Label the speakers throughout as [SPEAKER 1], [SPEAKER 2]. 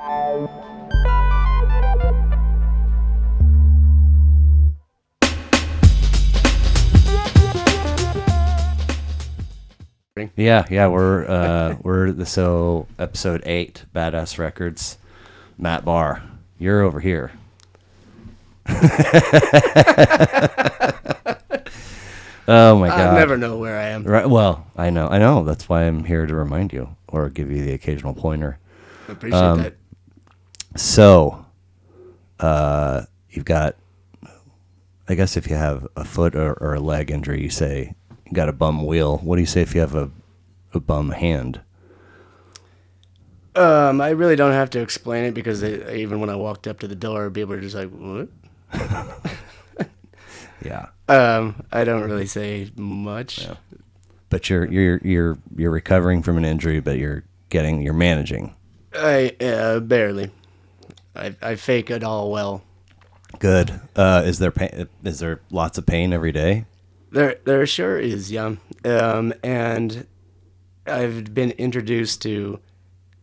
[SPEAKER 1] Yeah, we're episode 8, Badass Records. Matt Barr, you're over here. Oh my God!
[SPEAKER 2] I never know where I am.
[SPEAKER 1] Right. Well, I know. That's why I'm here to remind you or give you the occasional pointer.
[SPEAKER 2] I appreciate that.
[SPEAKER 1] So, you've got. I guess if you have a foot or a leg injury, you say you got a bum wheel. What do you say if you have a bum hand?
[SPEAKER 2] I really don't have to explain it because even when I walked up to the door, people were just like, "What?"
[SPEAKER 1] Yeah.
[SPEAKER 2] I don't really say much.
[SPEAKER 1] Yeah. But you're recovering from an injury, but you're managing.
[SPEAKER 2] Barely. I fake it all well.
[SPEAKER 1] Good. Is there pain? Is there lots of pain every day?
[SPEAKER 2] There sure is, yeah. And I've been introduced through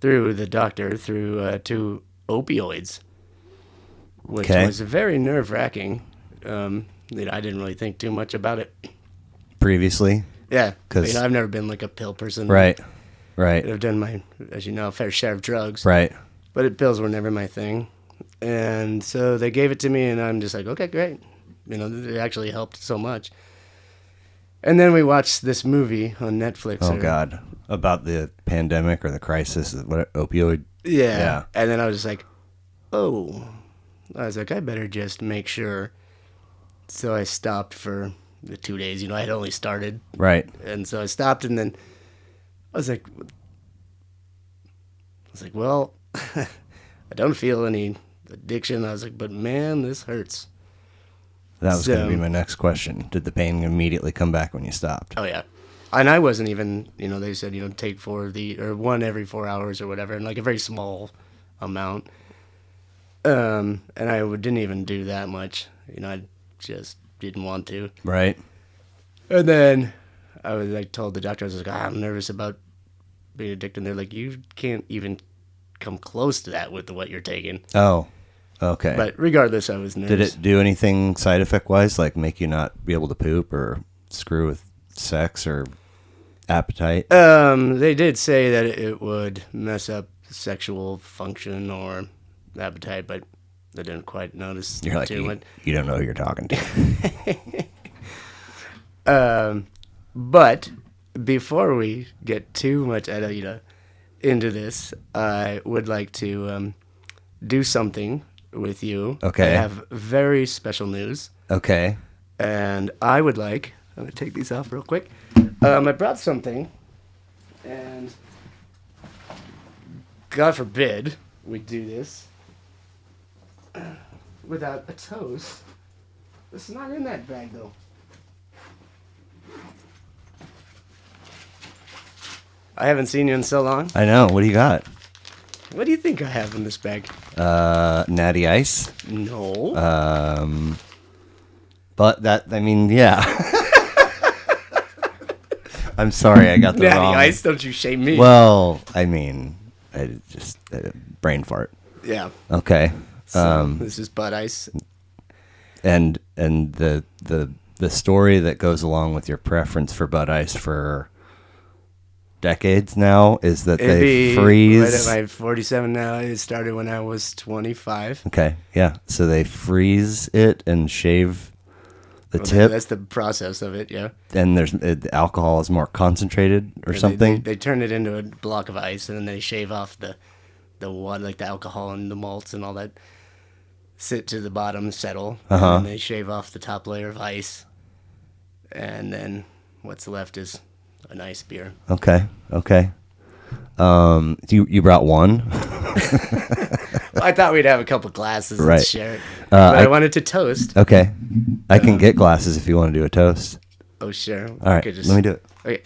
[SPEAKER 2] the doctor to opioids, which was very nerve-wracking. I didn't really think too much about it
[SPEAKER 1] Previously?
[SPEAKER 2] Yeah,
[SPEAKER 1] because
[SPEAKER 2] I've never been like a pill person.
[SPEAKER 1] Right.
[SPEAKER 2] I've done my, as you know, fair share of drugs.
[SPEAKER 1] Right.
[SPEAKER 2] But pills were never my thing. And so they gave it to me, and I'm just like, okay, great. It actually helped so much. And then we watched this movie on Netflix.
[SPEAKER 1] Oh, God. About the pandemic or the crisis, what opioid?
[SPEAKER 2] Yeah. And then I was just like, I better just make sure. So I stopped for the 2 days. I had only started.
[SPEAKER 1] Right.
[SPEAKER 2] And so I stopped, and then I was like, well, I don't feel any addiction. I was like, but man, this hurts.
[SPEAKER 1] That was going to be my next question. Did the pain immediately come back when you stopped?
[SPEAKER 2] Oh, yeah. And I wasn't even, they said, take one every 4 hours or whatever, and like a very small amount. And I didn't even do that much. I just didn't want to.
[SPEAKER 1] Right.
[SPEAKER 2] And then I was told the doctor, I was like, I'm nervous about being addicted. And they're like, you can't even come close to that with what you're taking.
[SPEAKER 1] Oh, okay.
[SPEAKER 2] But regardless, I was nervous.
[SPEAKER 1] Did it do anything side effect wise, like make you not be able to poop or screw with sex or appetite?
[SPEAKER 2] They did say that it would mess up sexual function or appetite, but I didn't quite notice.
[SPEAKER 1] You're like, you don't know who you're talking
[SPEAKER 2] to. But before we get too much into this, I would like to do something with you.
[SPEAKER 1] Okay.
[SPEAKER 2] I have very special news.
[SPEAKER 1] Okay.
[SPEAKER 2] And I'm going to take these off real quick. I brought something, and God forbid we do this without a toast. It's not in that bag, though. I haven't seen you in so long.
[SPEAKER 1] I know. What do you got?
[SPEAKER 2] What do you think I have in this bag?
[SPEAKER 1] Natty Ice?
[SPEAKER 2] No.
[SPEAKER 1] But yeah. I'm sorry, I got the
[SPEAKER 2] Natty
[SPEAKER 1] wrong.
[SPEAKER 2] Ice, don't you shame me.
[SPEAKER 1] Well, I just brain fart.
[SPEAKER 2] Yeah.
[SPEAKER 1] Okay.
[SPEAKER 2] So, this is Bud Ice.
[SPEAKER 1] And the story that goes along with your preference for Bud Ice for decades now is that they freeze.
[SPEAKER 2] I'm 47 now. It started when I was 25.
[SPEAKER 1] Okay, yeah. So they freeze it and shave the tip.
[SPEAKER 2] That's the process of it, yeah.
[SPEAKER 1] And the alcohol is more concentrated or something.
[SPEAKER 2] They turn it into a block of ice, and then they shave off the water, like the alcohol and the malts and all that. Sit to the bottom, settle, and then they shave off the top layer of ice, and then what's left is a nice beer.
[SPEAKER 1] Okay. You brought one?
[SPEAKER 2] Well, I thought we'd have a couple glasses and share it. But I wanted to toast.
[SPEAKER 1] Okay. I can get glasses if you want to do a toast.
[SPEAKER 2] Oh, sure.
[SPEAKER 1] All right, let me do it.
[SPEAKER 2] Okay.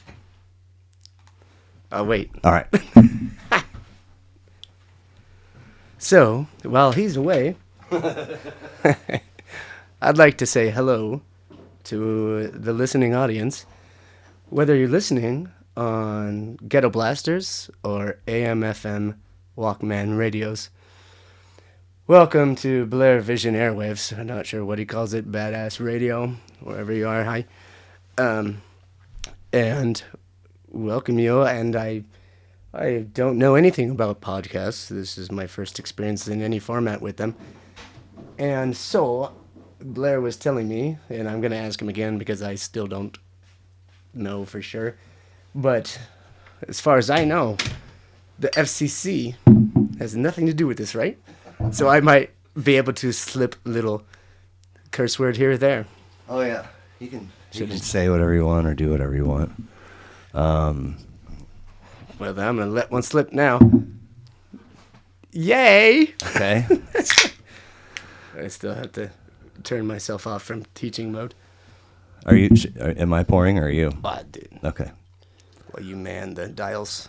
[SPEAKER 2] I'll wait.
[SPEAKER 1] All right.
[SPEAKER 2] So, while he's away, I'd like to say hello to the listening audience. Whether you're listening on Ghetto Blasters or AM/FM Walkman radios, Welcome to Blair Vision Airwaves. I'm not sure what he calls it, Badass Radio, wherever you are. Hi. And welcome you. And I don't know anything about podcasts. This is my first experience in any format with them. And so Blair was telling me, and I'm going to ask him again because I still don't know for sure. But as far as I know, the FCC has nothing to do with this, right? So I might be able to slip a little curse word here or there.
[SPEAKER 1] Oh, yeah. You can say whatever you want or do whatever you want.
[SPEAKER 2] Well, then I'm going to let one slip now. Yay!
[SPEAKER 1] Okay.
[SPEAKER 2] I still have to turn myself off from teaching mode.
[SPEAKER 1] Am I pouring or are you?
[SPEAKER 2] Oh, dude.
[SPEAKER 1] Okay.
[SPEAKER 2] Well, you man the dials.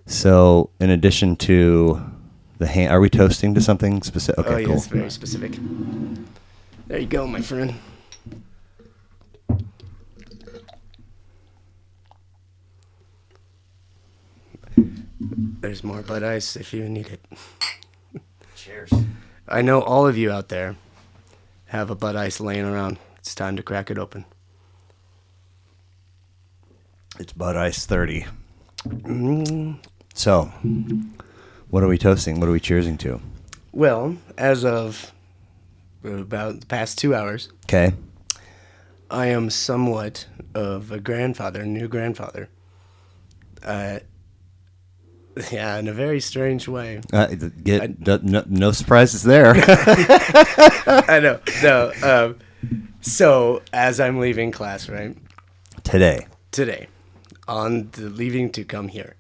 [SPEAKER 1] So in addition to are we toasting to something specific? Okay,
[SPEAKER 2] oh, yeah,
[SPEAKER 1] cool.
[SPEAKER 2] It's very specific. There you go, my friend. There's more Bud Ice if you need it.
[SPEAKER 1] Cheers.
[SPEAKER 2] I know all of you out there have a Bud Ice laying around. It's time to crack it open.
[SPEAKER 1] It's Bud Ice 30. So, what are we toasting? What are we cheersing to?
[SPEAKER 2] Well, as of about the past 2 hours,
[SPEAKER 1] Okay.
[SPEAKER 2] I am somewhat of a new grandfather. Yeah, in a very strange way.
[SPEAKER 1] No surprises there.
[SPEAKER 2] I know. No. So, as I'm leaving class, right?
[SPEAKER 1] Today,
[SPEAKER 2] on the leaving to come here,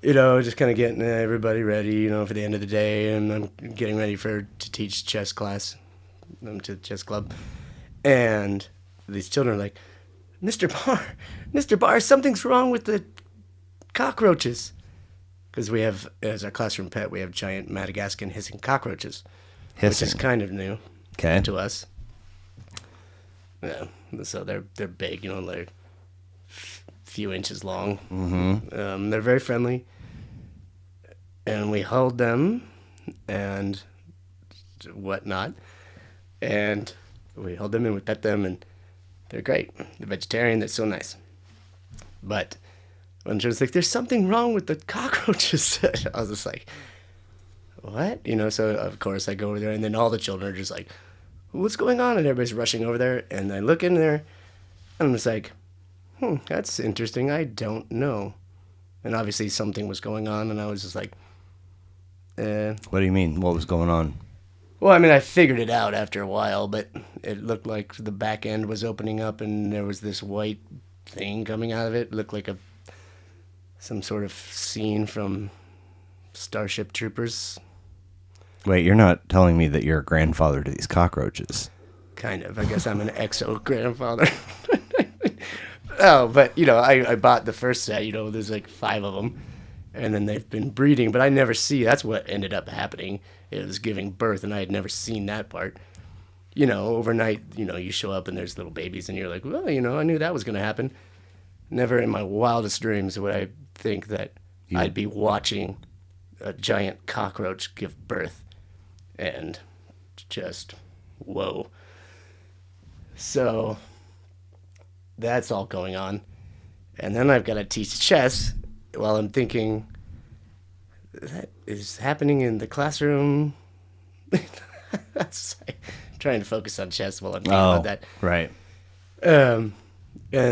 [SPEAKER 2] just kind of getting everybody ready, for the end of the day, and I'm getting ready to teach chess class, to the chess club, and these children are like, Mr. Barr, something's wrong with the cockroaches. Because we have, as our classroom pet, we have giant Madagascan hissing cockroaches. Which is kind of new to us. Yeah, so they're big, they're few inches long. Mm-hmm. They're very friendly. And we hold them and whatnot. And we hold them and we pet them, and they're great. They're vegetarian, they're so nice. But when she was like, there's something wrong with the cockroaches. I was just like, what? So of course I go over there, and then all the children are just like, what's going on? And everybody's rushing over there, and I look in there, and I'm just like, that's interesting. I don't know. And obviously something was going on, and I was just like,
[SPEAKER 1] What do you mean? What was going on?
[SPEAKER 2] Well, I mean, I figured it out after a while, but it looked like the back end was opening up, and there was this white thing coming out of it. It looked like some sort of scene from Starship Troopers.
[SPEAKER 1] Wait, you're not telling me that you're a grandfather to these cockroaches?
[SPEAKER 2] Kind of. I guess I'm an exo-grandfather. Oh, but, I bought the first set, there's like 5 of them, and then they've been breeding, but I never see, that's what ended up happening. It was giving birth, and I had never seen that part. Overnight, you show up and there's little babies, and you're like, well, I knew that was going to happen. Never in my wildest dreams would I think that I'd be watching a giant cockroach give birth. And just, whoa. So, that's all going on. And then I've got to teach chess while I'm thinking, that is happening in the classroom. That's like, trying to focus on chess while I'm thinking about that.
[SPEAKER 1] Right.
[SPEAKER 2] And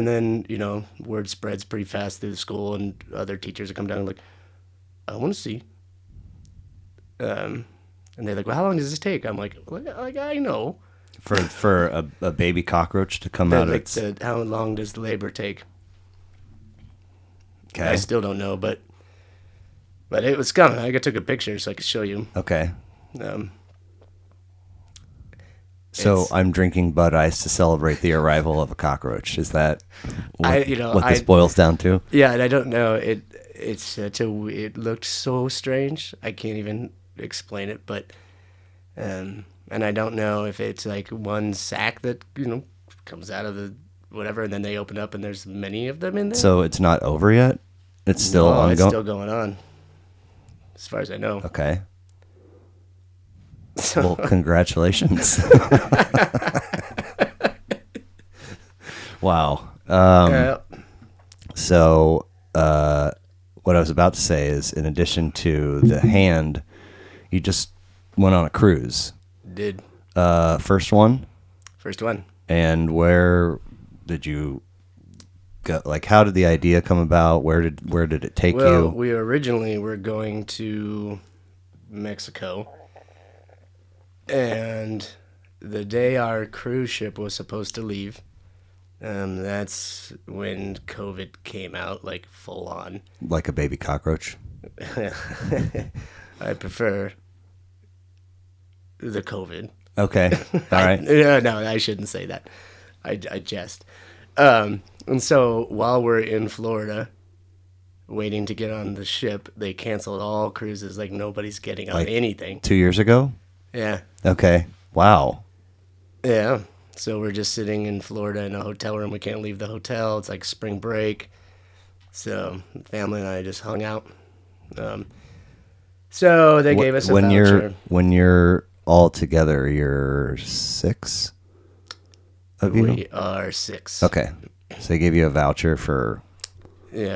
[SPEAKER 2] then, word spreads pretty fast through the school, and other teachers will come down and like, I want to see. And they're like, well, how long does this take? I'm like I know.
[SPEAKER 1] For a baby cockroach to come out of its...
[SPEAKER 2] How long does labor take?
[SPEAKER 1] Okay.
[SPEAKER 2] I still don't know, but it was coming. I took a picture so I could show you.
[SPEAKER 1] Okay. So I'm drinking Bud Ice to celebrate the arrival of a cockroach. Is that what this boils down to?
[SPEAKER 2] Yeah, and I don't know. It looked so strange. I can't even explain it, but and I don't know if it's like one sack that comes out of the whatever, and then they open up and there's many of them in there.
[SPEAKER 1] So it's not over yet? It's still ongoing?
[SPEAKER 2] It's still going on, as far as I know.
[SPEAKER 1] Okay. Well, congratulations. Wow. So, what I was about to say is, in addition to the hand, you just went on a cruise.
[SPEAKER 2] Did.
[SPEAKER 1] First one?
[SPEAKER 2] First one.
[SPEAKER 1] And where did you go? Like, how did the idea come about? Where did it take you?
[SPEAKER 2] Well, we originally were going to Mexico. And the day our cruise ship was supposed to leave, that's when COVID came out, like, full on.
[SPEAKER 1] Like a baby cockroach?
[SPEAKER 2] I prefer the COVID.
[SPEAKER 1] Okay. All right.
[SPEAKER 2] No, I shouldn't say that. I jest. And so while we're in Florida, waiting to get on the ship, they canceled all cruises. Like, nobody's getting on anything.
[SPEAKER 1] 2 years ago?
[SPEAKER 2] Yeah.
[SPEAKER 1] Okay. Wow.
[SPEAKER 2] Yeah. So we're just sitting in Florida in a hotel room. We can't leave the hotel. It's like spring break. So family and I just hung out. So they gave us a voucher.
[SPEAKER 1] When you're all together, you're 6 of you?
[SPEAKER 2] We are 6.
[SPEAKER 1] Okay. So they gave you a voucher for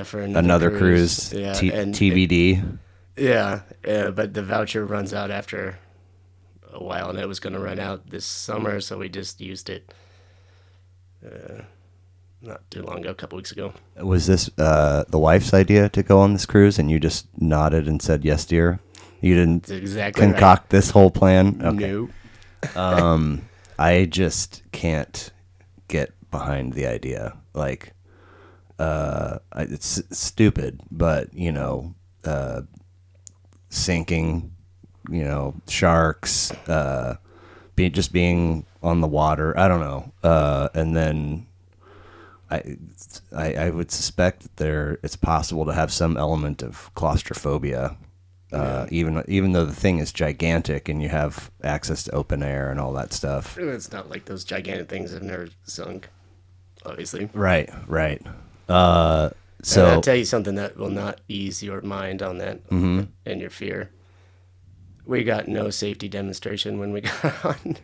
[SPEAKER 2] for
[SPEAKER 1] another cruise.
[SPEAKER 2] Yeah,
[SPEAKER 1] TBD.
[SPEAKER 2] But the voucher runs out after a while, and it was going to run out this summer, so we just used it not too long ago, a couple weeks ago.
[SPEAKER 1] Was this the wife's idea to go on this cruise, and you just nodded and said, yes, dear? You didn't concoct this whole plan? Okay.
[SPEAKER 2] No.
[SPEAKER 1] I just can't get behind the idea. Like, it's stupid, but, sinking, sharks, being on the water. I don't know. And then I would suspect that it's possible to have some element of claustrophobia, even though the thing is gigantic and you have access to open air and all that stuff.
[SPEAKER 2] It's not like those gigantic things have never sunk, obviously.
[SPEAKER 1] Right.
[SPEAKER 2] So I'll tell you something that will not ease your mind on that and your fear. We got no safety demonstration when we got on.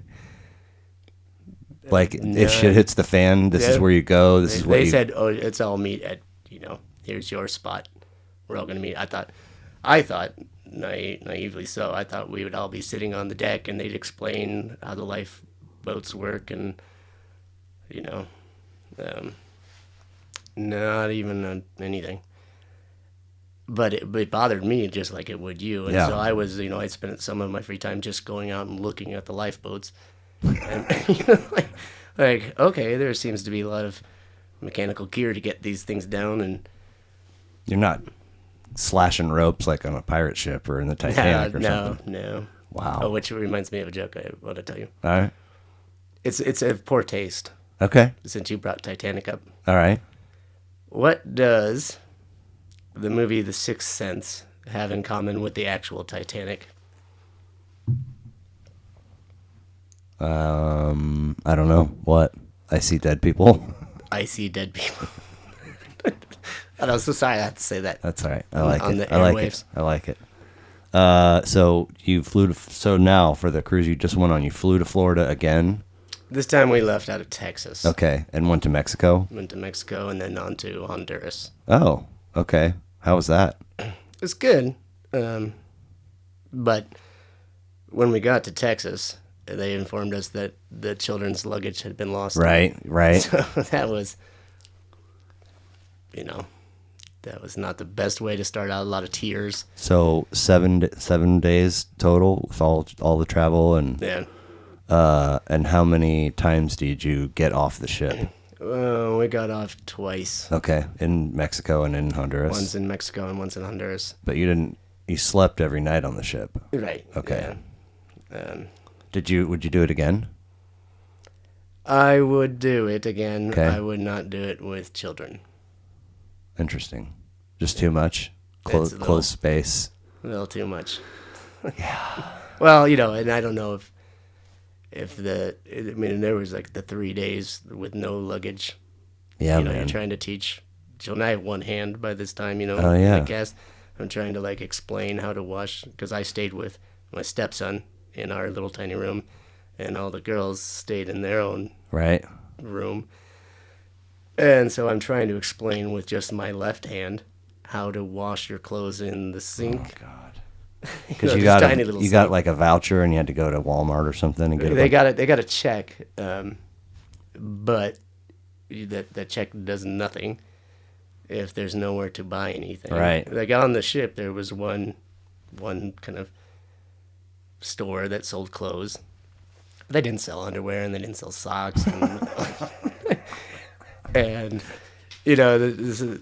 [SPEAKER 1] Like, if shit hits the fan, this is where you go. They
[SPEAKER 2] said, "Oh, it's all meet at, here's your spot. We're all going to meet." I thought, naively so, I thought we would all be sitting on the deck and they'd explain how the lifeboats work and, not even anything. But it bothered me just like it would you. And so I was, I spent some of my free time just going out and looking at the lifeboats. And, like, okay, there seems to be a lot of mechanical gear to get these things down. And
[SPEAKER 1] you're not slashing ropes like on a pirate ship or in the Titanic or something.
[SPEAKER 2] No.
[SPEAKER 1] Wow.
[SPEAKER 2] Oh, which reminds me of a joke I want to tell you.
[SPEAKER 1] All right.
[SPEAKER 2] It's a poor taste.
[SPEAKER 1] Okay.
[SPEAKER 2] Since you brought Titanic up.
[SPEAKER 1] All right.
[SPEAKER 2] What does the movie The Sixth Sense have in common with the actual Titanic?
[SPEAKER 1] I don't know. What? I see dead people.
[SPEAKER 2] I see dead people. I'm so sorry I have to say that.
[SPEAKER 1] That's all right. I like
[SPEAKER 2] on
[SPEAKER 1] it.
[SPEAKER 2] The
[SPEAKER 1] I like
[SPEAKER 2] airwaves.
[SPEAKER 1] it. I like it. So you flew so now for the cruise you just went on, you flew to Florida again?
[SPEAKER 2] This time we left out of Texas.
[SPEAKER 1] Okay. And went to Mexico?
[SPEAKER 2] Went to Mexico and then on to Honduras.
[SPEAKER 1] Oh, okay. How was that?
[SPEAKER 2] It's good. But when we got to Texas, they informed us that the children's luggage had been lost.
[SPEAKER 1] Right.
[SPEAKER 2] So that was, that was not the best way to start out. A lot of tears.
[SPEAKER 1] So 7 days total with all the travel and
[SPEAKER 2] yeah.
[SPEAKER 1] And how many times did you get off the ship?
[SPEAKER 2] We got off twice.
[SPEAKER 1] Okay, in Mexico and in Honduras.
[SPEAKER 2] Once in Mexico and once in Honduras.
[SPEAKER 1] But you slept every night on the ship.
[SPEAKER 2] Right.
[SPEAKER 1] Okay.
[SPEAKER 2] Yeah.
[SPEAKER 1] Would you do it again?
[SPEAKER 2] I would do it again.
[SPEAKER 1] Okay.
[SPEAKER 2] I would not do it with children.
[SPEAKER 1] Interesting. Just too much? Close space?
[SPEAKER 2] A little too much.
[SPEAKER 1] Yeah.
[SPEAKER 2] Well, and I don't know there was like the 3 days with no luggage.
[SPEAKER 1] Yeah, man.
[SPEAKER 2] You're trying to teach children. I have one hand by this time,
[SPEAKER 1] Oh, yeah.
[SPEAKER 2] I guess. I'm trying to explain how to wash, because I stayed with my stepson in our little tiny room, and all the girls stayed in their own
[SPEAKER 1] Right.
[SPEAKER 2] room. And so I'm trying to explain with just my left hand how to wash your clothes in the sink.
[SPEAKER 1] Oh God. Because
[SPEAKER 2] This
[SPEAKER 1] you got
[SPEAKER 2] tiny little
[SPEAKER 1] you got
[SPEAKER 2] sink.
[SPEAKER 1] like a voucher and you had to go to Walmart or something and get
[SPEAKER 2] They got it. They got a check, but that check does nothing if there's nowhere to buy anything.
[SPEAKER 1] Right.
[SPEAKER 2] Like on the ship, there was one kind of store that sold clothes. They didn't sell underwear and they didn't sell socks. And this is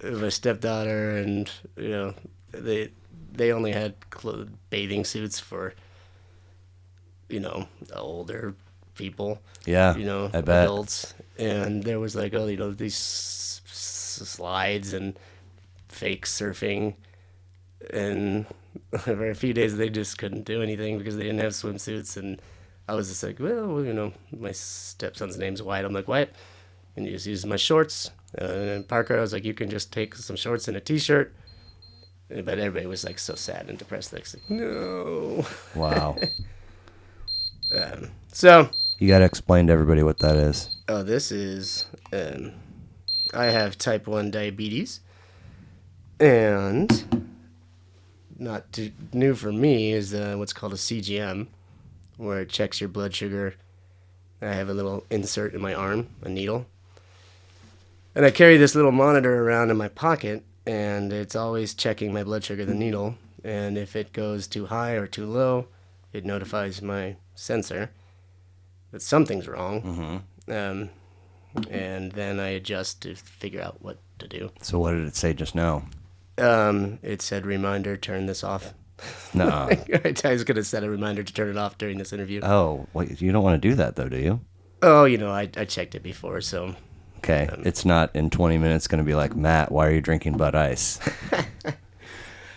[SPEAKER 2] my stepdaughter, and they only had bathing suits for older people.
[SPEAKER 1] Yeah, I bet.
[SPEAKER 2] Adults. And there was like these slides and fake surfing, and for a few days they just couldn't do anything because they didn't have swimsuits. And I was just like, well, my stepson's name's Wyatt. I'm like, Wyatt, and you just use my shorts. And Parker, I was like, you can just take some shorts and a t-shirt. But everybody was like so sad and depressed. Like, no.
[SPEAKER 1] Wow.
[SPEAKER 2] So
[SPEAKER 1] You got to explain to everybody what that is.
[SPEAKER 2] oh, this is I have type 1 diabetes, and not too new for me is what's called a CGM, where it checks your blood sugar. I have a little insert in my arm, a needle, and I carry this little monitor around in my pocket, and it's always checking my blood sugar, the needle, and if it goes too high or too low, it notifies my sensor that something's wrong.
[SPEAKER 1] Mm-hmm.
[SPEAKER 2] And then I adjust to figure out what to do.
[SPEAKER 1] So what did it say just now?
[SPEAKER 2] It said, reminder, turn this off.
[SPEAKER 1] No.
[SPEAKER 2] I was going to set a reminder to turn it off during this interview.
[SPEAKER 1] Oh, well, you don't want to do that though, do you?
[SPEAKER 2] Oh, I checked it before, so.
[SPEAKER 1] Okay, it's not in 20 minutes going to be like, Matt, why are you drinking Bud Ice?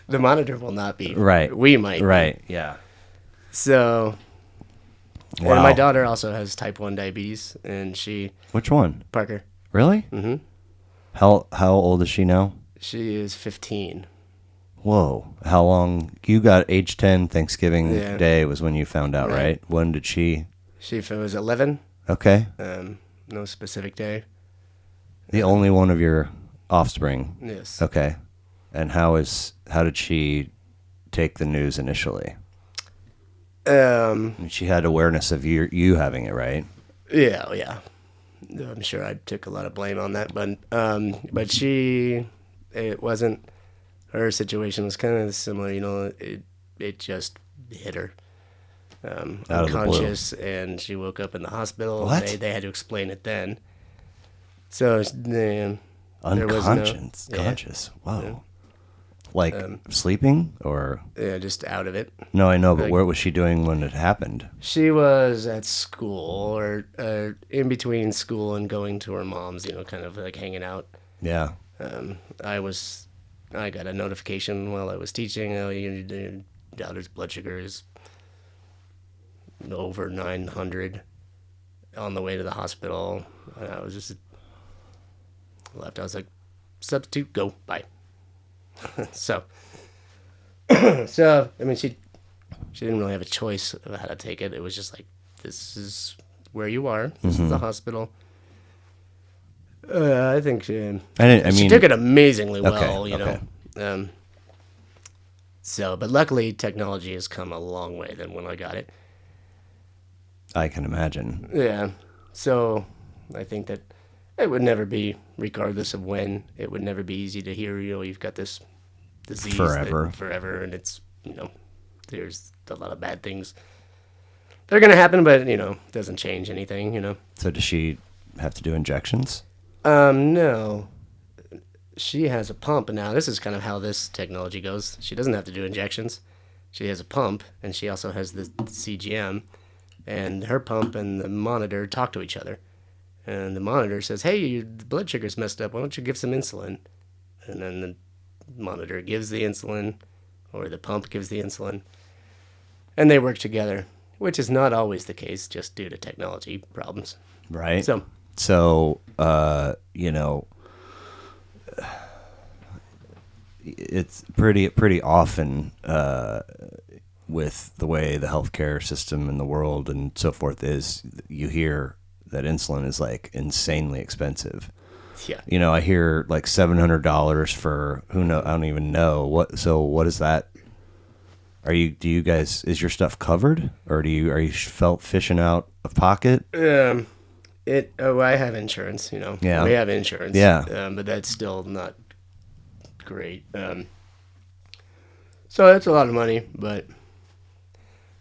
[SPEAKER 2] The monitor will not be.
[SPEAKER 1] Right.
[SPEAKER 2] We might.
[SPEAKER 1] Right, yeah.
[SPEAKER 2] So.
[SPEAKER 1] Wow.
[SPEAKER 2] And my daughter also has type 1 diabetes, and she.
[SPEAKER 1] Which one?
[SPEAKER 2] Parker.
[SPEAKER 1] Really?
[SPEAKER 2] Mm-hmm.
[SPEAKER 1] How old is she now?
[SPEAKER 2] She is 15.
[SPEAKER 1] Whoa. How long? You got age 10 Thanksgiving
[SPEAKER 2] Yeah.
[SPEAKER 1] Day was when you found out, right? When did she?
[SPEAKER 2] She was 11.
[SPEAKER 1] Okay.
[SPEAKER 2] No specific day.
[SPEAKER 1] The only one of your offspring.
[SPEAKER 2] Yes.
[SPEAKER 1] Okay. And how did she take the news initially? She had awareness of you having it, right?
[SPEAKER 2] Yeah. I'm sure I took a lot of blame on that, but it wasn't, her situation was kind of similar, it just hit her.
[SPEAKER 1] Out of the blue.
[SPEAKER 2] Unconscious, and she woke up in the hospital.
[SPEAKER 1] What?
[SPEAKER 2] They had to explain it then. So, there was
[SPEAKER 1] Unconscious.
[SPEAKER 2] no, yeah.
[SPEAKER 1] Conscious. Whoa. Yeah. Like sleeping or?
[SPEAKER 2] Yeah, just out of it.
[SPEAKER 1] No, I know, but what was she doing when it happened?
[SPEAKER 2] She was at school, or in between school and going to her mom's, kind of like hanging out.
[SPEAKER 1] Yeah.
[SPEAKER 2] I got a notification while I was teaching. Your daughter's blood sugar is over 900 on the way to the hospital. And I was just left. I was like, substitute, go, bye. So I mean, she didn't really have a choice of how to take it. It was just like, this is where you are. This is the hospital. I think she took it amazingly well, you know. But luckily, technology has come a long way than when I got it.
[SPEAKER 1] I can imagine.
[SPEAKER 2] Yeah. So I think that it would never be, regardless of when, it would never be easy to hear, you've got this disease forever, and it's, there's a lot of bad things that are going to happen, but, it doesn't change anything,
[SPEAKER 1] So does she have to do injections?
[SPEAKER 2] No. She has a pump now. This is kind of how this technology goes. She doesn't have to do injections. She has a pump, and she also has the CGM, and her pump and the monitor talk to each other. And the monitor says, hey, your blood sugar's messed up. Why don't you give some insulin? And then the monitor gives the insulin, or the pump gives the insulin. And they work together, which is not always the case, just due to technology problems.
[SPEAKER 1] Right.
[SPEAKER 2] So
[SPEAKER 1] it's pretty often with the way the healthcare system in the world and so forth is, you hear that insulin is like insanely expensive.
[SPEAKER 2] Yeah.
[SPEAKER 1] You know, I hear like $700 for I don't even know what. So what is that? Do you guys, is your stuff covered, or are you fishing out of pocket?
[SPEAKER 2] I have insurance,
[SPEAKER 1] Yeah.
[SPEAKER 2] We have insurance.
[SPEAKER 1] Yeah.
[SPEAKER 2] But that's still not great. So that's a lot of money, but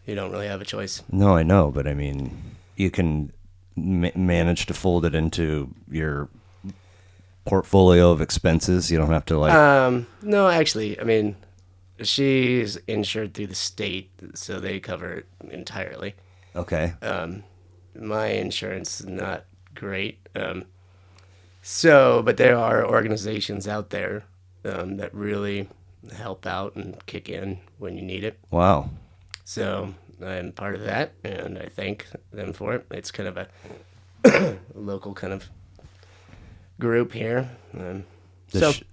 [SPEAKER 2] you don't really have a choice.
[SPEAKER 1] No, I know, but I mean, you can manage to fold it into your portfolio of expenses. You don't have to like.
[SPEAKER 2] No, actually, I mean, she's insured through the state, so they cover it entirely.
[SPEAKER 1] Okay.
[SPEAKER 2] My insurance is not great. But there are organizations out there that really help out and kick in when you need it.
[SPEAKER 1] Wow.
[SPEAKER 2] So I'm part of that, and I thank them for it. It's kind of a local kind of group here.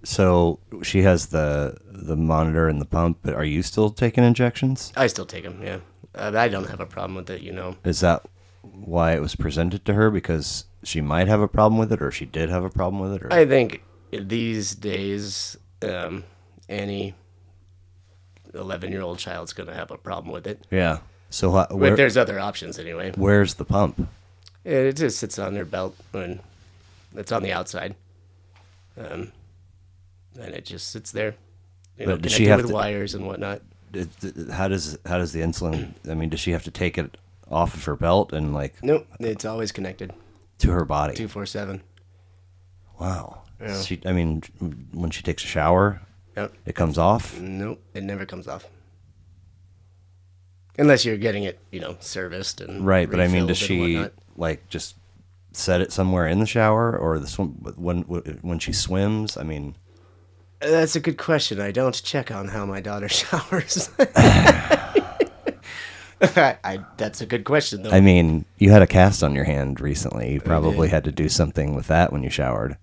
[SPEAKER 1] So she has the monitor and the pump, but are you still taking injections?
[SPEAKER 2] I still take them, yeah. I don't have a problem with it,
[SPEAKER 1] Is that why it was presented to her? Because she might have a problem with it, or she did have a problem with it? Or?
[SPEAKER 2] I think these days, any 11-year-old child's going to have a problem with it.
[SPEAKER 1] Yeah. So
[SPEAKER 2] But there's other options anyway.
[SPEAKER 1] Where's the pump?
[SPEAKER 2] It just sits on their belt, and it's on the outside. And it just sits there,
[SPEAKER 1] but does she have
[SPEAKER 2] with wires and whatnot.
[SPEAKER 1] How does the insulin? I mean, does she have to take it off of her belt and like?
[SPEAKER 2] Nope, it's always connected
[SPEAKER 1] to her body.
[SPEAKER 2] 24/7.
[SPEAKER 1] Wow.
[SPEAKER 2] Yeah.
[SPEAKER 1] I mean, when she takes a shower,
[SPEAKER 2] yep,
[SPEAKER 1] it comes off.
[SPEAKER 2] Nope, it never comes off. Unless you're getting it, serviced and
[SPEAKER 1] right. But I mean, does she like just set it somewhere in the shower, or when she swims? I mean.
[SPEAKER 2] That's a good question. I don't check on how my daughter showers. That's a good question, though.
[SPEAKER 1] I mean, you had a cast on your hand recently. You probably had to do something with that when you showered.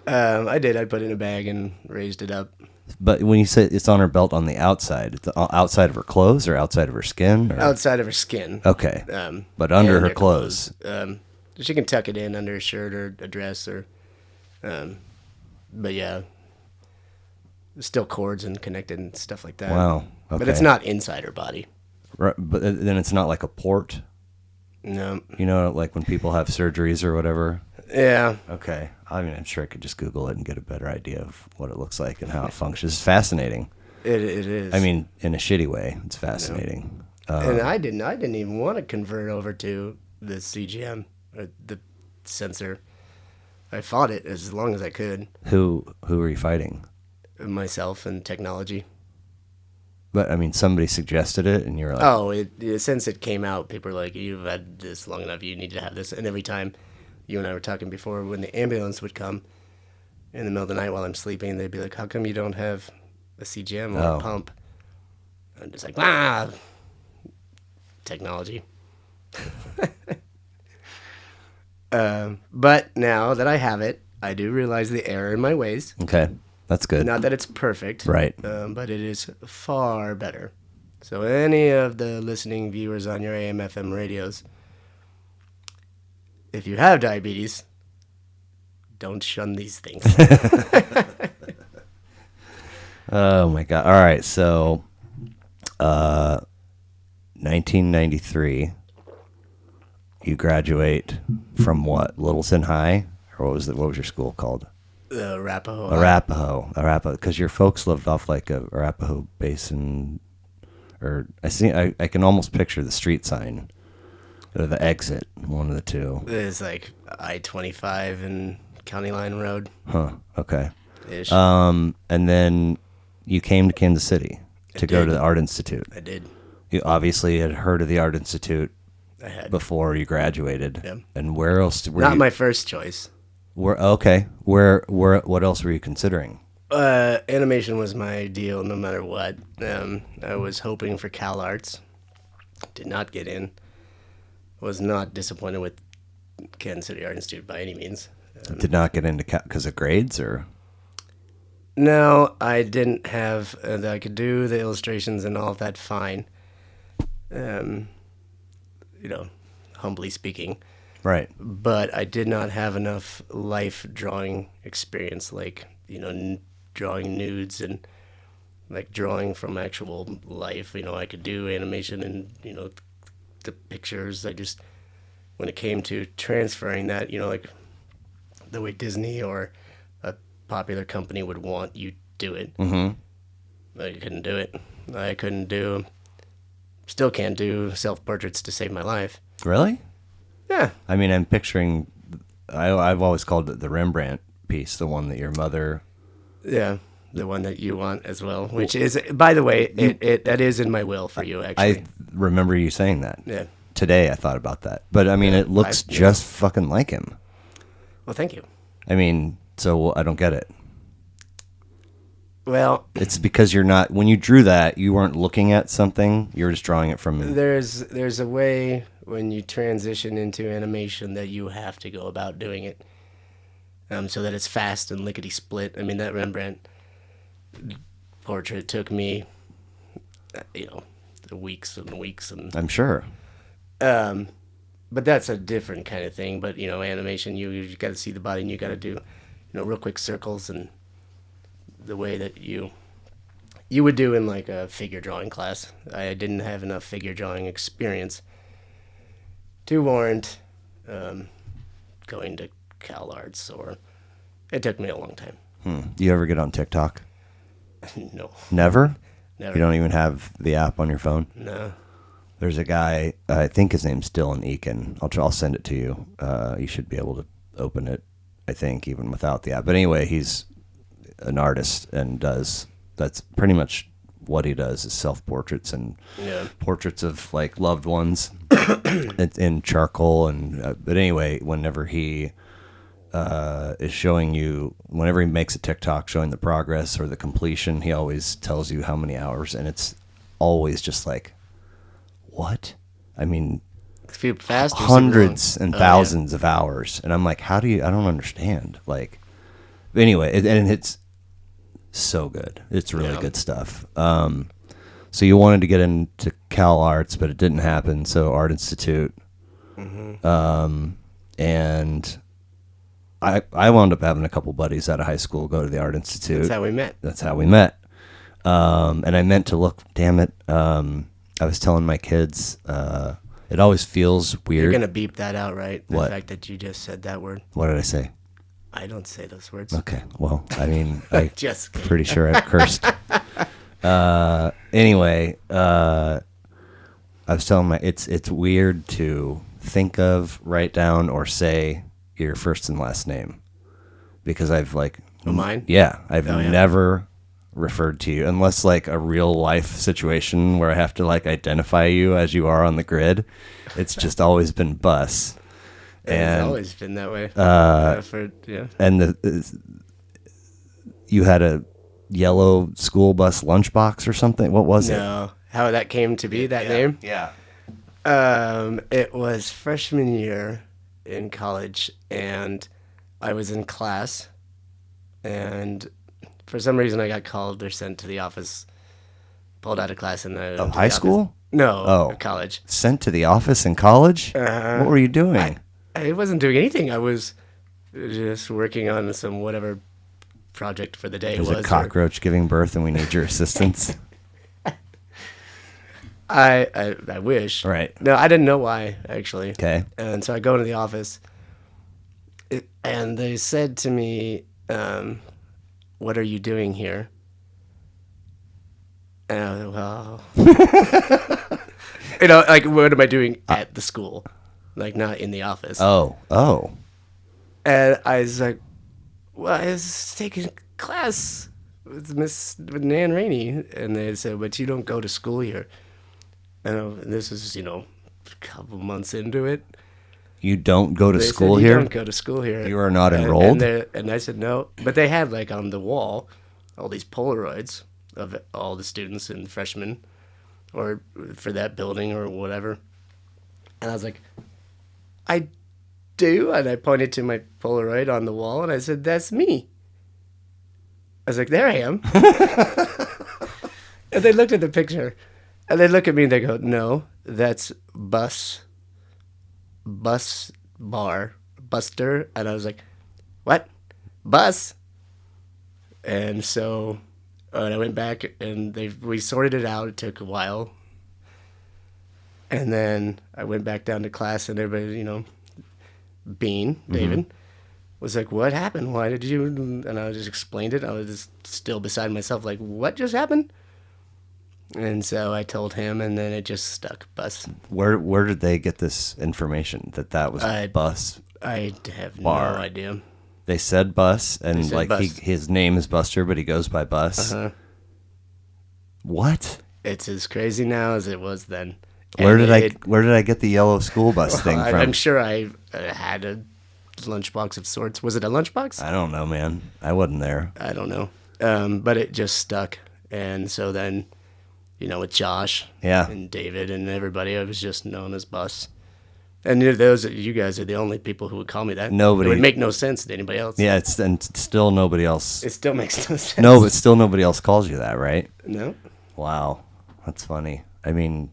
[SPEAKER 2] I did. I put it in a bag and raised it up.
[SPEAKER 1] But when you say it's on her belt on the outside, it's outside of her clothes or outside of her skin? Or?
[SPEAKER 2] Outside of her skin.
[SPEAKER 1] Okay. But under her clothes.
[SPEAKER 2] She can tuck it in under a shirt or a dress or... but yeah... still cords and connected and stuff like that.
[SPEAKER 1] Wow. Okay.
[SPEAKER 2] But it's not inside her body.
[SPEAKER 1] Right, but then it's not like a port?
[SPEAKER 2] No.
[SPEAKER 1] Like when people have surgeries or whatever?
[SPEAKER 2] Yeah.
[SPEAKER 1] Okay. I mean, I'm sure I could just Google it and get a better idea of what it looks like and how it functions. It's fascinating.
[SPEAKER 2] It is.
[SPEAKER 1] I mean, in a shitty way, it's fascinating.
[SPEAKER 2] And I didn't even want to convert over to the CGM, or the sensor. I fought it as long as I could.
[SPEAKER 1] Who were you fighting?
[SPEAKER 2] Myself and technology.
[SPEAKER 1] But I mean, somebody suggested it, and you're like,
[SPEAKER 2] "Oh, since it came out, people are like, you've had this long enough. You need to have this." And every time, you and I were talking before, when the ambulance would come in the middle of the night while I'm sleeping, they'd be like, "How come you don't have a CGM or a pump?" I'm just like, technology. But now that I have it, I do realize the error in my ways.
[SPEAKER 1] Okay. That's good.
[SPEAKER 2] Not that it's perfect.
[SPEAKER 1] Right.
[SPEAKER 2] But it is far better. So any of the listening viewers on your AM, FM radios, if you have diabetes, don't shun these things.
[SPEAKER 1] Oh, my God. All right. So, 1993, you graduate from what? Littleton High? Or what was your school called?
[SPEAKER 2] Arapahoe.
[SPEAKER 1] Arapahoe, because your folks lived off like a Arapahoe Basin, or I can almost picture the street sign, or the exit, one of the two.
[SPEAKER 2] It's like I-25 and County Line Road.
[SPEAKER 1] Huh. Okay.
[SPEAKER 2] Ish.
[SPEAKER 1] And then you came to Kansas City to go to the Art Institute.
[SPEAKER 2] I did.
[SPEAKER 1] You obviously had heard of the Art Institute.
[SPEAKER 2] I had.
[SPEAKER 1] Before you graduated.
[SPEAKER 2] Yeah.
[SPEAKER 1] And where else were
[SPEAKER 2] Not
[SPEAKER 1] you?
[SPEAKER 2] my first choice.
[SPEAKER 1] What else were you considering?
[SPEAKER 2] Animation was my deal no matter what. I was hoping for Cal Arts. Did not get in. Was not disappointed with Kansas City Art Institute by any means.
[SPEAKER 1] Did not get into because of grades, or?
[SPEAKER 2] No, I didn't have. I could do the illustrations and all of that fine. um, you know, humbly speaking.
[SPEAKER 1] Right.
[SPEAKER 2] But I did not have enough life drawing experience, like, drawing nudes and like drawing from actual life. I could do animation and, the pictures. I just, when it came to transferring that, like the way Disney or a popular company would want you do it, I couldn't do it. I couldn't do, still can't do self portraits to save my life.
[SPEAKER 1] Really?
[SPEAKER 2] Yeah.
[SPEAKER 1] I mean, I'm picturing. I've always called it the Rembrandt piece, the one that your mother.
[SPEAKER 2] Yeah. The one that you want as well, which is, by the way, that is in my will for you, actually.
[SPEAKER 1] I remember you saying that.
[SPEAKER 2] Yeah.
[SPEAKER 1] Today I thought about that. But I mean, it looks just fucking like him.
[SPEAKER 2] Well, thank you.
[SPEAKER 1] I mean, so I don't get it.
[SPEAKER 2] Well,
[SPEAKER 1] it's because you're not, when you drew that, you weren't looking at something, you were just drawing it from.
[SPEAKER 2] There's a way when you transition into animation that you have to go about doing it, so that it's fast and lickety split. I mean, that Rembrandt portrait took me, weeks and weeks, and
[SPEAKER 1] I'm sure.
[SPEAKER 2] But that's a different kind of thing. But animation, you got to see the body, and you got to do, real quick circles, and the way that you would do in like a figure drawing class. I didn't have enough figure drawing experience to warrant going to CalArts, or it took me a long time.
[SPEAKER 1] Do you ever get on TikTok?
[SPEAKER 2] No.
[SPEAKER 1] Never?
[SPEAKER 2] Never.
[SPEAKER 1] You don't even have the app on your phone?
[SPEAKER 2] No.
[SPEAKER 1] There's a guy, I think his name's Dylan Eakin. I'll send it to you. You should be able to open it, I think, even without the app. But anyway, he's an artist and that's pretty much what he does, is self-portraits and portraits of like loved ones in charcoal. And but anyway, whenever he is showing you, whenever he makes a TikTok showing the progress or the completion, he always tells you how many hours, and it's always just like, what? I mean, hundreds and thousands of hours, and I'm like, how do you? I don't understand. Like, anyway, and it's so good. It's really good stuff. So you wanted to get into CalArts, but it didn't happen. So Art Institute, and I wound up having a couple buddies out of high school go to the Art Institute. That's how we met. And I meant to look. Damn it. I was telling my kids. It always feels weird.
[SPEAKER 2] You're gonna beep that out, right? The
[SPEAKER 1] What?
[SPEAKER 2] fact that you just said that word.
[SPEAKER 1] What did I say?
[SPEAKER 2] I don't say those words.
[SPEAKER 1] Okay. Well, I mean, I'm
[SPEAKER 2] Just kidding.
[SPEAKER 1] pretty sure I've cursed. Anyway, I was telling it's weird to think of, write down, or say your first and last name, because I've like
[SPEAKER 2] mine.
[SPEAKER 1] Yeah, I've never referred to you unless like a real life situation where I have to like identify you as you are on the grid. It's just always been Bus.
[SPEAKER 2] It's always been that way.
[SPEAKER 1] And you had a yellow school bus lunchbox or something. What was it?
[SPEAKER 2] No, how that came to be that name?
[SPEAKER 1] Yeah.
[SPEAKER 2] It was freshman year in college, and I was in class, and for some reason I got called or sent to the office, pulled out of class in the
[SPEAKER 1] high school?
[SPEAKER 2] No, college.
[SPEAKER 1] Sent to the office in college? What were you doing?
[SPEAKER 2] I wasn't doing anything. I was just working on some whatever project for the day.
[SPEAKER 1] There's a cockroach giving birth and we need your assistance.
[SPEAKER 2] I wish.
[SPEAKER 1] Right.
[SPEAKER 2] No, I didn't know why, actually.
[SPEAKER 1] Okay.
[SPEAKER 2] And so I go into the office, and they said to me, what are you doing here? And I was like, well, like, what am I doing at the school? Like, not in the office.
[SPEAKER 1] Oh.
[SPEAKER 2] And I was like, well, I was taking class with Nan Rainey. And they said, but you don't go to school here. And this is, a couple months into it.
[SPEAKER 1] You don't go to school
[SPEAKER 2] said,
[SPEAKER 1] here?
[SPEAKER 2] You don't go to school here.
[SPEAKER 1] You are not enrolled?
[SPEAKER 2] And I said, no. But they had, like, on the wall, all these Polaroids of all the students and freshmen, or for that building or whatever. And I was like, I do? And I pointed to my Polaroid on the wall, and I said, that's me. I was like, there I am. And they looked at the picture, And they look at me and they go, "No, that's bus bar, Buster." And I was like, "What? Bus?" And so and I went back and we sorted it out. It took a while. And then I went back down to class and everybody, Bean, David, was like, "What happened? Why did you?" And I just explained it. I was just still beside myself, like, "What just happened?" And so I told him, and then it just stuck. Bus.
[SPEAKER 1] Where did they get this information that was Bus
[SPEAKER 2] I have
[SPEAKER 1] Barr?
[SPEAKER 2] no idea.
[SPEAKER 1] They said Bus, and
[SPEAKER 2] said
[SPEAKER 1] like
[SPEAKER 2] Bus.
[SPEAKER 1] his name is Buster, but he goes by Bus. What?
[SPEAKER 2] It's as crazy now as it was then.
[SPEAKER 1] Where
[SPEAKER 2] And
[SPEAKER 1] did I get the yellow school bus thing from?
[SPEAKER 2] I'm sure I had a lunchbox of sorts. Was it a lunchbox?
[SPEAKER 1] I don't know, man. I wasn't there.
[SPEAKER 2] I don't know. But it just stuck. And so then, with Josh
[SPEAKER 1] Yeah.
[SPEAKER 2] and David and everybody, I was just known as Bus. And you guys are the only people who would call me that.
[SPEAKER 1] Nobody-
[SPEAKER 2] It would make no sense to anybody else.
[SPEAKER 1] Yeah, and still nobody else.
[SPEAKER 2] It still makes no sense.
[SPEAKER 1] No, but still nobody else calls you that, right?
[SPEAKER 2] No?
[SPEAKER 1] Wow, that's funny. I mean,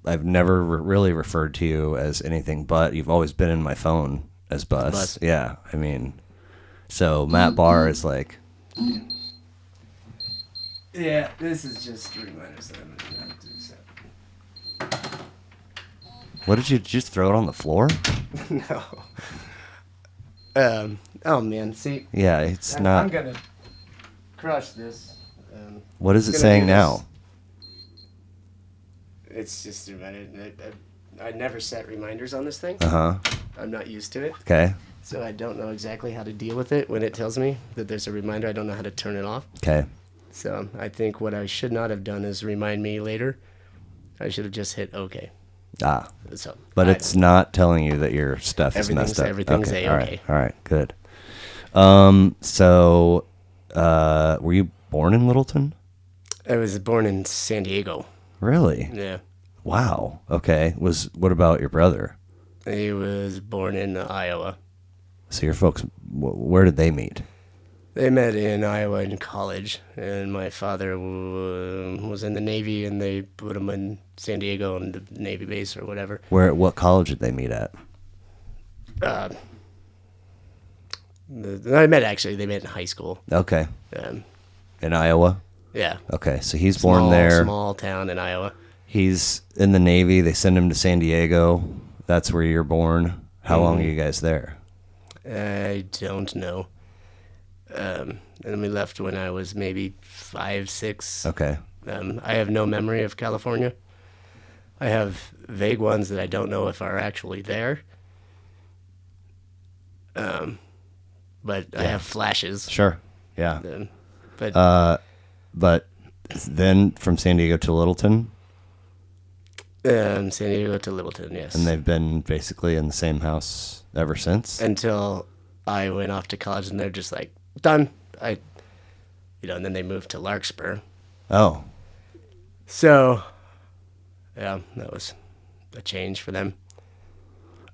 [SPEAKER 1] I've never really referred to you as anything but you've always been in my phone as Bus.
[SPEAKER 2] Bus.
[SPEAKER 1] Yeah, I mean, so Matt Barr is like,
[SPEAKER 2] Yeah, this is just reminders that I'm going to have to do so.
[SPEAKER 1] what did you just throw it on the floor?
[SPEAKER 2] No. Oh, man, see.
[SPEAKER 1] Yeah, it's
[SPEAKER 2] I'm
[SPEAKER 1] not.
[SPEAKER 2] going to crush this.
[SPEAKER 1] What is it
[SPEAKER 2] gonna
[SPEAKER 1] saying
[SPEAKER 2] do this.
[SPEAKER 1] now?
[SPEAKER 2] It's just a minute. I never set reminders on this thing.
[SPEAKER 1] Uh huh.
[SPEAKER 2] I'm not used to it.
[SPEAKER 1] Okay.
[SPEAKER 2] So I don't know exactly how to deal with it when it tells me that there's a reminder. I don't know how to turn it off.
[SPEAKER 1] Okay.
[SPEAKER 2] So I think what I should not have done is remind me later. I should have just hit OK.
[SPEAKER 1] Ah,
[SPEAKER 2] So,
[SPEAKER 1] but it's not telling you that your stuff is messed up.
[SPEAKER 2] everything's
[SPEAKER 1] okay.
[SPEAKER 2] A-okay.
[SPEAKER 1] All right. Good. So, were you born in Littleton?
[SPEAKER 2] I was born in San Diego.
[SPEAKER 1] Really?
[SPEAKER 2] Yeah.
[SPEAKER 1] Wow. Okay. What about your brother?
[SPEAKER 2] He was born in Iowa.
[SPEAKER 1] So your folks, where did they meet?
[SPEAKER 2] They met in Iowa in college, and my father was in the Navy, and they put him in San Diego on the Navy base or whatever.
[SPEAKER 1] What college did they meet at?
[SPEAKER 2] They met in high school.
[SPEAKER 1] Okay.
[SPEAKER 2] Um,
[SPEAKER 1] In Iowa?
[SPEAKER 2] yeah.
[SPEAKER 1] Okay. So he's born there.
[SPEAKER 2] Small town in Iowa.
[SPEAKER 1] He's in the Navy. They send him to San Diego. That's where you're born. How long are you guys there?
[SPEAKER 2] I don't know. And we left when I was maybe 5, 6.
[SPEAKER 1] Okay.
[SPEAKER 2] I have no memory of California. I have vague ones that I don't know if are actually there. But I have flashes.
[SPEAKER 1] Sure. Yeah.
[SPEAKER 2] But
[SPEAKER 1] then from San Diego to Littleton,
[SPEAKER 2] San Diego to Littleton, yes.
[SPEAKER 1] and they've been basically in the same house ever since.
[SPEAKER 2] Until I went off to college, and they're just like, done. And then they moved to Larkspur.
[SPEAKER 1] Oh,
[SPEAKER 2] So, yeah, that was a change for them.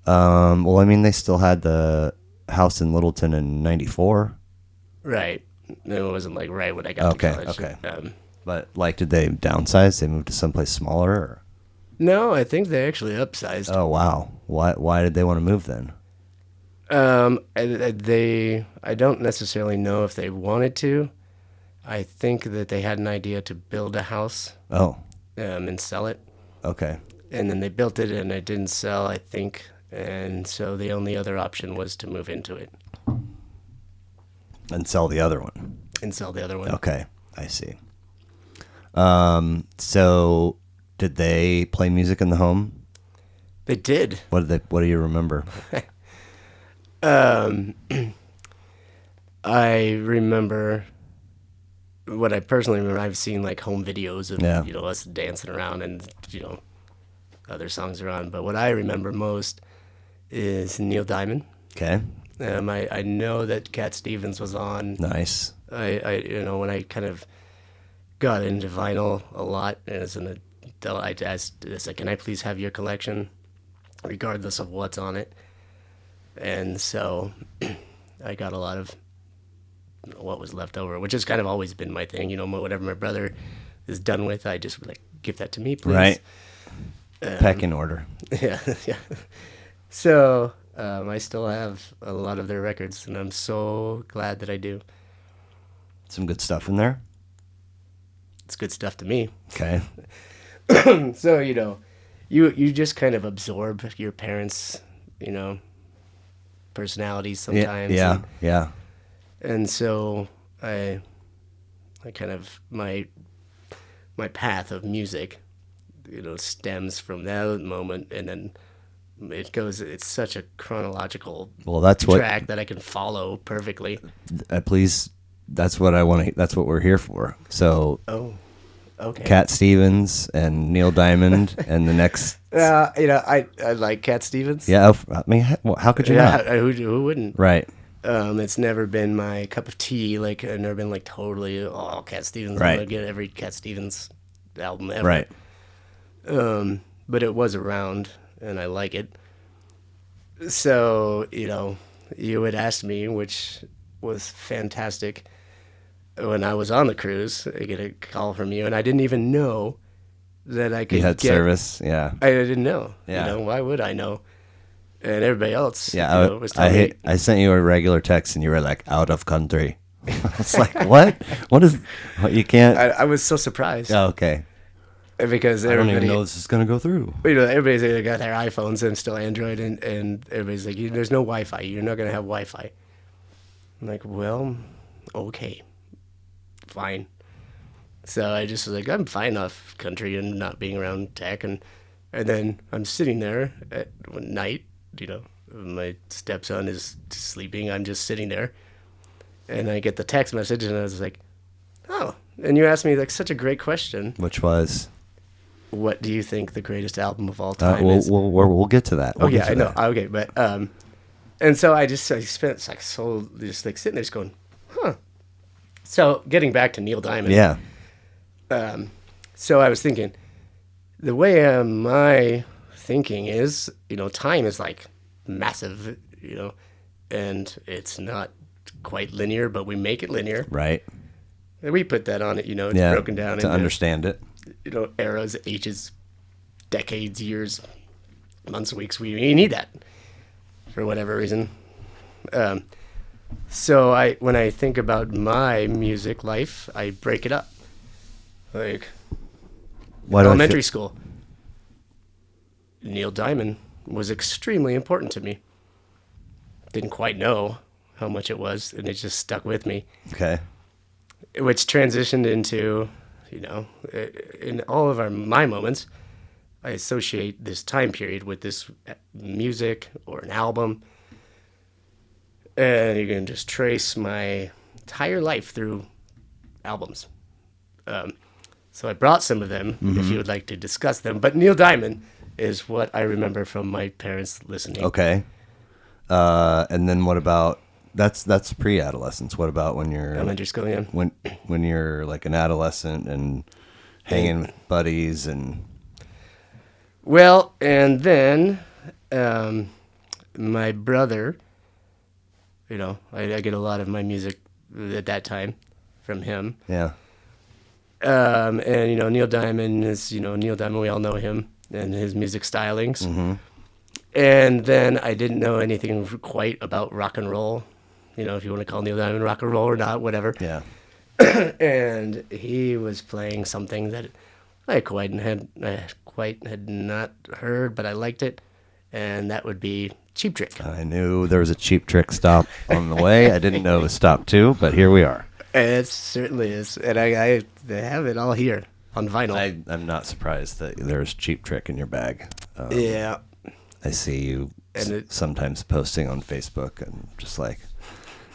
[SPEAKER 1] well, I mean, they still had the house in Littleton in '94.
[SPEAKER 2] Right. It wasn't like right when I got to college.
[SPEAKER 1] Okay. But like, did they downsize? They moved to someplace smaller? Or?
[SPEAKER 2] No, I think they actually upsized.
[SPEAKER 1] Oh wow! Why did they want to move then?
[SPEAKER 2] I don't necessarily know if they wanted to. I think that they had an idea to build a house
[SPEAKER 1] Oh,
[SPEAKER 2] and sell it.
[SPEAKER 1] okay.
[SPEAKER 2] And then they built it and it didn't sell, I think. And so the only other option was to move into it
[SPEAKER 1] And sell the other one.
[SPEAKER 2] and sell the other one.
[SPEAKER 1] Okay, I see. So did they play music in the home?
[SPEAKER 2] They did.
[SPEAKER 1] What do you remember?
[SPEAKER 2] I remember what I personally remember. I've seen like home videos of
[SPEAKER 1] Yeah.
[SPEAKER 2] us dancing around and other songs around. But what I remember most is Neil Diamond.
[SPEAKER 1] Okay,
[SPEAKER 2] I know that Cat Stevens was on.
[SPEAKER 1] nice.
[SPEAKER 2] I when I kind of got into vinyl a lot as an adult, I said, "Can I please have your collection, regardless of what's on it?" And so I got a lot of what was left over, which has kind of always been my thing. Whatever my brother is done with, I just like give that to me, please.
[SPEAKER 1] Right. Pecking order.
[SPEAKER 2] Yeah, yeah. So I still have a lot of their records, and I'm so glad that I do.
[SPEAKER 1] Some good stuff in there.
[SPEAKER 2] It's good stuff to me.
[SPEAKER 1] Okay.
[SPEAKER 2] So you just kind of absorb your parents, personalities sometimes.
[SPEAKER 1] Yeah. Yeah.
[SPEAKER 2] And so I kind of my path of music, stems from that moment, and then it's such a chronological
[SPEAKER 1] Well, that's what
[SPEAKER 2] track that I can follow perfectly.
[SPEAKER 1] please. That's what I want to. That's what we're here for. So,
[SPEAKER 2] Oh, okay.
[SPEAKER 1] Cat Stevens and Neil Diamond and the next.
[SPEAKER 2] I like Cat Stevens.
[SPEAKER 1] Yeah, I mean, how could you not?
[SPEAKER 2] Who wouldn't?
[SPEAKER 1] Right.
[SPEAKER 2] It's never been my cup of tea. Like, I've never been like totally, Cat Stevens.
[SPEAKER 1] Right.
[SPEAKER 2] I'm gonna get every Cat Stevens album ever.
[SPEAKER 1] Right.
[SPEAKER 2] But it was around, and I like it. So, you had asked me, which was fantastic. When I was on the cruise, I get a call from you, and I didn't even know that I could
[SPEAKER 1] You had
[SPEAKER 2] get
[SPEAKER 1] service. Yeah.
[SPEAKER 2] I didn't know.
[SPEAKER 1] Yeah.
[SPEAKER 2] Why would I know? And everybody else,
[SPEAKER 1] Yeah.
[SPEAKER 2] was telling me.
[SPEAKER 1] I sent you a regular text and you were like, out of country. I was like, what? What is, what, you can't?
[SPEAKER 2] I was so surprised
[SPEAKER 1] Oh, okay.
[SPEAKER 2] because
[SPEAKER 1] I don't
[SPEAKER 2] everybody,
[SPEAKER 1] even know this is going to go through.
[SPEAKER 2] everybody's either got their iPhones and still Android, and everybody's like, there's no Wi-Fi. You're not gonna have Wi-Fi. I'm like, well, okay, fine. So I just was like, I'm fine off country and not being around tech, and then I'm sitting there at night. My stepson is sleeping. I'm just sitting there, and I get the text message, and I was like, oh. And you asked me like such a great question.
[SPEAKER 1] Which was?
[SPEAKER 2] What do you think the greatest album of all time is?
[SPEAKER 1] We'll get to that. We'll
[SPEAKER 2] Oh yeah,
[SPEAKER 1] get to
[SPEAKER 2] I know.
[SPEAKER 1] that.
[SPEAKER 2] Okay, but and so I spent like just like sitting there just going, huh. So getting back to Neil Diamond.
[SPEAKER 1] Yeah.
[SPEAKER 2] So I was thinking, the way my thinking is, time is like massive, and it's not quite linear, but we make it linear.
[SPEAKER 1] Right.
[SPEAKER 2] And we put that on it, it's
[SPEAKER 1] Yeah.
[SPEAKER 2] broken down
[SPEAKER 1] To
[SPEAKER 2] into,
[SPEAKER 1] understand it.
[SPEAKER 2] eras, ages, decades, years, months, weeks. We need that for whatever reason. So when I think about my music life, I break it up. Like
[SPEAKER 1] Why do I
[SPEAKER 2] elementary
[SPEAKER 1] feel-
[SPEAKER 2] school, Neil Diamond was extremely important to me. Didn't quite know how much it was, and it just stuck with me.
[SPEAKER 1] Okay.
[SPEAKER 2] Which transitioned into, in all of my moments, I associate this time period with this music or an album. And you can just trace my entire life through albums. So I brought some of them if you would like to discuss them. But Neil Diamond is what I remember from my parents listening.
[SPEAKER 1] Okay. And then what about that's pre-adolescence? What about when you're
[SPEAKER 2] Elementary school, yeah.
[SPEAKER 1] when you're like an adolescent and hanging with buddies and
[SPEAKER 2] Well, and then my brother, I get a lot of my music at that time from him.
[SPEAKER 1] yeah.
[SPEAKER 2] And Neil Diamond is Neil Diamond. We all know him and his music stylings.
[SPEAKER 1] Mm-hmm.
[SPEAKER 2] And then I didn't know anything quite about rock and roll. If you want to call Neil Diamond rock and roll or not, whatever.
[SPEAKER 1] Yeah.
[SPEAKER 2] And he was playing something that I quite had not heard, but I liked it, and that would be Cheap Trick.
[SPEAKER 1] I knew there was a Cheap Trick stop on the way. I didn't know it was stop 2, but here we are.
[SPEAKER 2] It certainly is, and I have it all here on vinyl.
[SPEAKER 1] I'm not surprised that there's Cheap Trick in your bag.
[SPEAKER 2] Yeah,
[SPEAKER 1] I see you
[SPEAKER 2] And
[SPEAKER 1] sometimes posting on Facebook and just like,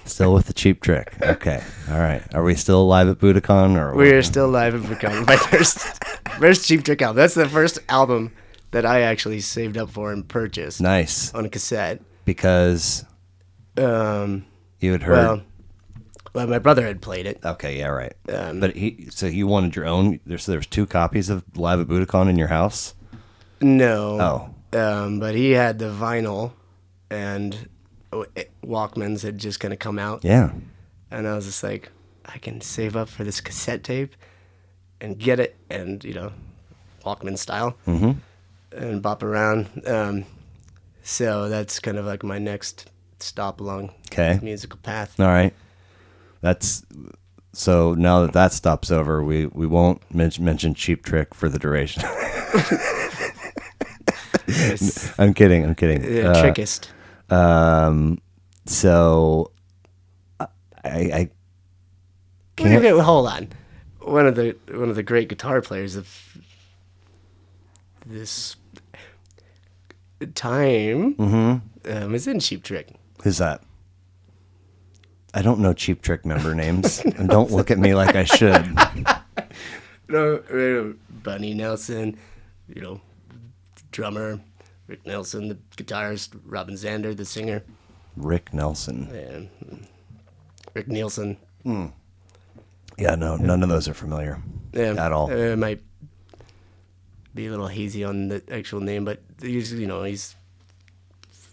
[SPEAKER 1] still with the Cheap Trick. Okay. All right. Are we still live at Budokan? Or
[SPEAKER 2] we're still live in Budokan. My first Cheap Trick album. That's the first album that I actually saved up for and purchased
[SPEAKER 1] Nice.
[SPEAKER 2] on a cassette.
[SPEAKER 1] Because you had heard.
[SPEAKER 2] Well, my brother had played it.
[SPEAKER 1] Okay, yeah, right. But you wanted your own. There's 2 copies of Live at Budokan in your house.
[SPEAKER 2] No.
[SPEAKER 1] Oh.
[SPEAKER 2] But he had the vinyl, and Walkmans had just kind of come out.
[SPEAKER 1] Yeah.
[SPEAKER 2] And I was just like, I can save up for this cassette tape and get it, and Walkman style, and bop around. So that's kind of like my next stop along
[SPEAKER 1] Okay.
[SPEAKER 2] musical path.
[SPEAKER 1] All right. That's so now that stops over, we won't mention Cheap Trick for the duration.
[SPEAKER 2] Yes.
[SPEAKER 1] I'm kidding.
[SPEAKER 2] Trickist.
[SPEAKER 1] So I can't.
[SPEAKER 2] Wait, hold on. One of the great guitar players of this time is in Cheap Trick.
[SPEAKER 1] Who's that? I don't know Cheap Trick member names. And don't look at me like I should.
[SPEAKER 2] No, Bunny Nelson, drummer. Rick Nelson, the guitarist. Robin Zander, the singer.
[SPEAKER 1] Rick Nelson.
[SPEAKER 2] And Rick Nielsen.
[SPEAKER 1] Yeah, no, none of those are familiar at all.
[SPEAKER 2] It might be a little hazy on the actual name, but he's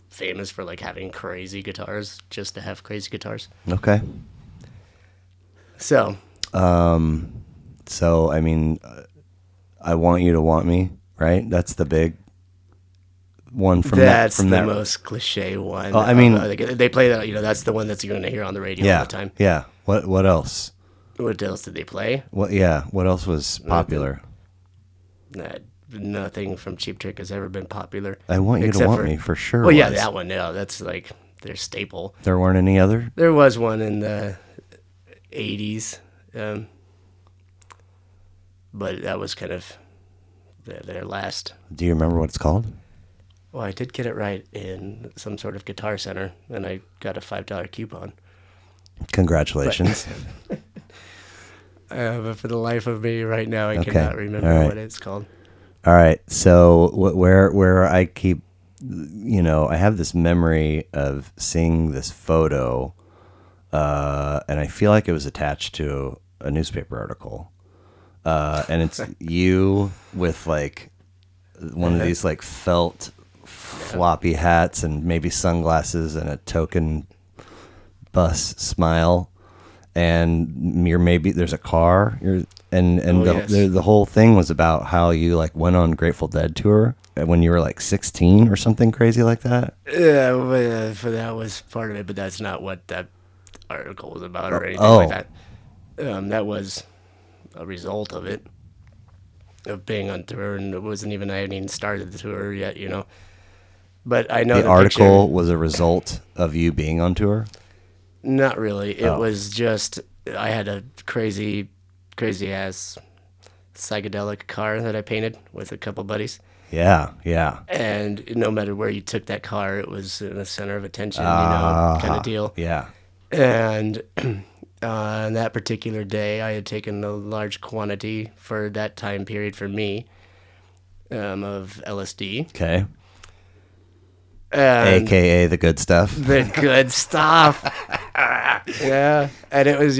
[SPEAKER 2] famous for like having crazy guitars, just to have crazy guitars.
[SPEAKER 1] Okay.
[SPEAKER 2] So
[SPEAKER 1] I mean, I Want You to Want Me, right? That's the big one from
[SPEAKER 2] that's
[SPEAKER 1] that. From
[SPEAKER 2] the
[SPEAKER 1] that.
[SPEAKER 2] most cliche one.
[SPEAKER 1] Oh, I mean,
[SPEAKER 2] they play that. That's the one that's you're going to hear on the radio all the time.
[SPEAKER 1] Yeah. What else?
[SPEAKER 2] What else did they play?
[SPEAKER 1] What? Yeah. What else was popular?
[SPEAKER 2] Nothing from Cheap Trick has ever been popular.
[SPEAKER 1] I Want You to Want Me for sure.
[SPEAKER 2] Well, yeah, that one. Yeah, that's like their staple.
[SPEAKER 1] There weren't any other.
[SPEAKER 2] There was one in the '80s, but that was kind of their last.
[SPEAKER 1] Do you remember what it's called?
[SPEAKER 2] Well, I did get it right in some sort of Guitar Center, and I got a $5 coupon.
[SPEAKER 1] Congratulations.
[SPEAKER 2] But for the life of me right now, I cannot remember what it's called.
[SPEAKER 1] All right. So where I keep, I have this memory of seeing this photo, and I feel like it was attached to a newspaper article, and it's you with like one of these like felt floppy hats and maybe sunglasses and a token bus smile, and there's a car. The whole thing was about how you like went on Grateful Dead tour when you were like 16 or something crazy like that.
[SPEAKER 2] Yeah, but that was part of it, but that's not what that article was about or anything like that. That was a result of it, of being on tour, and I hadn't even started the tour yet, But I know
[SPEAKER 1] the article was a result of you being on tour.
[SPEAKER 2] Not really. It was just I had a crazy ass psychedelic car that I painted with a couple buddies.
[SPEAKER 1] Yeah.
[SPEAKER 2] And no matter where you took that car, it was in the center of attention, kind of deal.
[SPEAKER 1] Yeah.
[SPEAKER 2] And on that particular day, I had taken a large quantity for that time period for me of LSD.
[SPEAKER 1] Okay. AKA the good stuff.
[SPEAKER 2] The good stuff. Yeah. And it was,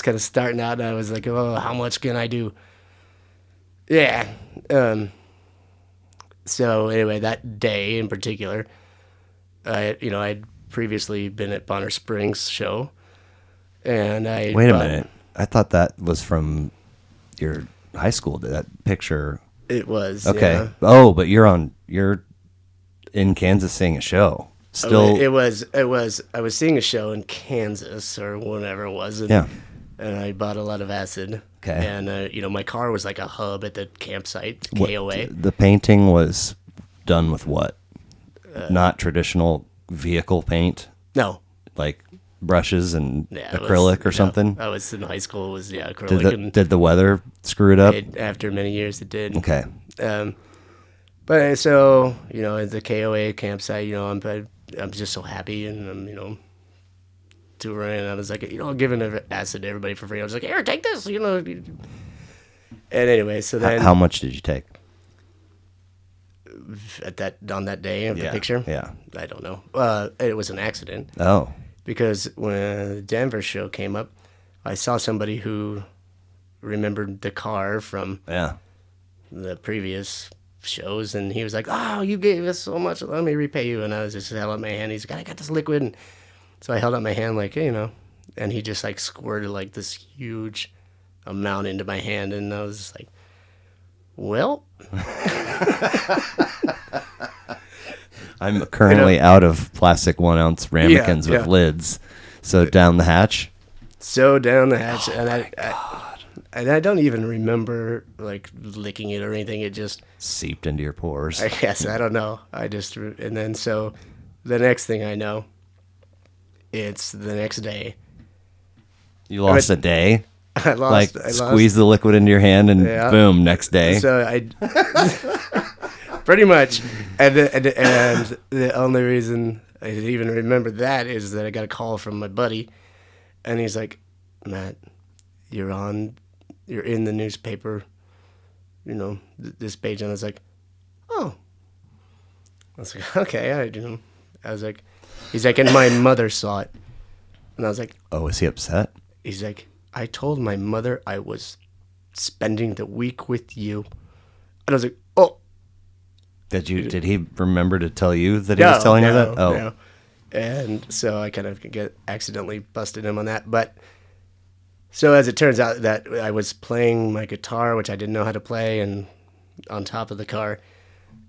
[SPEAKER 2] kind of starting out, and I was like, oh, how much can I do? Yeah. So anyway, that day in particular, I'd previously been at Bonner Springs show, and
[SPEAKER 1] Wait a minute. I thought that was from your high school, that picture.
[SPEAKER 2] It was.
[SPEAKER 1] Okay.
[SPEAKER 2] Yeah.
[SPEAKER 1] Oh, but you're in Kansas seeing a show. Still,
[SPEAKER 2] it was. I was seeing a show in Kansas or whatever it was. And, and I bought a lot of acid.
[SPEAKER 1] Okay.
[SPEAKER 2] And my car was like a hub at the campsite, KOA.
[SPEAKER 1] The painting was done with what? Not traditional vehicle paint.
[SPEAKER 2] No.
[SPEAKER 1] Like brushes and acrylic or something.
[SPEAKER 2] I was in high school. It was acrylic.
[SPEAKER 1] Did the weather screw it up?
[SPEAKER 2] After many years, it did.
[SPEAKER 1] Okay.
[SPEAKER 2] But so at the KOA campsite, I'm just so happy, and I'm touring, and I was like, giving acid to everybody for free. I was like, here, take this, And anyway, so then
[SPEAKER 1] how much did you take
[SPEAKER 2] on that day of the picture?
[SPEAKER 1] Yeah,
[SPEAKER 2] I don't know. It was an accident.
[SPEAKER 1] Oh,
[SPEAKER 2] because when the Denver show came up, I saw somebody who remembered the car from the previous shows, and he was like, oh, you gave us so much, let me repay you. And I was just held out my hand. He's like, I got this liquid. And so I held out my hand like, hey, and he just like squirted like this huge amount into my hand, and I was like, well,
[SPEAKER 1] I'm currently out of plastic 1 ounce ramekins with
[SPEAKER 2] yeah.
[SPEAKER 1] lids. So down the hatch.
[SPEAKER 2] So down the hatch, and I don't even remember like licking it or anything. It just
[SPEAKER 1] Seeped into your pores.
[SPEAKER 2] I guess I don't know. And then so the next thing I know, it's the next day.
[SPEAKER 1] You lost a day?
[SPEAKER 2] I lost.
[SPEAKER 1] Squeeze the liquid into your hand and boom, next day.
[SPEAKER 2] So I pretty much, and the only reason I even remember that is that I got a call from my buddy, and he's like, Matt, you're in the newspaper, this page, and I was like, oh. I was like, okay, I was like, he's like, and my mother saw it, and I was like,
[SPEAKER 1] Oh, is he upset?
[SPEAKER 2] he's like, I told my mother I was spending the week with you, and I was like, oh.
[SPEAKER 1] Did he remember to tell you that he was telling her that? Oh.
[SPEAKER 2] No. And so I kind of accidentally busted him on that. But so as it turns out that I was playing my guitar, which I didn't know how to play, and on top of the car,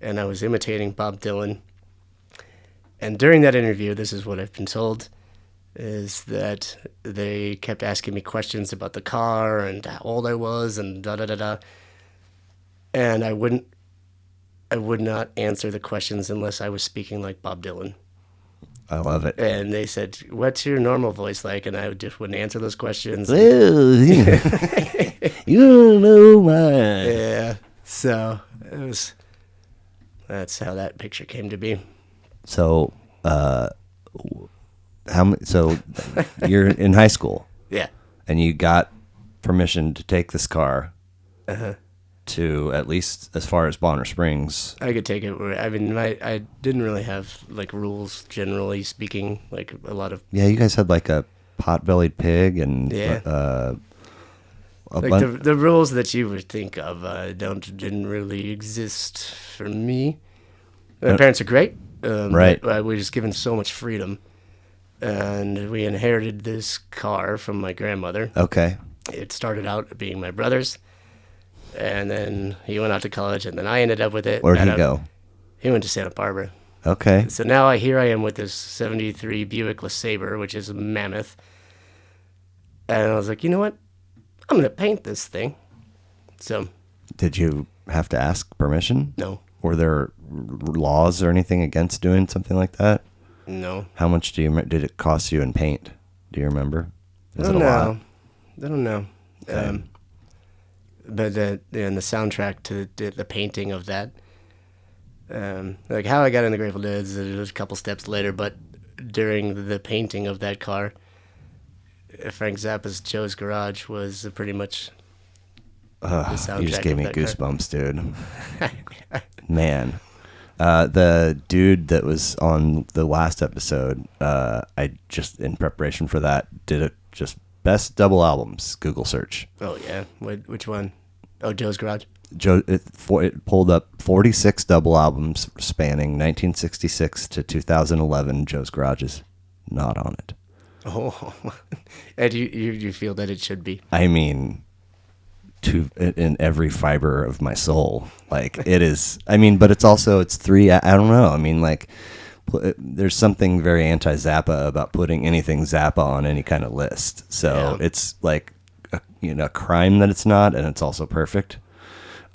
[SPEAKER 2] and I was imitating Bob Dylan. And during that interview, this is what I've been told, is that they kept asking me questions about the car and how old I was and da-da-da-da. And I would not answer the questions unless I was speaking like Bob Dylan.
[SPEAKER 1] I love it.
[SPEAKER 2] And they said, what's your normal voice like? And I just wouldn't answer those questions.
[SPEAKER 1] Well, you don't know mine.
[SPEAKER 2] Yeah. So that's how that picture came to be.
[SPEAKER 1] So, so you're in high school.
[SPEAKER 2] Yeah.
[SPEAKER 1] And you got permission to take this car to at least as far as Bonner Springs.
[SPEAKER 2] I could take it. I mean, I didn't really have like rules, generally speaking, like a lot of.
[SPEAKER 1] Yeah, you guys had like a pot-bellied pig and
[SPEAKER 2] like the rules that you would think of didn't really exist for me. My parents are great.
[SPEAKER 1] Right.
[SPEAKER 2] But I was given so much freedom, and we inherited this car from my grandmother.
[SPEAKER 1] Okay.
[SPEAKER 2] It started out being my brother's, and then he went out to college, and then I ended up with it.
[SPEAKER 1] Where'd he go?
[SPEAKER 2] He went to Santa Barbara.
[SPEAKER 1] Okay.
[SPEAKER 2] So now here I am with this 73 Buick LeSabre, which is a mammoth. And I was like, you know what? I'm going to paint this thing. So.
[SPEAKER 1] Did you have to ask permission?
[SPEAKER 2] No.
[SPEAKER 1] Were there laws or anything against doing something like that?
[SPEAKER 2] No.
[SPEAKER 1] How much did it cost you in paint? Do you remember?
[SPEAKER 2] I don't know. I don't know. Okay. But the soundtrack to the painting of that, like how I got into Grateful Dead is a couple steps later, but during the painting of that car, Frank Zappa's Joe's Garage was pretty much the soundtrack.
[SPEAKER 1] You just gave me goosebumps,
[SPEAKER 2] car.
[SPEAKER 1] Dude. Man. The dude that was on the last episode, I just, in preparation for that, did it just best double albums, Google search.
[SPEAKER 2] Oh, yeah. Which one? Oh, Joe's Garage?
[SPEAKER 1] It pulled up 46 double albums spanning 1966 to 2011. Joe's Garage is not on it.
[SPEAKER 2] Oh, and you feel that it should be?
[SPEAKER 1] I mean, in every fiber of my soul. Like, it is, I mean, but it's three, I don't know. I mean, like, there's something very anti-Zappa about putting anything Zappa on any kind of list. So it's like a crime that it's not, and it's also perfect.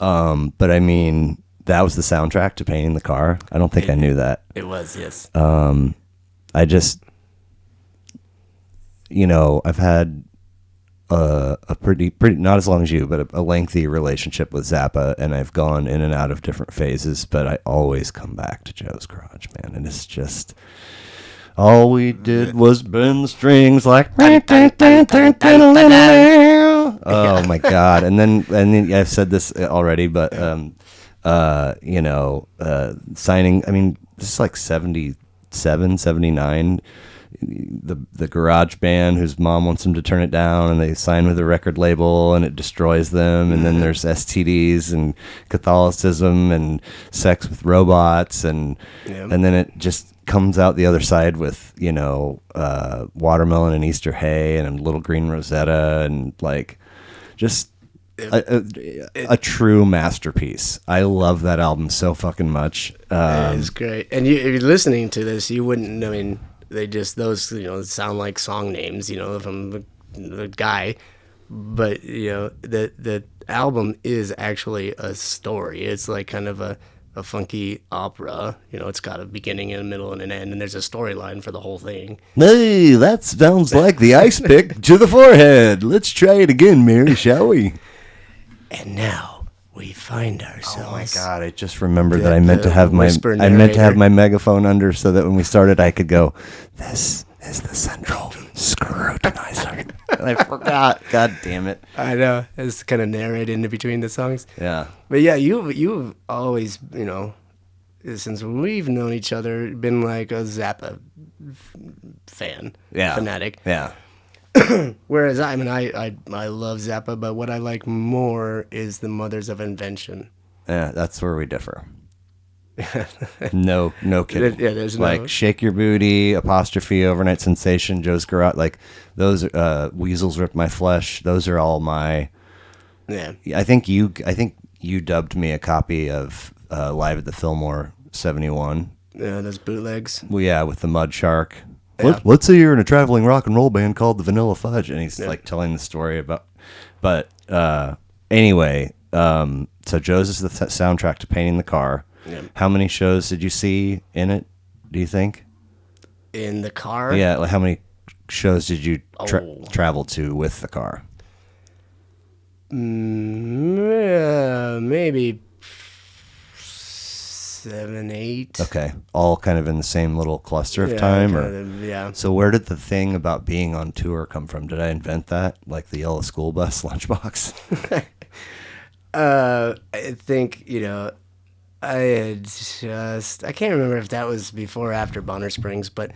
[SPEAKER 1] But I mean, that was the soundtrack to painting the car. I don't think I knew that.
[SPEAKER 2] It was, yes.
[SPEAKER 1] I just, I've had a pretty not as long as you, but a lengthy relationship with Zappa, and I've gone in and out of different phases, but I always come back to Joe's Garage, man. And it's just, all we did was bend the strings like, oh my God. And then I've said this already, but signing, I mean, this is like 77, 79. The garage band whose mom wants them to turn it down, and they sign with a record label, and it destroys them. And then there's STDs and Catholicism and sex with robots, and then it just comes out the other side with, watermelon and Easter hay and a little green Rosetta and like just a true masterpiece. I love that album so fucking much.
[SPEAKER 2] It's great. And if you're listening to this, you wouldn't, I mean, they just, those, sound like song names, from the guy. But, the album is actually a story. It's like kind of a funky opera. It's got a beginning and a middle and an end, and there's a storyline for the whole thing.
[SPEAKER 1] Hey, that sounds like the ice pick to the forehead. Let's try it again, Mary, shall we?
[SPEAKER 2] And now we find ourselves.
[SPEAKER 1] Oh my God! I just remembered that I meant to have my megaphone under so that when we started, I could go. This is the central scrutinizer. And I forgot. God damn it!
[SPEAKER 2] I know. It's kind of narrated in between the songs.
[SPEAKER 1] Yeah.
[SPEAKER 2] But yeah, you've always, since we've known each other, been like a Zappa fan, fanatic.
[SPEAKER 1] Yeah.
[SPEAKER 2] Whereas I love Zappa, but what I like more is the Mothers of Invention.
[SPEAKER 1] Yeah, that's where we differ. No kidding.
[SPEAKER 2] Yeah, there's
[SPEAKER 1] like Shake Your Booty, Apostrophe, Overnight Sensation, Joe's Garage, like those Weasels Rip My Flesh. Those are all my.
[SPEAKER 2] Yeah.
[SPEAKER 1] I think you dubbed me a copy of Live at the Fillmore '71.
[SPEAKER 2] Yeah, those bootlegs.
[SPEAKER 1] Well, yeah, with the Mud Shark.
[SPEAKER 2] Yeah.
[SPEAKER 1] Let's say you're in a traveling rock and roll band called the Vanilla Fudge, and he's like telling the story about. But anyway, so Joe's is the soundtrack to Painting the Car.
[SPEAKER 2] Yeah.
[SPEAKER 1] How many shows did you see in it? Do you think?
[SPEAKER 2] In the car?
[SPEAKER 1] Yeah, like how many shows did you travel to with the car?
[SPEAKER 2] Maybe 7, 8.
[SPEAKER 1] Okay, all kind of in the same little cluster of time, or
[SPEAKER 2] yeah.
[SPEAKER 1] So where did the thing about being on tour come from? Did I invent that, like the yellow school bus lunchbox?
[SPEAKER 2] I think I had I can't remember if that was before or after Bonner Springs, but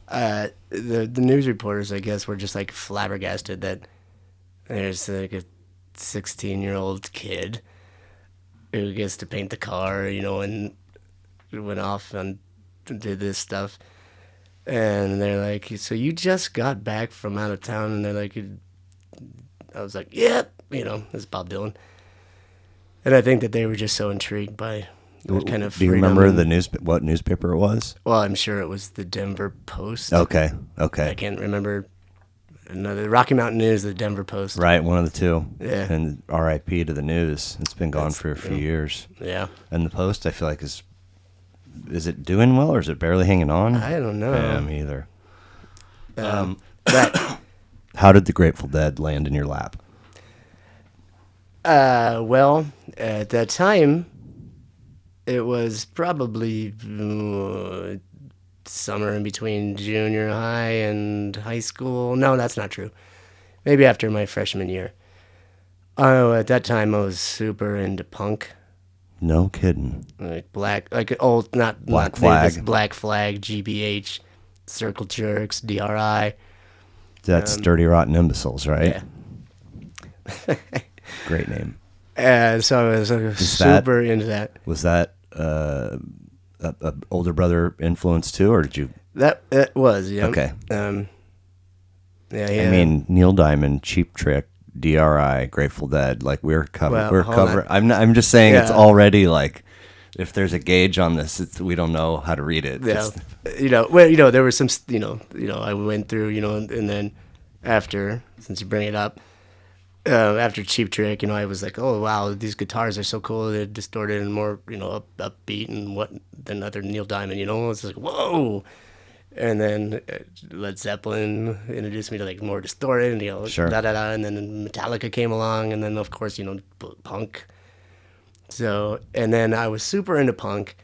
[SPEAKER 2] the news reporters, I guess, were just like flabbergasted that there's like a 16-year-old kid who gets to paint the car, and went off and did this stuff. And they're like, so you just got back from out of town? And they're like, I was like, yep, it's Bob Dylan. And I think that they were just so intrigued by that kind of freedom.
[SPEAKER 1] Do you remember what newspaper it was?
[SPEAKER 2] Well, I'm sure it was the Denver Post.
[SPEAKER 1] Okay.
[SPEAKER 2] I can't remember. The Rocky Mountain News, the Denver Post.
[SPEAKER 1] Right, one of the two.
[SPEAKER 2] Yeah.
[SPEAKER 1] And R.I.P. to the News. It's been gone for a few years.
[SPEAKER 2] Yeah.
[SPEAKER 1] And the Post, I feel like, is it doing well or is it barely hanging on?
[SPEAKER 2] I don't know.
[SPEAKER 1] Yeah, me either. How did the Grateful Dead land in your lap?
[SPEAKER 2] Well, at that time, it was probably summer in between junior high and high school. No, that's not true. Maybe after my freshman year. Oh, at that time I was super into punk.
[SPEAKER 1] No kidding.
[SPEAKER 2] Like Black Flag, GBH, Circle Jerks, DRI.
[SPEAKER 1] That's Dirty Rotten Imbeciles, right?
[SPEAKER 2] Yeah.
[SPEAKER 1] Great name.
[SPEAKER 2] So I was super into that.
[SPEAKER 1] Was that a older brother influence too, or did you?
[SPEAKER 2] That was, yeah.
[SPEAKER 1] Okay.
[SPEAKER 2] Yeah.
[SPEAKER 1] I mean, Neil Diamond, Cheap Trick, DRI, Grateful Dead. Like we're covered.
[SPEAKER 2] Well,
[SPEAKER 1] we're covered. I'm just saying it's already like, if there's a gauge on this, we don't know how to read it.
[SPEAKER 2] Yeah. There were some, I went through, and then after, since you bring it up, after Cheap Trick, I was like, oh wow, these guitars are so cool. They're distorted and more, upbeat and than other Neil Diamond. It's like whoa. And then Led Zeppelin introduced me to like more distorted,
[SPEAKER 1] Sure.
[SPEAKER 2] And then Metallica came along, and then of course punk. So and then I was super into punk,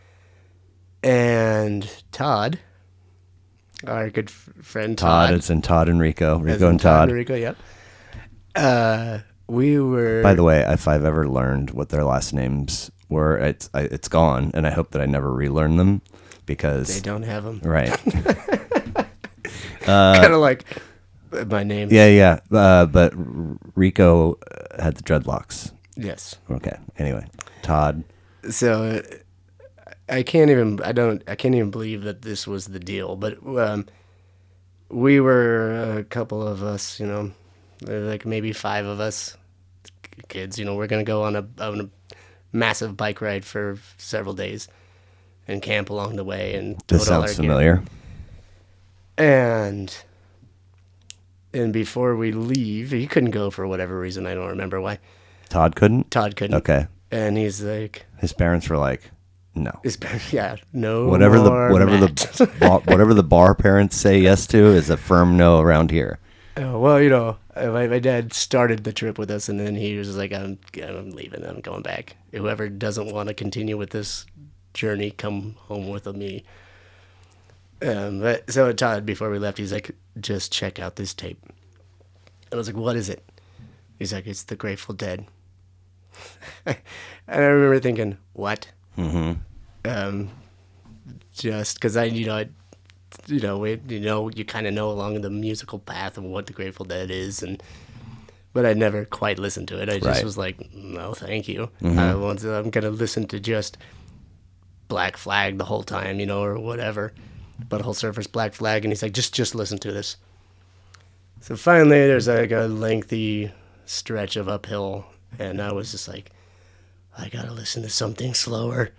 [SPEAKER 2] and Todd, our good friend Todd.
[SPEAKER 1] It's in Todd and Rico. Rico and Todd.
[SPEAKER 2] Rico, yep. We were.
[SPEAKER 1] By the way, if I've ever learned what their last names were, it's gone, and I hope that I never relearn them because
[SPEAKER 2] they don't have them.
[SPEAKER 1] Right.
[SPEAKER 2] Kind of like my name.
[SPEAKER 1] Yeah. But Rico had the dreadlocks.
[SPEAKER 2] Yes.
[SPEAKER 1] Okay. Anyway, Todd.
[SPEAKER 2] So I can't even. I can't even believe that this was the deal. But we were a couple of us. Like maybe 5 of us kids. We're gonna go on a massive bike ride for several days and camp along the way and
[SPEAKER 1] This
[SPEAKER 2] total all our
[SPEAKER 1] sounds
[SPEAKER 2] gear.
[SPEAKER 1] familiar.
[SPEAKER 2] And before we leave, he couldn't go for whatever reason. I don't remember why.
[SPEAKER 1] Todd couldn't?
[SPEAKER 2] Todd couldn't.
[SPEAKER 1] Okay.
[SPEAKER 2] And he's like,
[SPEAKER 1] His parents were like, no.
[SPEAKER 2] yeah, no
[SPEAKER 1] Whatever
[SPEAKER 2] more Matt.
[SPEAKER 1] whatever the Barr parents say yes to is a firm no around here.
[SPEAKER 2] Oh, well, my dad started the trip with us, and then he was like, I'm leaving. I'm going back. Whoever doesn't want to continue with this journey, come home with me. But so Todd, before we left, he's like, just check out this tape. And I was like, what is it? He's like, it's the Grateful Dead. And I remember thinking, what?
[SPEAKER 1] Mm-hmm.
[SPEAKER 2] Just because you kind of know along the musical path of what the Grateful Dead is, but I never quite listened to it. I just
[SPEAKER 1] Right.
[SPEAKER 2] was like, no, thank you.
[SPEAKER 1] Mm-hmm.
[SPEAKER 2] I'm gonna listen to just Black Flag the whole time, or whatever. Butthole Surfers, Black Flag, and he's like, just listen to this. So finally, there's like a lengthy stretch of uphill, and I was just like, I gotta listen to something slower.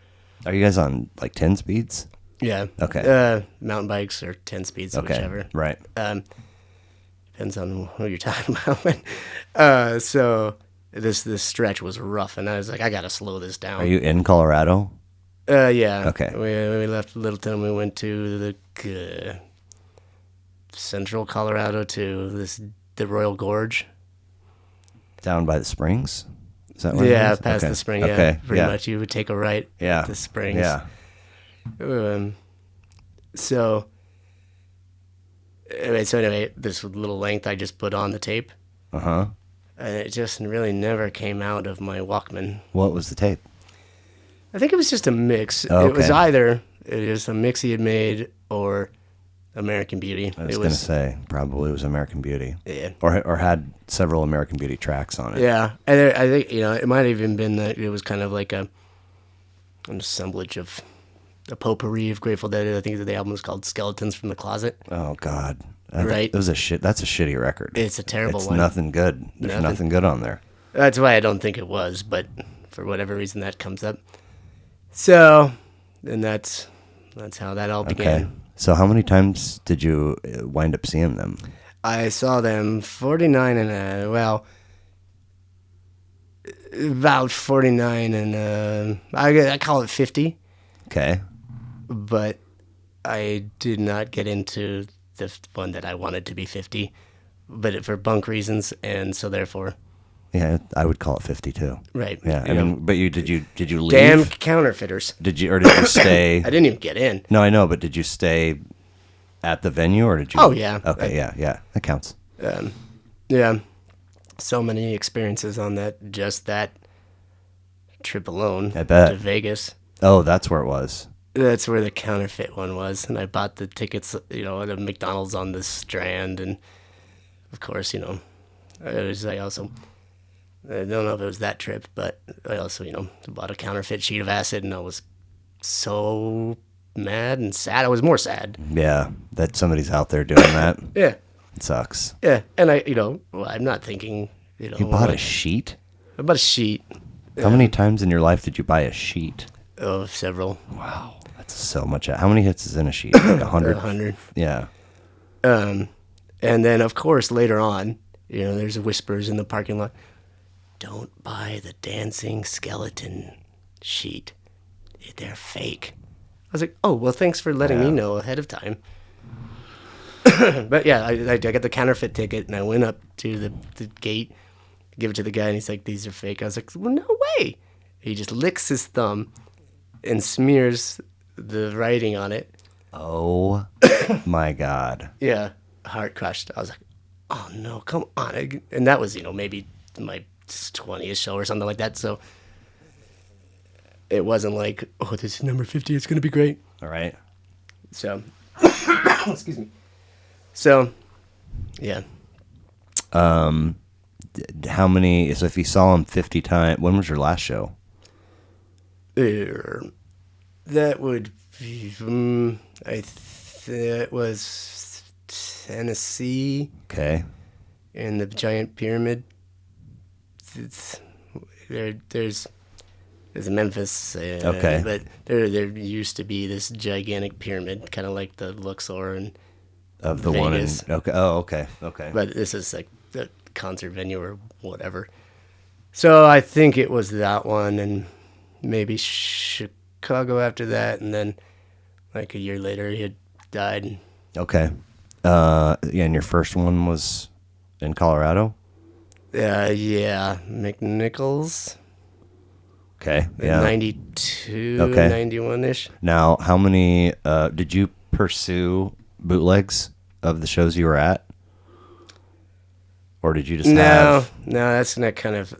[SPEAKER 1] Are you guys on like 10 speeds?
[SPEAKER 2] Yeah.
[SPEAKER 1] Okay.
[SPEAKER 2] Mountain bikes or 10 speeds,
[SPEAKER 1] Okay.
[SPEAKER 2] whichever.
[SPEAKER 1] Right.
[SPEAKER 2] Depends on who you're talking about. So this stretch was rough, and I was like, I gotta slow this down.
[SPEAKER 1] Are you in Colorado?
[SPEAKER 2] Yeah.
[SPEAKER 1] Okay.
[SPEAKER 2] We left Littleton. We went to the central Colorado to the Royal Gorge.
[SPEAKER 1] Down by the springs? Is that where it
[SPEAKER 2] Yeah,
[SPEAKER 1] is?
[SPEAKER 2] past
[SPEAKER 1] Okay.
[SPEAKER 2] the spring. Yeah,
[SPEAKER 1] Okay.
[SPEAKER 2] pretty
[SPEAKER 1] yeah.
[SPEAKER 2] much. You would take a right
[SPEAKER 1] Yeah.
[SPEAKER 2] at the springs.
[SPEAKER 1] Yeah.
[SPEAKER 2] So anyway, this little length I just put on the tape,
[SPEAKER 1] Uh-huh.
[SPEAKER 2] and it just really never came out of my Walkman.
[SPEAKER 1] What was the tape?
[SPEAKER 2] I think it was just a mix.
[SPEAKER 1] Oh,
[SPEAKER 2] It was
[SPEAKER 1] okay.
[SPEAKER 2] either it was a mix he had made or American Beauty.
[SPEAKER 1] I was going to say probably it was American Beauty.
[SPEAKER 2] Yeah.
[SPEAKER 1] Or had several American Beauty tracks on it.
[SPEAKER 2] Yeah, and I think it might have even been that it was kind of like an assemblage of a potpourri of Grateful Dead. I think the album was called Skeletons from the Closet.
[SPEAKER 1] Oh God.
[SPEAKER 2] Right.
[SPEAKER 1] That's a shitty record.
[SPEAKER 2] It's a terrible
[SPEAKER 1] It's
[SPEAKER 2] one.
[SPEAKER 1] nothing good. There's
[SPEAKER 2] Nothing.
[SPEAKER 1] nothing good on there.
[SPEAKER 2] That's why I don't think it was, but for whatever reason that comes up. So, and that's how that all began.
[SPEAKER 1] Okay. So how many times did you wind up seeing them?
[SPEAKER 2] I saw them 49 and about 49 and I call it 50,
[SPEAKER 1] Okay.
[SPEAKER 2] but I did not get into the one that I wanted to be 50, but for bunk reasons, and so therefore,
[SPEAKER 1] Yeah, I would call it 52.
[SPEAKER 2] right.
[SPEAKER 1] Yeah. I
[SPEAKER 2] you know,
[SPEAKER 1] mean, but did you leave?
[SPEAKER 2] damn counterfeiters.
[SPEAKER 1] Did you stay?
[SPEAKER 2] I didn't even get in.
[SPEAKER 1] No, I know, but did you stay at the venue or did you?
[SPEAKER 2] Oh, yeah.
[SPEAKER 1] Okay, yeah. That counts.
[SPEAKER 2] Yeah, so many experiences on that trip alone.
[SPEAKER 1] I bet.
[SPEAKER 2] To Vegas.
[SPEAKER 1] Oh, that's where it was.
[SPEAKER 2] That's where the counterfeit one was, and I bought the tickets, at a McDonald's on the Strand, and of course, I also, I don't know if it was that trip, but I also, bought a counterfeit sheet of acid, and I was so mad and sad. I was more sad.
[SPEAKER 1] Yeah, that somebody's out there doing that.
[SPEAKER 2] Yeah,
[SPEAKER 1] It sucks.
[SPEAKER 2] yeah, and I'm not thinking,
[SPEAKER 1] You bought a sheet?
[SPEAKER 2] I bought a sheet.
[SPEAKER 1] How many times in your life did you buy a sheet?
[SPEAKER 2] Oh, several.
[SPEAKER 1] Wow, that's so much. How many hits is in a sheet? Like 100?
[SPEAKER 2] 100.
[SPEAKER 1] Yeah.
[SPEAKER 2] And then, of course, later on, there's whispers in the parking lot. Don't buy the dancing skeleton sheet. They're fake. I was like, oh, well, thanks for letting me know ahead of time. But yeah, I got the counterfeit ticket, and I went up to the gate, give it to the guy, and he's like, these are fake. I was like, well, no way. He just licks his thumb and smears the writing on it.
[SPEAKER 1] Oh my God.
[SPEAKER 2] Yeah, heart crushed. I was like, oh no, come on. And that was, maybe my 20th show or something like that. So it wasn't like, oh, this is number 50. It's going to be great.
[SPEAKER 1] All right.
[SPEAKER 2] So, excuse me. So, yeah.
[SPEAKER 1] How many? So if you saw him 50 times, when was your last show?
[SPEAKER 2] That would be, it was Tennessee
[SPEAKER 1] Okay.
[SPEAKER 2] and the giant pyramid. It's, there's Memphis,
[SPEAKER 1] Okay.
[SPEAKER 2] but there used to be this gigantic pyramid, kind of like the Luxor and
[SPEAKER 1] Of the
[SPEAKER 2] Vegas.
[SPEAKER 1] one in okay. Oh, okay. Okay.
[SPEAKER 2] But this is like the concert venue or whatever. So I think it was that one, and maybe Chicago after that, and then like a year later he had died.
[SPEAKER 1] Okay. Yeah, and your first one was in Colorado?
[SPEAKER 2] Yeah, McNichols,
[SPEAKER 1] Okay. Yeah.
[SPEAKER 2] 92,
[SPEAKER 1] Okay.
[SPEAKER 2] 91-ish.
[SPEAKER 1] Now, how many did you pursue bootlegs of the shows you were at? Or did you just have
[SPEAKER 2] No, that's not kind of,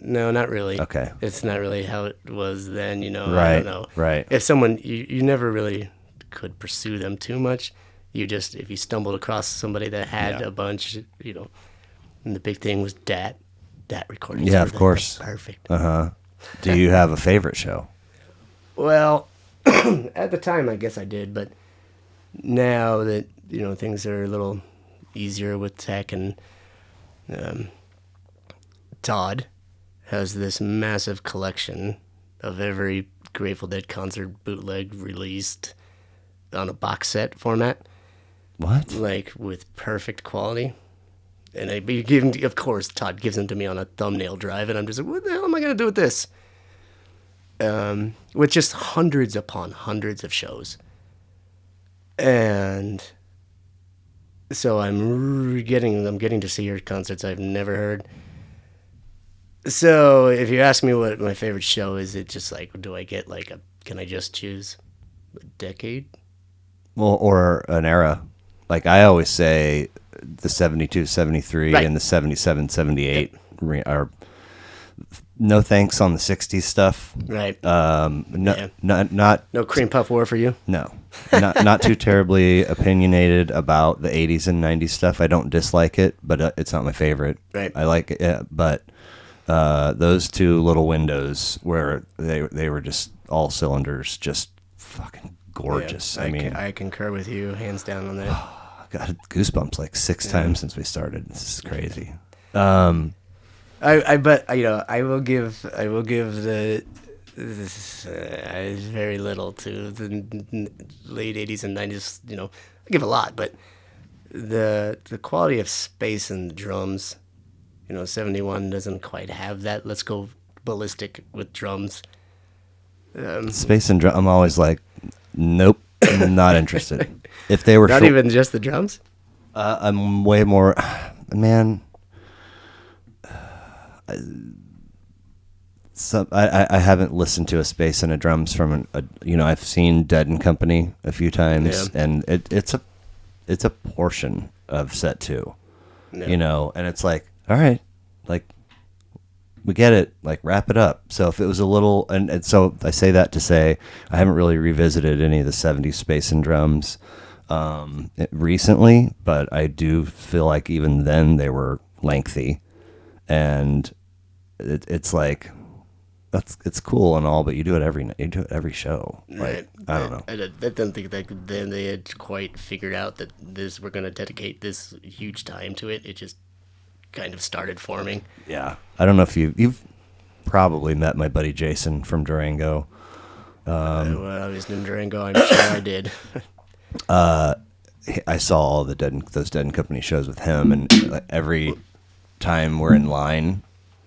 [SPEAKER 2] no, not really.
[SPEAKER 1] Okay.
[SPEAKER 2] It's not really how it was then, I
[SPEAKER 1] Right.
[SPEAKER 2] don't know.
[SPEAKER 1] Right.
[SPEAKER 2] If someone, you never really could pursue them too much. You just, if you stumbled across somebody that had
[SPEAKER 1] Yeah.
[SPEAKER 2] a bunch, and the big thing was DAT recordings.
[SPEAKER 1] Yeah,
[SPEAKER 2] were
[SPEAKER 1] of course.
[SPEAKER 2] Perfect.
[SPEAKER 1] Uh-huh. Do you have a favorite show?
[SPEAKER 2] Well, at the time, I guess I did, but now that, things are a little easier with tech, and Todd has this massive collection of every Grateful Dead concert bootleg released on a box set format,
[SPEAKER 1] What?
[SPEAKER 2] like with perfect quality. And of course, Todd gives them to me on a thumbnail drive, and I'm just like, what the hell am I going to do with this? With just hundreds upon hundreds of shows. And so I'm getting to see your concerts I've never heard. So if you ask me what my favorite show is, it just like, can I just choose a decade?
[SPEAKER 1] Well, or an era. Like I always say the 72, 73
[SPEAKER 2] Right.
[SPEAKER 1] and the 77, 78 are no thanks on the 60s stuff.
[SPEAKER 2] Right.
[SPEAKER 1] No,
[SPEAKER 2] Yeah.
[SPEAKER 1] not
[SPEAKER 2] No cream puff war for you?
[SPEAKER 1] no, not too terribly opinionated about the 80s and 90s stuff. I don't dislike it, but it's not my favorite.
[SPEAKER 2] Right.
[SPEAKER 1] I like it, yeah, but those two little windows where they were just all cylinders, just fucking gorgeous.
[SPEAKER 2] Yeah,
[SPEAKER 1] I mean,
[SPEAKER 2] I concur with you, hands down on that.
[SPEAKER 1] I got goosebumps like 6 times since we started. This is crazy.
[SPEAKER 2] But I will give very little to the late 80s and 90s. I give a lot, but the quality of space and the drums, 71 doesn't quite have that. Let's go ballistic with drums.
[SPEAKER 1] Space and drum. I'm always like, nope, I'm not interested. If they were
[SPEAKER 2] Not even just the drums.
[SPEAKER 1] I'm way more, man. I haven't listened to a space and a drums from I've seen Dead and Company a few times,
[SPEAKER 2] Yeah.
[SPEAKER 1] and it's a portion of set 2,
[SPEAKER 2] Yeah.
[SPEAKER 1] and it's like, all right, like we get it, like wrap it up. So if it was a little, and so I say that to say I haven't really revisited any of the 70s space and drums recently, but I do feel like even then they were lengthy, and it's like it's cool and all, but you do it every show. Like,
[SPEAKER 2] Right.
[SPEAKER 1] I don't know.
[SPEAKER 2] I don't think that then they had quite figured out that we're going to dedicate this huge time to it. It just kind of started forming.
[SPEAKER 1] Yeah, I don't know if you've probably met my buddy Jason from Durango.
[SPEAKER 2] Well, I was in Durango. I'm sure I did.
[SPEAKER 1] I saw all those Dead and Company shows with him, and every time we're in line,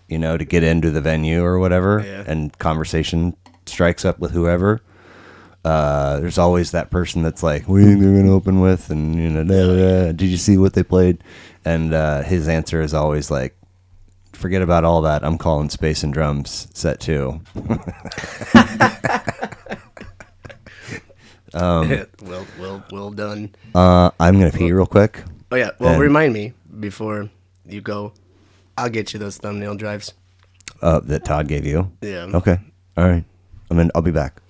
[SPEAKER 1] to get into the venue or whatever,
[SPEAKER 2] Yeah.
[SPEAKER 1] and conversation strikes up with whoever, there's always that person that's like, what do you think they're going to open with? And, did you see what they played? And his answer is always like, forget about all that. I'm calling Space and Drums set 2.
[SPEAKER 2] Well done.
[SPEAKER 1] I'm going to pee real quick.
[SPEAKER 2] Oh, yeah. Well,
[SPEAKER 1] And-
[SPEAKER 2] remind me before you go. I'll get you those thumbnail drives.
[SPEAKER 1] That Todd gave you.
[SPEAKER 2] Yeah.
[SPEAKER 1] Okay. All right. I'll be back.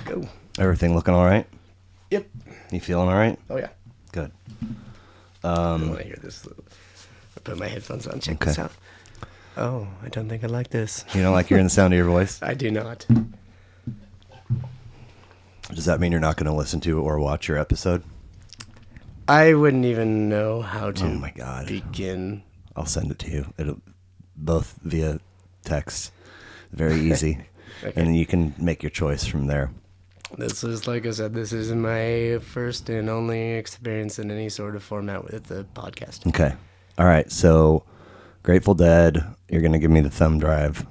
[SPEAKER 2] Go.
[SPEAKER 1] Everything looking all right?
[SPEAKER 2] Yep.
[SPEAKER 1] You feeling all right?
[SPEAKER 2] Oh, yeah.
[SPEAKER 1] Good.
[SPEAKER 2] I want to hear this. I'll put my headphones on. Check this
[SPEAKER 1] Okay.
[SPEAKER 2] out. Oh, I don't think I like this.
[SPEAKER 1] You don't like hearing the sound of your voice?
[SPEAKER 2] I do not.
[SPEAKER 1] Does that mean you're not going to listen to or watch your episode?
[SPEAKER 2] I wouldn't even know how to
[SPEAKER 1] Oh my God.
[SPEAKER 2] begin.
[SPEAKER 1] I'll send it to you. It'll both via text. Very easy.
[SPEAKER 2] Okay.
[SPEAKER 1] And then you can make your choice from there.
[SPEAKER 2] This is, like I said, this is my first and only experience in any sort of format with the podcast.
[SPEAKER 1] Okay. All right. So Grateful Dead, you're going to give me the thumb drive.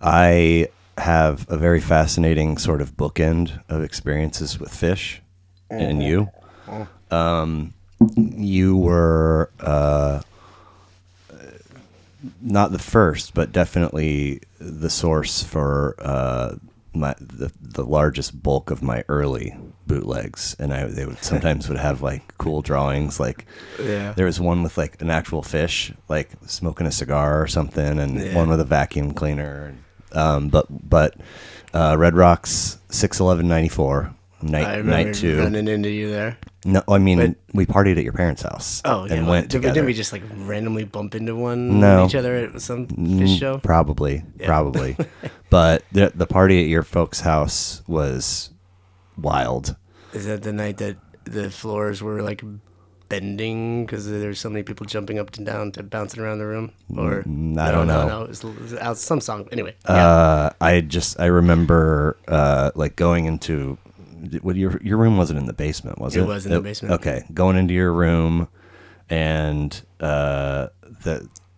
[SPEAKER 1] I have a very fascinating sort of bookend of experiences with Fish and you. You were not the first, but definitely the source for the largest bulk of my early bootlegs, and they would sometimes would have like cool drawings. Like there was one with like an actual fish, like smoking a cigar or something, and one with a vacuum cleaner. But Red Rocks 6/11/94 night 2.
[SPEAKER 2] Running into you there.
[SPEAKER 1] No, I mean we partied at your parents' house.
[SPEAKER 2] Oh, yeah.
[SPEAKER 1] And went together.
[SPEAKER 2] Didn't we just like randomly bump into each other at some fish show?
[SPEAKER 1] Probably. But the party at your folks' house was wild.
[SPEAKER 2] Is that the night that the floors were like bending because there's so many people jumping up and down to bouncing around the room? Or
[SPEAKER 1] I don't know.
[SPEAKER 2] No, it was out some song. Anyway.
[SPEAKER 1] I remember like going into your room wasn't in the basement, was it?
[SPEAKER 2] It was in the basement.
[SPEAKER 1] Okay, going into your room, and the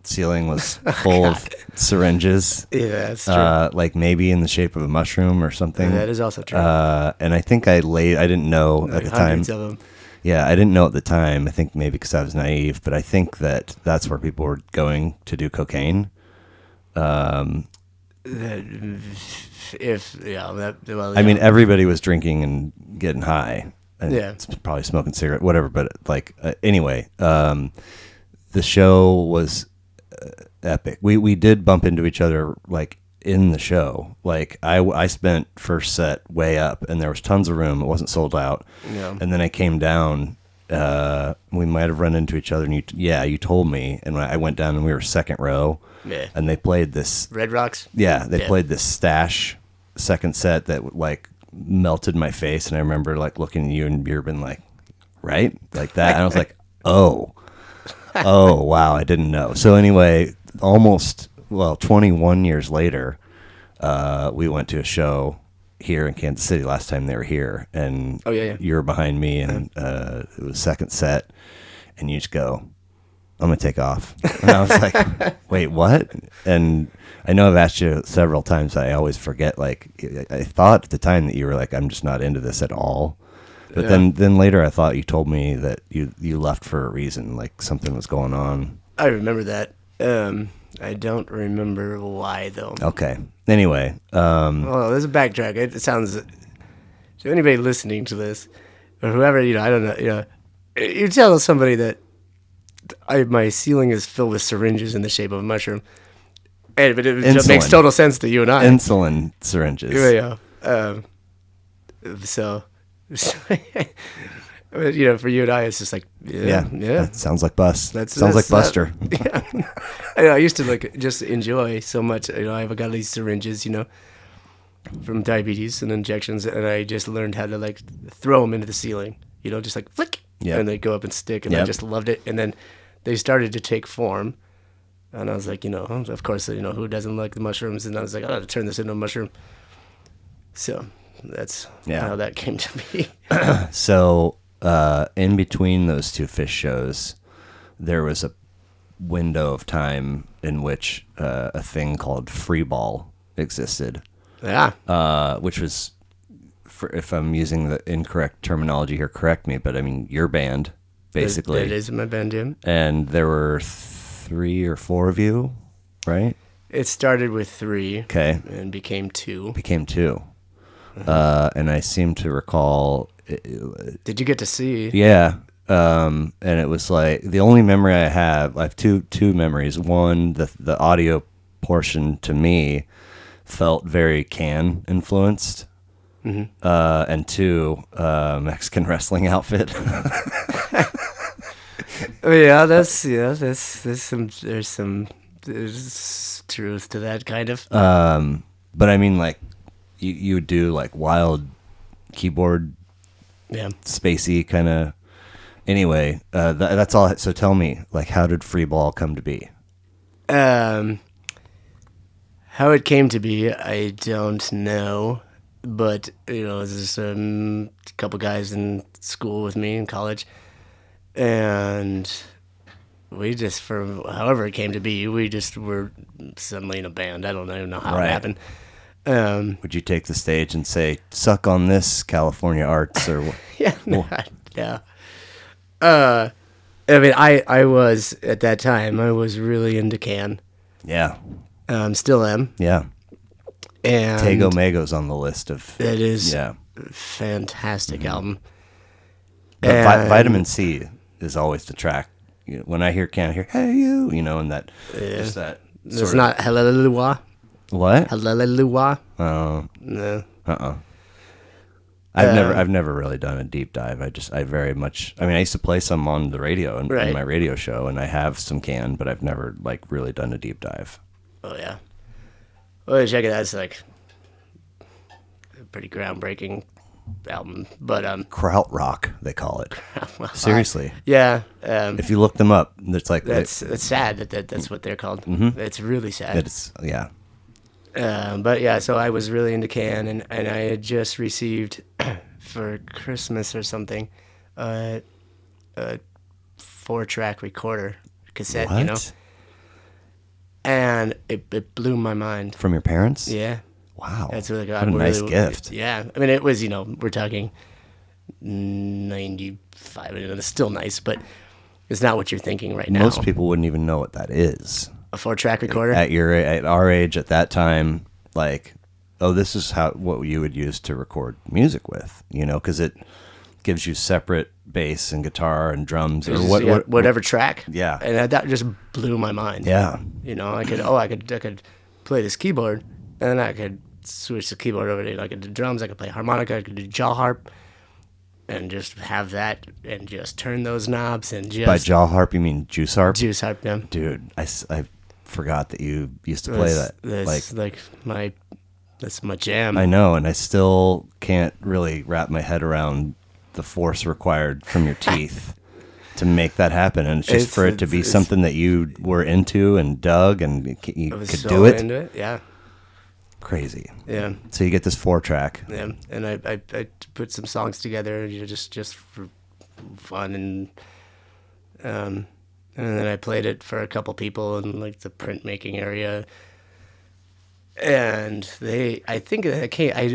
[SPEAKER 1] ceiling was full of syringes.
[SPEAKER 2] Yeah, that's true.
[SPEAKER 1] Like maybe in the shape of a mushroom or something.
[SPEAKER 2] That is also true.
[SPEAKER 1] And I think I didn't know at the time.
[SPEAKER 2] Hundreds of them.
[SPEAKER 1] Yeah, I didn't know at the time. I think maybe because I was naive, but I think that's where people were going to do cocaine. I mean, everybody was drinking and getting high, and probably smoking cigarette, whatever. But like, anyway, the show was epic. We did bump into each other like in the show. Like I spent first set way up, and there was tons of room. It wasn't sold out.
[SPEAKER 2] Yeah.
[SPEAKER 1] And then I came down. We might have run into each other, and you told me, and when I went down, and we were second row.
[SPEAKER 2] Yeah.
[SPEAKER 1] And they played this
[SPEAKER 2] Red Rocks.
[SPEAKER 1] Yeah, they played this Stash second set that like melted my face, and I remember like looking at you and you've been like, right, like that, and I was like, oh wow, I didn't know. So anyway, 21 years later, we went to a show here in Kansas City last time they were here, and you were behind me, and it was second set, and you just go, I'm going to take off. And I was like, wait, what? And I know I've asked you several times. I always forget. Like, I thought at the time that you were like, I'm just not into this at all. But then later I thought you told me that you left for a reason, like something was going on.
[SPEAKER 2] I remember that. I don't remember why, though.
[SPEAKER 1] Okay. Anyway.
[SPEAKER 2] Well, there's a backtrack. It sounds, to anybody listening to this, or whoever, I don't know, you tell somebody that my ceiling is filled with syringes in the shape of a mushroom. But it just makes total sense to you and I.
[SPEAKER 1] Insulin syringes.
[SPEAKER 2] Yeah. So, for you and I, it's just like, yeah.
[SPEAKER 1] That sounds like sounds like Buster.
[SPEAKER 2] I used to like just enjoy so much. I've got these syringes, from diabetes and injections, and I just learned how to like throw them into the ceiling. Just like flick.
[SPEAKER 1] Yep.
[SPEAKER 2] And they go up and stick, and I just loved it. And then they started to take form, and I was like, of course, who doesn't like the mushrooms? And I was like, I got to turn this into a mushroom. So that's how that came to be.
[SPEAKER 1] So in between those two Fish shows, there was a window of time in which a thing called free ball existed.
[SPEAKER 2] Yeah.
[SPEAKER 1] Which was, if I'm using the incorrect terminology here, correct me, but I mean your band, basically.
[SPEAKER 2] It is my band, Jim.
[SPEAKER 1] And there were 3 or 4 of you, right?
[SPEAKER 2] It started with 3.
[SPEAKER 1] Okay.
[SPEAKER 2] And became 2.
[SPEAKER 1] And I seem to recall.
[SPEAKER 2] Did you get to see?
[SPEAKER 1] Yeah. And it was like the only memory I have two memories. One, the audio portion to me felt very Can influenced. Mm-hmm. And 2, Mexican wrestling outfit.
[SPEAKER 2] Yeah, there's some there's truth to that kind of.
[SPEAKER 1] But I mean, like, you would do like wild keyboard,
[SPEAKER 2] Yeah.
[SPEAKER 1] spacey kind of. Anyway, that's all. So tell me, like, how did free ball come to be?
[SPEAKER 2] How it came to be, I don't know. But, there's a couple guys in school with me in college. And we just, for however it came to be, we just were suddenly in a band. I don't even know how
[SPEAKER 1] Right.
[SPEAKER 2] it happened.
[SPEAKER 1] Would you take the stage and say, "Suck on this, California arts," or what?
[SPEAKER 2] Yeah. Yeah. I mean, I was, at that time, I was really into Can.
[SPEAKER 1] Yeah,
[SPEAKER 2] Still am.
[SPEAKER 1] yeah.
[SPEAKER 2] And
[SPEAKER 1] Tego Mago's on the list of.
[SPEAKER 2] it is
[SPEAKER 1] Yeah,
[SPEAKER 2] a fantastic album.
[SPEAKER 1] but
[SPEAKER 2] And-
[SPEAKER 1] Vitamin C is always the track. When I hear Can, I hear "Hey You," and that just that.
[SPEAKER 2] It's not Hallelujah.
[SPEAKER 1] What?
[SPEAKER 2] Hallelujah.
[SPEAKER 1] Oh,
[SPEAKER 2] No.
[SPEAKER 1] I've never really done a deep dive. I very much. I mean, I used to play some on the radio in
[SPEAKER 2] Right.
[SPEAKER 1] my radio show, and I have some Can, but I've never like really done a deep dive.
[SPEAKER 2] Oh, yeah. Well, check it out. It's like a pretty groundbreaking album. But,
[SPEAKER 1] Kraut rock, they call it.
[SPEAKER 2] well,
[SPEAKER 1] Seriously,
[SPEAKER 2] yeah.
[SPEAKER 1] if you look them up, it's like
[SPEAKER 2] It's sad that's what they're called. It's really sad.
[SPEAKER 1] it's yeah.
[SPEAKER 2] But yeah, so I was really into Can, and I had just received for Christmas or something a 4-track recorder cassette,
[SPEAKER 1] What?
[SPEAKER 2] and it blew my mind.
[SPEAKER 1] From your parents?
[SPEAKER 2] Yeah,
[SPEAKER 1] Wow,
[SPEAKER 2] that's really
[SPEAKER 1] what a nice gift.
[SPEAKER 2] Yeah, I mean it was we're talking 95, and it's still nice, but it's not what you're thinking right now.
[SPEAKER 1] Most people wouldn't even know what that is.
[SPEAKER 2] A 4-track recorder.
[SPEAKER 1] At our age at that time, like, oh, this is what you would use to record music with, because it gives you separate bass and guitar and drums or
[SPEAKER 2] whatever track.
[SPEAKER 1] Yeah.
[SPEAKER 2] And that just blew my mind.
[SPEAKER 1] Yeah.
[SPEAKER 2] I could play this keyboard, and then I could switch the keyboard over to, I could do drums, I could play harmonica, I could do jaw harp, and just have that, and just turn those knobs, and just...
[SPEAKER 1] By jaw harp, you mean juice harp?
[SPEAKER 2] Juice harp, yeah.
[SPEAKER 1] Dude, I forgot that you used to play that.
[SPEAKER 2] That's my jam.
[SPEAKER 1] I know, and I still can't really wrap my head around the force required from your teeth to make that happen. And it's just for it to be something that you were into and dug, and you
[SPEAKER 2] I was
[SPEAKER 1] could
[SPEAKER 2] so
[SPEAKER 1] do it.
[SPEAKER 2] into it, yeah.
[SPEAKER 1] Crazy.
[SPEAKER 2] Yeah.
[SPEAKER 1] So you get this 4-track.
[SPEAKER 2] Yeah, and I put some songs together, just for fun, and then I played it for a couple people in like the printmaking area, and I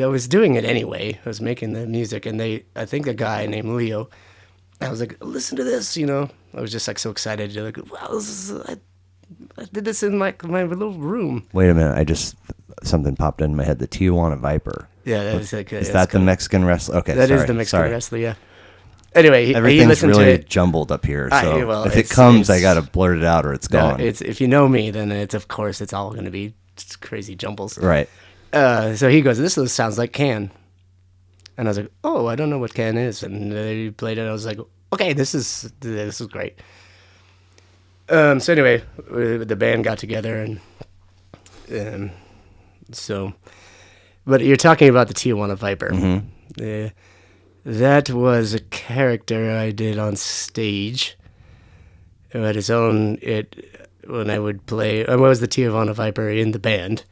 [SPEAKER 2] was doing it anyway. I was making the music, and I think a guy named Leo, I was like, listen to this, I was just like so excited, like, wow, I did this in my little room.
[SPEAKER 1] Wait a minute, something popped in my head. The Tijuana Viper.
[SPEAKER 2] Yeah, that was like,
[SPEAKER 1] Is that the Mexican wrestler? Okay,
[SPEAKER 2] that
[SPEAKER 1] sorry,
[SPEAKER 2] is the Mexican
[SPEAKER 1] sorry.
[SPEAKER 2] wrestler, yeah. Anyway, he
[SPEAKER 1] Everything's
[SPEAKER 2] listened
[SPEAKER 1] really
[SPEAKER 2] to it.
[SPEAKER 1] jumbled up here, so
[SPEAKER 2] well,
[SPEAKER 1] if it
[SPEAKER 2] it's-
[SPEAKER 1] comes, I
[SPEAKER 2] it's-
[SPEAKER 1] gotta blurt it out or it's gone.
[SPEAKER 2] If you know me, then of course it's all going to be just crazy jumbles.
[SPEAKER 1] Right.
[SPEAKER 2] So he goes, "This sounds like Can," and I was like, "Oh, I don't know what Can is." And he played it. I was like, "Okay, this is great." So anyway, the band got together, and so, but you're talking about the Tijuana Viper.
[SPEAKER 1] Mm-hmm.
[SPEAKER 2] That was a character I did on stage. Who had his own when I would play. I was the Tijuana Viper in the band,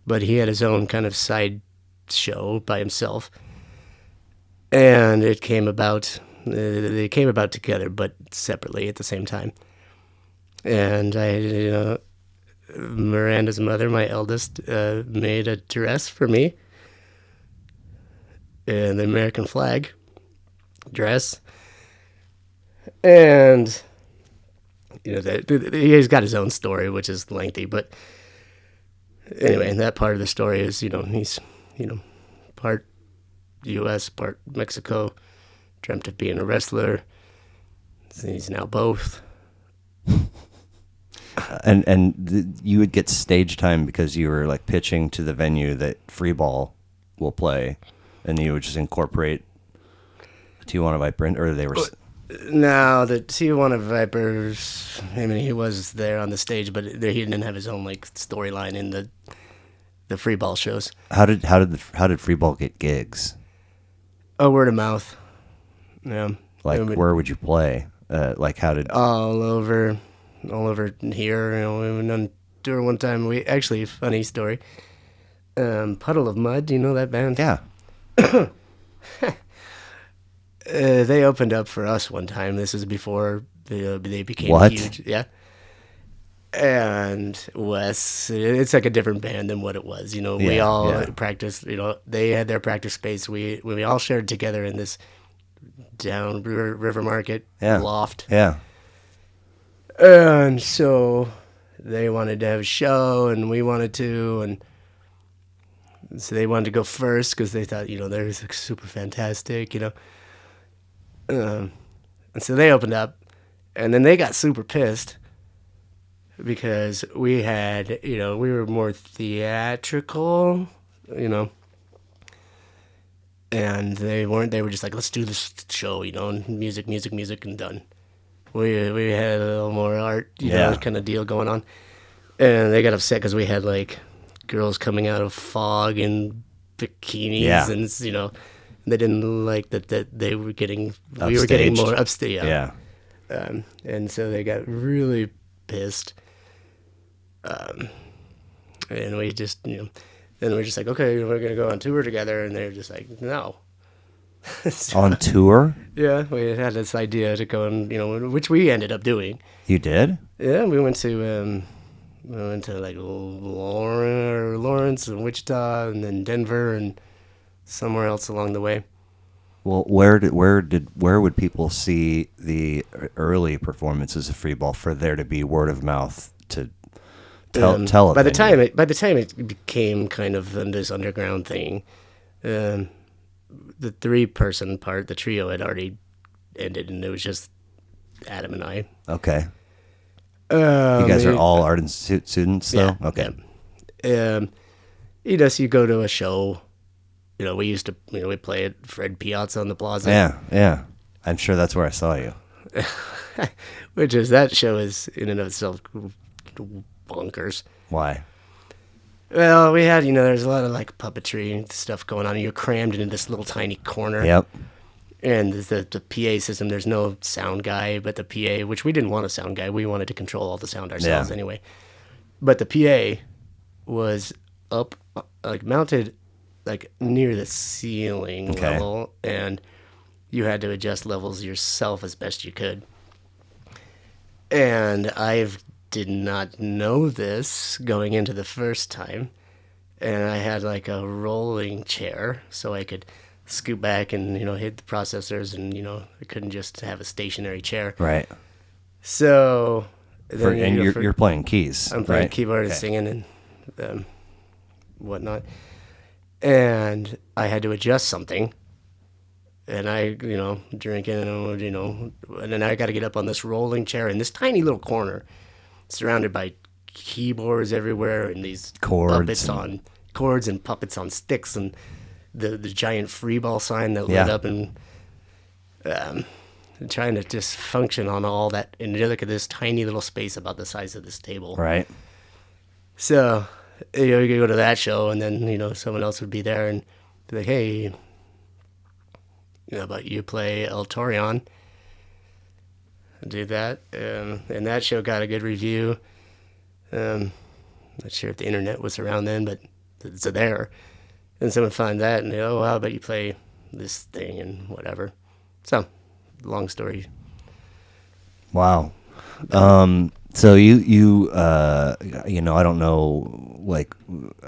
[SPEAKER 2] but he had his own kind of side show by himself, and it came about. They came about together, but separately at the same time. And Miranda's mother, my eldest, made a dress for me, and the American flag dress, and he's got his own story, which is lengthy, but anyway, that part of the story is he's part U.S., part Mexico, dreamt of being a wrestler. He's now both.
[SPEAKER 1] And you would get stage time because you were like pitching to the venue that free ball will play, and you would just incorporate the Tijuana Viper, or they were.
[SPEAKER 2] Now the Tijuana Vipers, I mean, he was there on the stage, but he didn't have his own like storyline in the free ball shows.
[SPEAKER 1] How did free ball get gigs?
[SPEAKER 2] Oh, word of mouth. Yeah,
[SPEAKER 1] Like, where would you play? Like, how did?
[SPEAKER 2] all over, all over here. You know, we went on tour one time. We actually, funny story. Puddle of Mud. Do you know that band?
[SPEAKER 1] Yeah.
[SPEAKER 2] They opened up for us one time. This is before they became
[SPEAKER 1] What?
[SPEAKER 2] huge. Yeah. And Wes, it's like a different band than what it was. You know, we
[SPEAKER 1] Yeah,
[SPEAKER 2] all
[SPEAKER 1] yeah.
[SPEAKER 2] practiced. You know, they had their practice space. We all shared together in this down River Market
[SPEAKER 1] Yeah.
[SPEAKER 2] loft.
[SPEAKER 1] Yeah.
[SPEAKER 2] And so they wanted to have a show, and we wanted to, and so they wanted to go first because they thought, you know, they're like super fantastic, you know. And so they opened up, and then they got super pissed because we had, you know, we were more theatrical, you know, and they weren't. They were just like, let's do this show, you know, and music, music, music, and done. We had a little more art, you
[SPEAKER 1] Yeah.
[SPEAKER 2] know, kind of deal going on, and they got upset because we had like girls coming out of fog and bikinis,
[SPEAKER 1] Yeah.
[SPEAKER 2] and you know, they didn't like that they were getting we were getting
[SPEAKER 1] Upstaged.
[SPEAKER 2] more upstage,
[SPEAKER 1] Yeah.
[SPEAKER 2] and so they got really pissed, and we just, you know, then we're just like, okay, we're gonna go on tour together, and they're just like, no. So,
[SPEAKER 1] On tour?
[SPEAKER 2] yeah, we had this idea to go and, you know, which we ended up doing.
[SPEAKER 1] You did?
[SPEAKER 2] Yeah, we went to like Lawrence and Wichita, and then Denver and somewhere else along the way.
[SPEAKER 1] Well, where would people see the early performances of free ball for there to be word of mouth to tell a
[SPEAKER 2] By the
[SPEAKER 1] venue?
[SPEAKER 2] time it became kind of this underground thing, the 3-person part, the trio, had already ended, and it was just Adam and I.
[SPEAKER 1] Okay. You guys are all art students, though?
[SPEAKER 2] Yeah,
[SPEAKER 1] Okay.
[SPEAKER 2] You know, so you go to a show. You know, we used to, you know, we play at Fred Piazza on the Plaza.
[SPEAKER 1] Yeah, yeah. I'm sure that's where I saw you.
[SPEAKER 2] Which is, that show is in and of itself bonkers.
[SPEAKER 1] Why?
[SPEAKER 2] Well, we had, you know, there's a lot of like puppetry and stuff going on, and you're crammed into this little tiny corner.
[SPEAKER 1] Yep.
[SPEAKER 2] And the PA system, there's no sound guy, but the PA, which we didn't want a sound guy, we wanted to control all the sound ourselves
[SPEAKER 1] Yeah.
[SPEAKER 2] anyway. But the PA was up, like mounted, like near the ceiling
[SPEAKER 1] Okay.
[SPEAKER 2] level, and you had to adjust levels yourself as best you could. And I did not know this going into the first time, and I had like a rolling chair so I could scoot back and, you know, hit the processors, and, you know, I couldn't just have a stationary chair.
[SPEAKER 1] Right.
[SPEAKER 2] So then
[SPEAKER 1] And
[SPEAKER 2] you go
[SPEAKER 1] you're playing keys.
[SPEAKER 2] I'm playing
[SPEAKER 1] right?
[SPEAKER 2] keyboard and
[SPEAKER 1] Okay.
[SPEAKER 2] singing and whatnot, and I had to adjust something, and I, you know, drinking, and, you know, and then I got to get up on this rolling chair in this tiny little corner, surrounded by keyboards everywhere, and these puppets on chords and puppets on sticks, and the giant free ball sign that lit
[SPEAKER 1] Yeah.
[SPEAKER 2] up, and trying to just function on all that, and you look at this tiny little space about the size of this table.
[SPEAKER 1] Right.
[SPEAKER 2] So, you know, you could go to that show, and then, you know, someone else would be there and be like, hey, you know, about you play El Torion. Do that. And that show got a good review. Not sure if the internet was around then, but it's there. And someone found that, and they, oh, how about you play this thing and whatever. So, long story.
[SPEAKER 1] Wow. So you know, I don't know like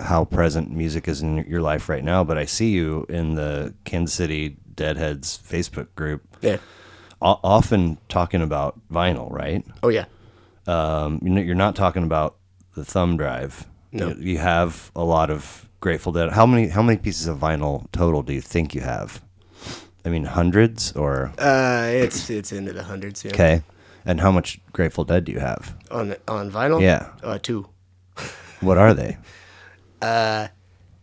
[SPEAKER 1] how present music is in your life right now, but I see you in the Kansas City Deadheads Facebook group.
[SPEAKER 2] Yeah.
[SPEAKER 1] Often talking about vinyl, right?
[SPEAKER 2] Oh, yeah.
[SPEAKER 1] You're not talking about the thumb drive.
[SPEAKER 2] No.
[SPEAKER 1] You have a lot of Grateful Dead. How many pieces of vinyl total do you think you have? I mean, hundreds or?
[SPEAKER 2] It's into the hundreds, yeah.
[SPEAKER 1] Okay. And how much Grateful Dead do you have?
[SPEAKER 2] On vinyl?
[SPEAKER 1] Yeah.
[SPEAKER 2] 2.
[SPEAKER 1] What are they?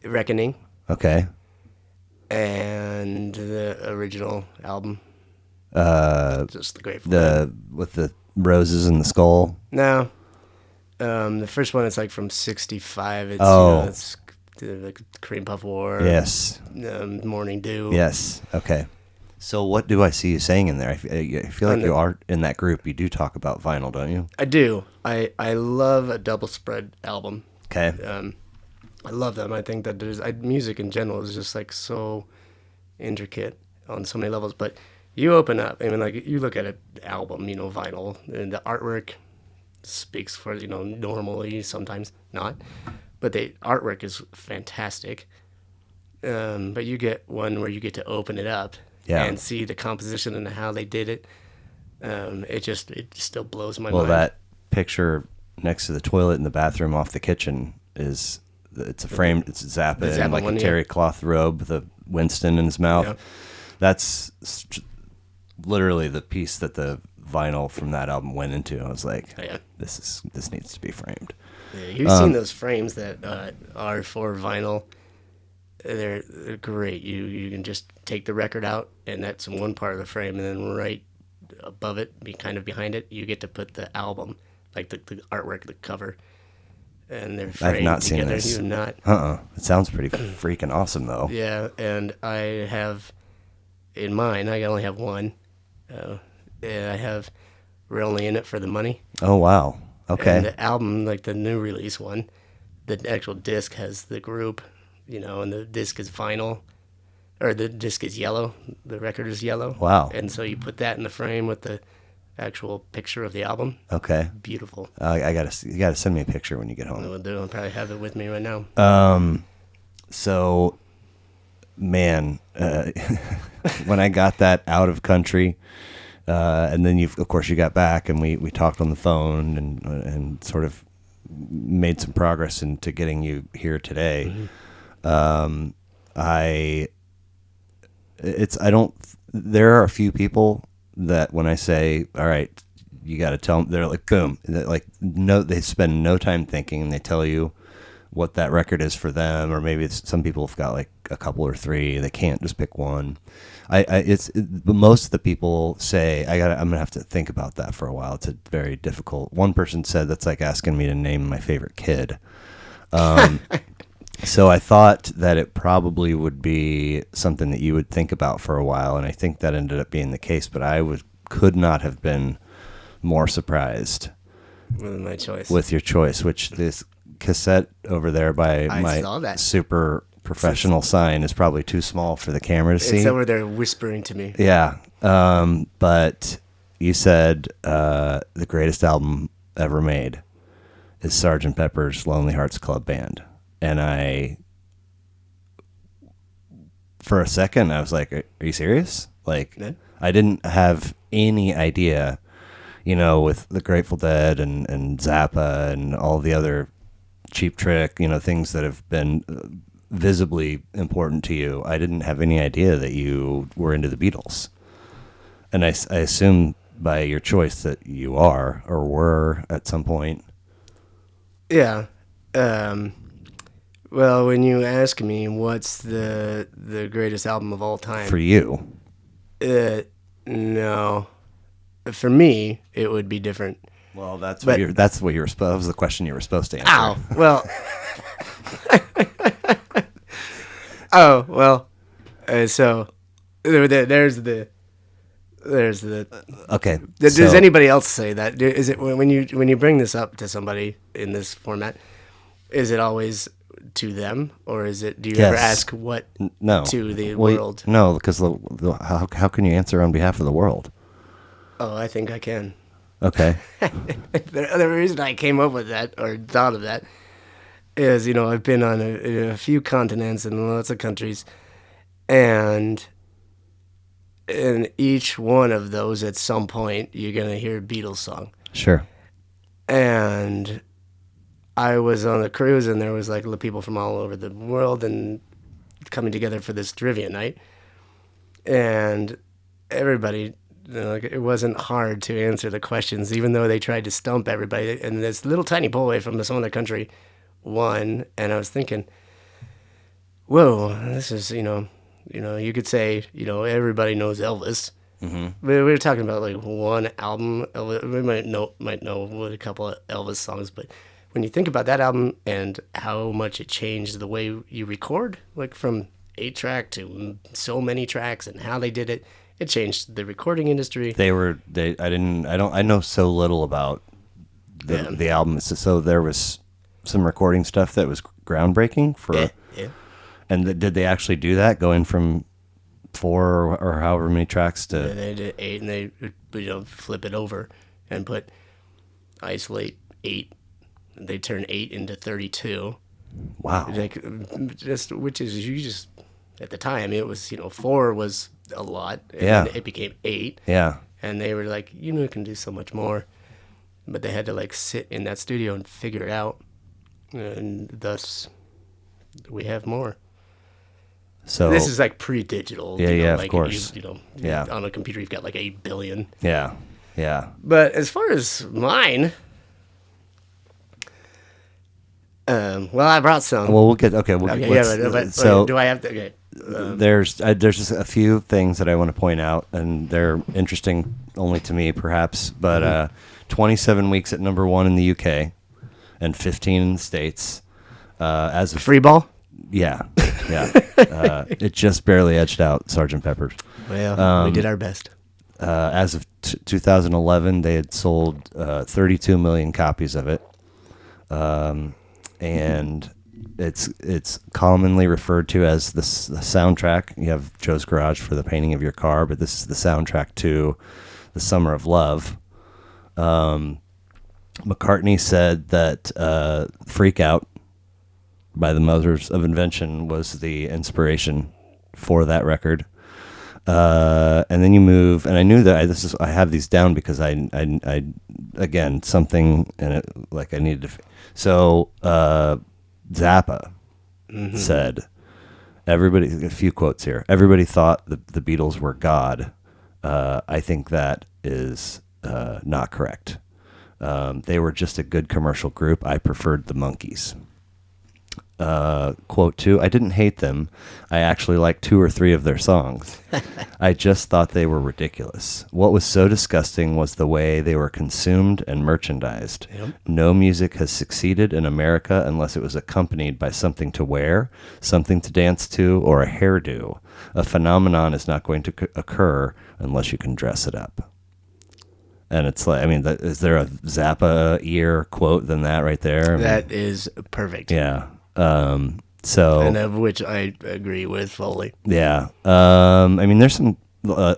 [SPEAKER 2] Reckoning
[SPEAKER 1] Okay.
[SPEAKER 2] and the original album. Just the Grateful Dead.
[SPEAKER 1] with the roses and the skull.
[SPEAKER 2] No. The first one is like from '65. It's
[SPEAKER 1] Oh.
[SPEAKER 2] it's like Cream Puff War.
[SPEAKER 1] Yes.
[SPEAKER 2] Morning Dew.
[SPEAKER 1] Yes. Okay. So what do I see you saying in there? I feel like you are in that group. You do talk about vinyl, don't you?
[SPEAKER 2] I do. I love a double spread album.
[SPEAKER 1] Okay.
[SPEAKER 2] I love them. I think that music in general is just like so intricate on so many levels. But you open up, I mean, like you look at an album, vinyl, and the artwork speaks for normally, sometimes not, but the artwork is fantastic. But you get one where you get to open it up and see the composition and how they did it. It still blows my mind.
[SPEAKER 1] Well, that picture next to the toilet in the bathroom off the kitchen it's a frame. It's Zappa in like a terry cloth robe, the Winston in his mouth. Yeah. That's literally the piece that the vinyl from that album went into. I was like, this needs to be framed.
[SPEAKER 2] Yeah, you've seen those frames that are for vinyl. They're great. You can just take the record out, and that's in one part of the frame, and then right above it, kind of behind it, you get to put the album, like the artwork, the cover. And they're framed
[SPEAKER 1] I've not
[SPEAKER 2] together.
[SPEAKER 1] seen this.
[SPEAKER 2] You've not.
[SPEAKER 1] It sounds pretty freaking awesome, though.
[SPEAKER 2] Yeah, and I have, in mine, I only have one. I have We're Only In It for the Money.
[SPEAKER 1] Oh, wow. Okay.
[SPEAKER 2] And the album, like the new release one, the actual disc has the group, and the disc is vinyl, or the disc is yellow. The record is yellow.
[SPEAKER 1] Wow.
[SPEAKER 2] And so you put that in the frame with the actual picture of the album.
[SPEAKER 1] Okay.
[SPEAKER 2] Beautiful.
[SPEAKER 1] You gotta send me a picture when you get home.
[SPEAKER 2] I will do. I'll probably have it with me right now.
[SPEAKER 1] So, man, when I got that out of country, and then of course you got back and we talked on the phone and sort of made some progress into getting you here today. Mm-hmm. There are a few people that when I say, all right, you got to tell them, they're like, boom. They spend no time thinking, and they tell you what that record is for them, or maybe some people have got like a couple or three. They can't just pick one. Most of the people say, I'm going to have to think about that for a while. It's a very difficult. One person said that's like asking me to name my favorite kid. So I thought that it probably would be something that you would think about for a while, and I think that ended up being the case, but could not have been more surprised with your choice, which this cassette over there by my super professional sign is probably too small for the camera to see.
[SPEAKER 2] It's over there whispering to me.
[SPEAKER 1] Yeah. But you said the greatest album ever made is Sgt. Pepper's Lonely Hearts Club Band. And for a second, I was like, are you serious? Like, yeah. I didn't have any idea, with the Grateful Dead and Zappa and all the other Cheap Trick, things that have been visibly important to you. I didn't have any idea that you were into the Beatles. And I assume by your choice that you are or were at some point.
[SPEAKER 2] Yeah. Well, when you ask me what's the greatest album of all time
[SPEAKER 1] for you,
[SPEAKER 2] no, for me it would be different.
[SPEAKER 1] Well, that's what you're supposed. That was the question you were supposed to answer.
[SPEAKER 2] Ow. Well. Oh well. So there's the.
[SPEAKER 1] Okay.
[SPEAKER 2] Does anybody else say that? Is it when you bring this up to somebody in this format? Is it always to them, or do you ever ask what to the world?
[SPEAKER 1] No, because how can you answer on behalf of the world?
[SPEAKER 2] Oh, I think I can.
[SPEAKER 1] Okay.
[SPEAKER 2] The reason I came up with that or thought of that is, I've been on a few continents and lots of countries, and in each one of those, at some point, you're gonna hear a Beatles song.
[SPEAKER 1] Sure.
[SPEAKER 2] And I was on a cruise, and there was like people from all over the world and coming together for this trivia night. And everybody, it wasn't hard to answer the questions, even though they tried to stump everybody. And this little tiny boy from some other country won. And I was thinking, whoa, this is, you could say, everybody knows Elvis, We were talking about like one album. We might know a couple of Elvis songs, but when you think about that album and how much it changed the way you record, like from 8-track to so many tracks, and how they did it, it changed the recording industry.
[SPEAKER 1] I know so little about the album. So there was some recording stuff that was groundbreaking for.
[SPEAKER 2] Yeah.
[SPEAKER 1] And did they actually do that, going from 4 or however many tracks to?
[SPEAKER 2] They did 8, and they flip it over and isolate 8. They turn 8 into 32.
[SPEAKER 1] Wow.
[SPEAKER 2] Like which is you just at the time it was 4 was a lot. And
[SPEAKER 1] Yeah.
[SPEAKER 2] then it became 8.
[SPEAKER 1] Yeah.
[SPEAKER 2] And they were like, you can do so much more, but they had to like sit in that studio and figure it out, and thus we have more.
[SPEAKER 1] So
[SPEAKER 2] This is like pre-digital.
[SPEAKER 1] Yeah,
[SPEAKER 2] like
[SPEAKER 1] of course. Yeah.
[SPEAKER 2] On a computer you've got like 8 billion.
[SPEAKER 1] Yeah. Yeah.
[SPEAKER 2] But as far as mine, well, I brought some.
[SPEAKER 1] Well, we'll get okay.
[SPEAKER 2] But do I have to? Okay.
[SPEAKER 1] There's just a few things that I want to point out, and they're interesting only to me, perhaps. But 27 weeks at number 1 in the UK, and 15 in the States. As of
[SPEAKER 2] Free ball.
[SPEAKER 1] yeah. It just barely edged out Sgt. Pepper's.
[SPEAKER 2] Well, we did our best.
[SPEAKER 1] As of 2011, they had sold 32 million copies of it, and it's commonly referred to as the soundtrack. You have Joe's Garage for the painting of your car, but this is the soundtrack to The Summer of Love. McCartney said that Freak Out by the Mothers of Invention was the inspiration for that record. And then you move, and I knew that I have these down because I again, something in it, like I needed to. So, Zappa said, everybody, a few quotes here. Everybody thought the Beatles were God. I think that is not correct. They were just a good commercial group. I preferred the Monkees. Quote 2, I didn't hate them. I actually liked 2 or 3 of their songs. I just thought they were ridiculous. What was so disgusting was the way they were consumed and merchandised. Yep. No music has succeeded in America unless it was accompanied by something to wear, something to dance to, or a hairdo. A phenomenon is not going to occur unless you can dress it up. And it's like, I mean, is there a Zappa ear quote than that right there?
[SPEAKER 2] That is perfect.
[SPEAKER 1] Yeah. So,
[SPEAKER 2] and of which I agree with fully.
[SPEAKER 1] Yeah. I mean, there's some I've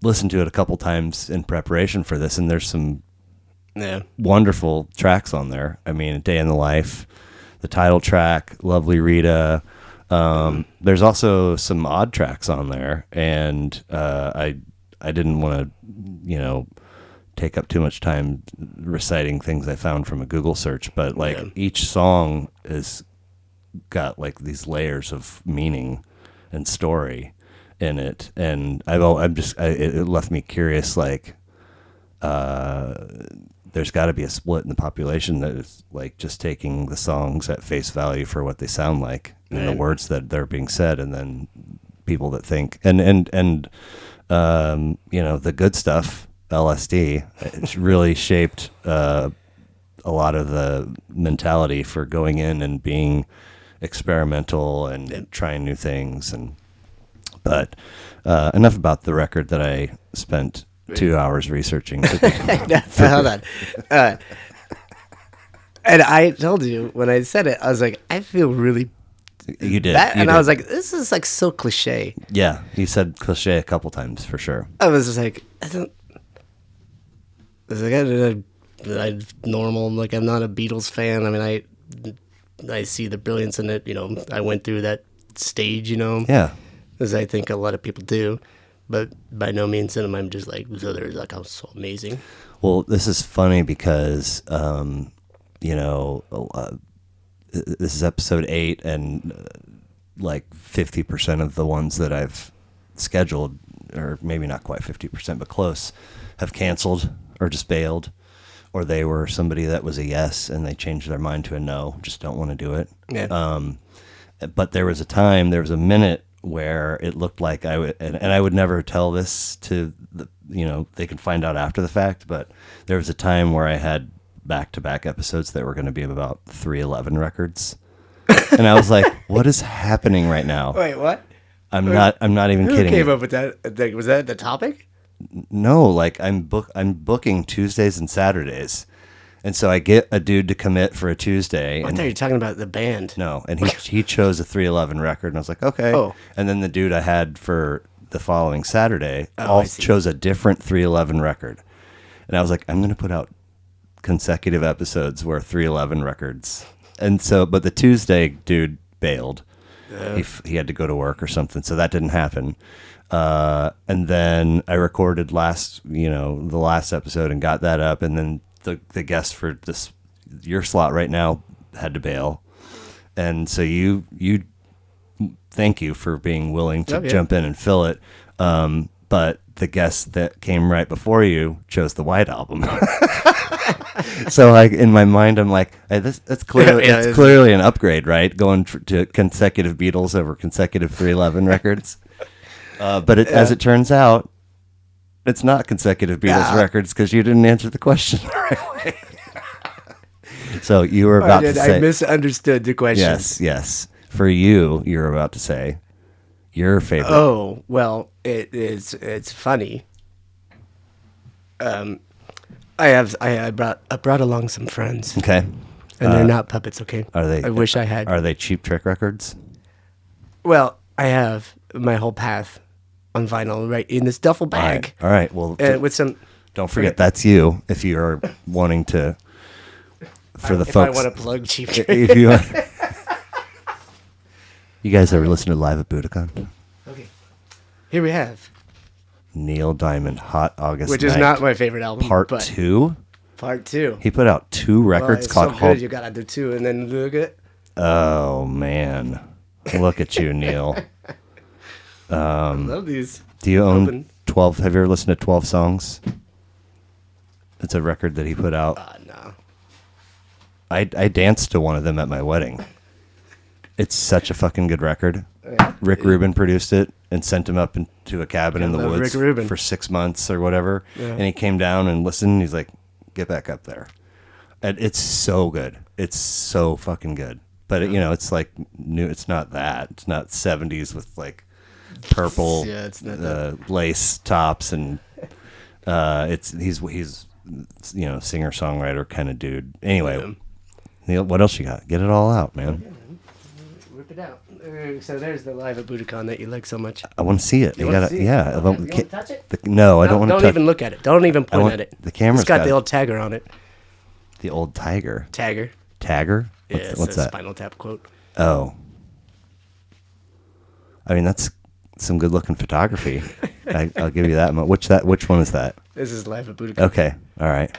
[SPEAKER 1] listened to it a couple times in preparation for this, and there's some wonderful tracks on there. I mean, A Day in the Life, the title track, Lovely Rita. There's also some odd tracks on there, and I didn't want to, take up too much time reciting things I found from a Google search, but each song has got like these layers of meaning and story in it, and it left me curious. Like, there's got to be a split in the population that is like just taking the songs at face value for what they sound like and the words that they're being said, and then people that think and the good stuff. LSD, it's really shaped a lot of the mentality for going in and being experimental and trying new things. But enough about the record that I spent 2 hours researching.
[SPEAKER 2] Hold on. And I told you when I said it, I was like, I feel really.
[SPEAKER 1] You did.
[SPEAKER 2] I was like, this is like so cliche.
[SPEAKER 1] Yeah, you said cliche a couple times for sure.
[SPEAKER 2] I was just like, I'm normal. Like, I'm not a Beatles fan. I mean, I see the brilliance in it. I went through that stage.
[SPEAKER 1] Yeah.
[SPEAKER 2] As I think a lot of people do, but by no means am I just like, so they're like, I'm so amazing.
[SPEAKER 1] Well, this is funny because, this is episode 8, and like 50% of the ones that I've scheduled, or maybe not quite 50%, but close, have canceled or just bailed, or they were somebody that was a yes and they changed their mind to a no, just don't want to do it.
[SPEAKER 2] Yeah.
[SPEAKER 1] But there was a minute where it looked like I would, and I would never tell this to the, they can find out after the fact, but there was a time where I had back-to-back episodes that were going to be about 311 records. And I was like, what is happening right now?
[SPEAKER 2] Wait, what?
[SPEAKER 1] I'm not even
[SPEAKER 2] Who
[SPEAKER 1] kidding.
[SPEAKER 2] came up with that? Was that the topic?
[SPEAKER 1] No, like I'm booking Tuesdays and Saturdays. And so I get a dude to commit for a Tuesday.
[SPEAKER 2] I thought you were talking about the band.
[SPEAKER 1] No, and he chose a 311 record, and I was like, okay.
[SPEAKER 2] Oh.
[SPEAKER 1] And then the dude I had for the following Saturday
[SPEAKER 2] I see.
[SPEAKER 1] chose a different 311 record. And I was like, I'm going to put out consecutive episodes where 311 records. And so, but the Tuesday dude bailed. He had to go to work or something, so that didn't happen. And then I recorded the last episode and got that up, and then the guest for your slot right now had to bail. And so you thank you for being willing to jump in and fill it. But the guest that came right before you chose the White Album. So like in my mind, I'm like, hey, that's clearly it's clearly an upgrade, right? Going to consecutive Beatles over consecutive 311 records. But as it turns out, it's not consecutive Beatles records because you didn't answer the question the right way. So you were about to say,
[SPEAKER 2] I misunderstood the question.
[SPEAKER 1] Yes. For you were about to say your favorite.
[SPEAKER 2] Oh, well, it's funny. I brought along some friends.
[SPEAKER 1] Okay.
[SPEAKER 2] And they're not puppets, okay?
[SPEAKER 1] Are they?
[SPEAKER 2] I wish I had.
[SPEAKER 1] Are they Cheap Trick records?
[SPEAKER 2] Well, I have my whole path on vinyl right in this duffel bag.
[SPEAKER 1] All right. Well,
[SPEAKER 2] With some.
[SPEAKER 1] don't forget that's you if you are wanting to. For the folks,
[SPEAKER 2] I want to plug Cheap Trick.
[SPEAKER 1] if you are, you guys ever listen to Live at Budokan?
[SPEAKER 2] Okay. Here we have.
[SPEAKER 1] Neil Diamond, Hot August
[SPEAKER 2] Which
[SPEAKER 1] Night,
[SPEAKER 2] is not my favorite album.
[SPEAKER 1] Part
[SPEAKER 2] but
[SPEAKER 1] 2.
[SPEAKER 2] Part 2.
[SPEAKER 1] He put out 2 records
[SPEAKER 2] It's
[SPEAKER 1] called
[SPEAKER 2] so good. You gotta do 2 and then look at it.
[SPEAKER 1] Oh man, look at you, Neil.
[SPEAKER 2] I love these.
[SPEAKER 1] Do you own
[SPEAKER 2] Open.
[SPEAKER 1] 12? Have you ever listened to 12 Songs? It's a record that he put out.
[SPEAKER 2] No.
[SPEAKER 1] I danced to one of them at my wedding. It's such a fucking good record. Rick Rubin produced it and sent him up into a cabin in the
[SPEAKER 2] love
[SPEAKER 1] woods
[SPEAKER 2] Rick Rubin.
[SPEAKER 1] for 6 months or whatever.
[SPEAKER 2] Yeah.
[SPEAKER 1] And he came down and listened. And he's like, get back up there. And it's so good. It's so fucking good. But, it's like new. It's not that. It's not 70s with like purple
[SPEAKER 2] it's not that.
[SPEAKER 1] lace tops. And he's singer-songwriter kind of dude. Anyway, Neil, what else you got? Get it all out, man.
[SPEAKER 2] Whip it out. So there's the Live at Budokan that you like so much.
[SPEAKER 1] I want to see it.
[SPEAKER 2] You wanna see it?
[SPEAKER 1] Yeah.
[SPEAKER 2] You want to touch it?
[SPEAKER 1] No, I don't want to touch.
[SPEAKER 2] Don't even look at it. Don't even point at it.
[SPEAKER 1] The camera's
[SPEAKER 2] It's got
[SPEAKER 1] got
[SPEAKER 2] the
[SPEAKER 1] it.
[SPEAKER 2] old tagger on it.
[SPEAKER 1] The old tiger.
[SPEAKER 2] Tagger.
[SPEAKER 1] Tagger?
[SPEAKER 2] Yeah, it's
[SPEAKER 1] What's
[SPEAKER 2] a
[SPEAKER 1] that?
[SPEAKER 2] Spinal Tap quote.
[SPEAKER 1] Oh. I mean, that's some good-looking photography. I'll give you that. Which one is that?
[SPEAKER 2] This is Live at Budokan.
[SPEAKER 1] Okay. All right.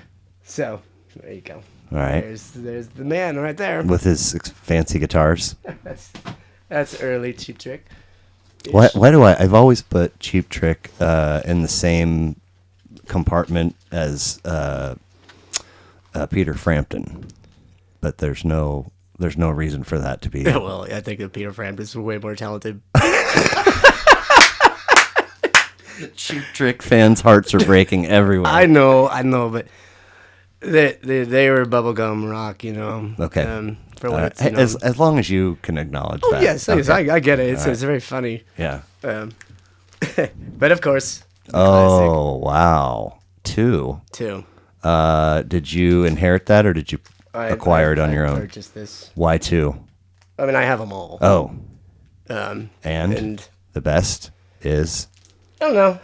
[SPEAKER 2] So, there you go.
[SPEAKER 1] All right.
[SPEAKER 2] There's the man right there.
[SPEAKER 1] With his fancy guitars.
[SPEAKER 2] That's early Cheap Trick.
[SPEAKER 1] Why do I've always put Cheap Trick in the same compartment as Peter Frampton, but there's no reason for that to be.
[SPEAKER 2] Well, I think that Peter Frampton is way more talented.
[SPEAKER 1] Cheap Trick fans' hearts are breaking everywhere.
[SPEAKER 2] I know, but they were bubblegum rock,
[SPEAKER 1] Okay.
[SPEAKER 2] For what it's,
[SPEAKER 1] as long as you can acknowledge that.
[SPEAKER 2] yes,
[SPEAKER 1] Okay.
[SPEAKER 2] I get it. It's very funny.
[SPEAKER 1] Yeah.
[SPEAKER 2] But of course,
[SPEAKER 1] Oh wow, 2.
[SPEAKER 2] too.
[SPEAKER 1] Did you inherit that or did you acquire it on your own?
[SPEAKER 2] Purchased this.
[SPEAKER 1] Why 2?
[SPEAKER 2] I mean, I have them all.
[SPEAKER 1] Oh,
[SPEAKER 2] And
[SPEAKER 1] the best is
[SPEAKER 2] I don't know.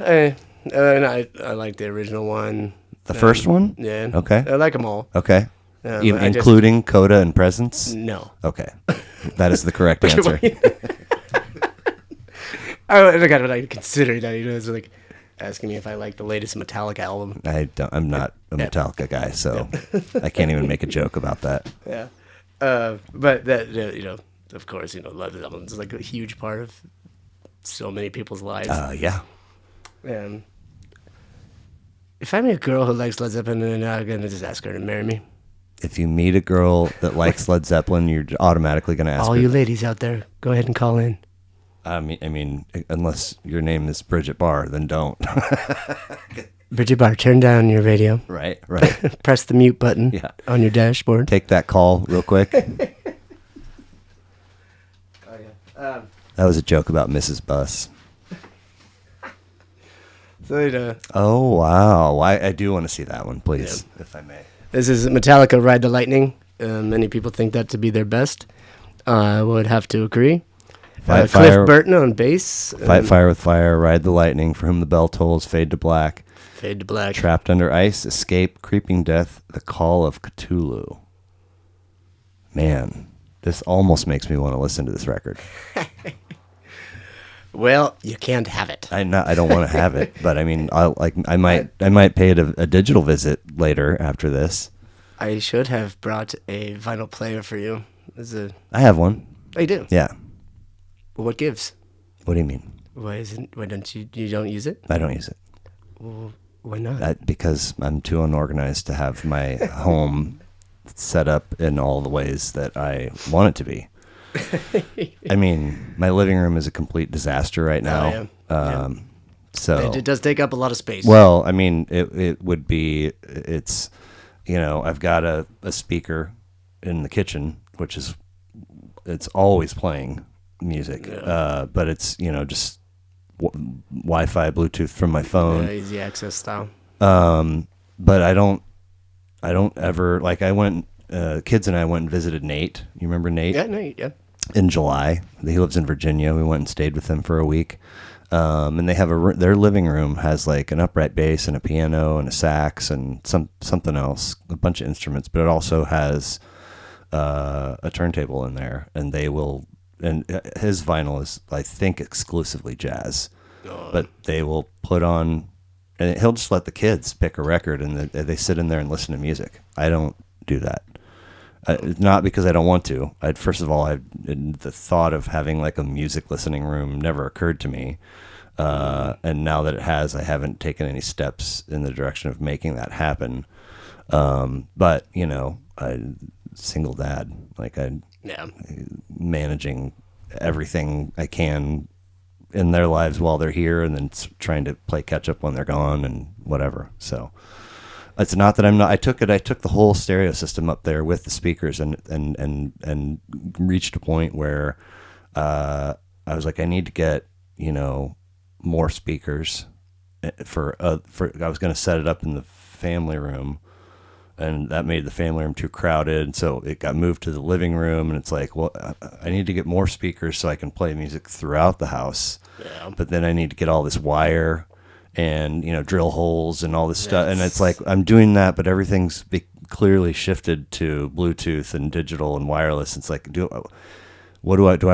[SPEAKER 2] I like the original one.
[SPEAKER 1] the first one.
[SPEAKER 2] Yeah.
[SPEAKER 1] Okay.
[SPEAKER 2] I like them all.
[SPEAKER 1] Okay.
[SPEAKER 2] I just-
[SPEAKER 1] Including Coda and Presence.
[SPEAKER 2] No.
[SPEAKER 1] Okay, that is the correct answer.
[SPEAKER 2] I got to consider that. It's like asking me if I like the latest Metallica album.
[SPEAKER 1] I'm not a Metallica guy, so I can't even make a joke about that.
[SPEAKER 2] Yeah. But that of course, Led Zeppelin is like a huge part of so many people's lives.
[SPEAKER 1] Yeah.
[SPEAKER 2] If I meet a girl who likes Led Zeppelin, then I'm gonna just ask her to marry me.
[SPEAKER 1] If you meet a girl that likes Led Zeppelin, you're automatically going to ask
[SPEAKER 2] All
[SPEAKER 1] her.
[SPEAKER 2] you ladies out there, go ahead and call in.
[SPEAKER 1] I mean, unless your name is Bridget Barr, then don't.
[SPEAKER 2] Bridget Barr, turn down your radio.
[SPEAKER 1] Right, right.
[SPEAKER 2] Press the mute button
[SPEAKER 1] Yeah.
[SPEAKER 2] on your dashboard.
[SPEAKER 1] Take that call real quick. That was a joke about Mrs. Bus.
[SPEAKER 2] So
[SPEAKER 1] Oh, wow. I do want to see that one, please, if I may.
[SPEAKER 2] this is Metallica Ride the Lightning. Many people think that to be their best. I would have to agree.
[SPEAKER 1] Fight
[SPEAKER 2] Cliff
[SPEAKER 1] fire,
[SPEAKER 2] Burton on bass.
[SPEAKER 1] fight fire with fire, ride the lightning, for whom the bell tolls, fade to black,
[SPEAKER 2] Fade to black.
[SPEAKER 1] trapped under ice, escape, creeping death, the call of Cthulhu. Man, this almost makes me want to listen to this record.
[SPEAKER 2] Well, you can't have it.
[SPEAKER 1] I don't want to have it, but I mean, I might pay it a digital visit later after this.
[SPEAKER 2] I should have brought a vinyl player for you.
[SPEAKER 1] I have one.
[SPEAKER 2] I do.
[SPEAKER 1] Yeah.
[SPEAKER 2] What gives?
[SPEAKER 1] What do you mean?
[SPEAKER 2] Why don't you don't use it?
[SPEAKER 1] I don't use it.
[SPEAKER 2] Well, why not?
[SPEAKER 1] Because I'm too unorganized to have my home set up in all the ways that I want it to be. I mean, my living room is a complete disaster right now.
[SPEAKER 2] Yeah.
[SPEAKER 1] So
[SPEAKER 2] It does take up a lot of space.
[SPEAKER 1] well, I mean, it's, I've got a speaker in the kitchen, which is, it's always playing music, but it's, just Wi-Fi, Bluetooth from my phone.
[SPEAKER 2] Easy access style.
[SPEAKER 1] But I don't ever, like, kids and I went and visited Nate. You remember Nate?
[SPEAKER 2] Yeah, no, yeah.
[SPEAKER 1] In July. He lives in Virginia. We went and stayed with him for a week. And they have their living room has like an upright bass and a piano and a sax and something else, a bunch of instruments, but it also has a turntable in there, and his vinyl is, I think, exclusively jazz, but they will put on, and he'll just let the kids pick a record, and they sit in there and listen to music. I don't do that. Not because I don't want to. First of all, the thought of having like a music listening room never occurred to me. And now that it has, I haven't taken any steps in the direction of making that happen. But, single dad, like managing everything I can in their lives while they're here, and then trying to play catch up when they're gone and whatever. So it's not that I'm not. I took the whole stereo system up there with the speakers, and reached a point where I was like, I need to get more speakers for I was going to set it up in the family room, and that made the family room too crowded, so it got moved to the living room. And it's like, well, I need to get more speakers so I can play music throughout the house. Yeah. But then I need to get all this wire and drill holes and all this stuff, and it's like I'm doing that, but everything's clearly shifted to Bluetooth and digital and wireless. It's like, do I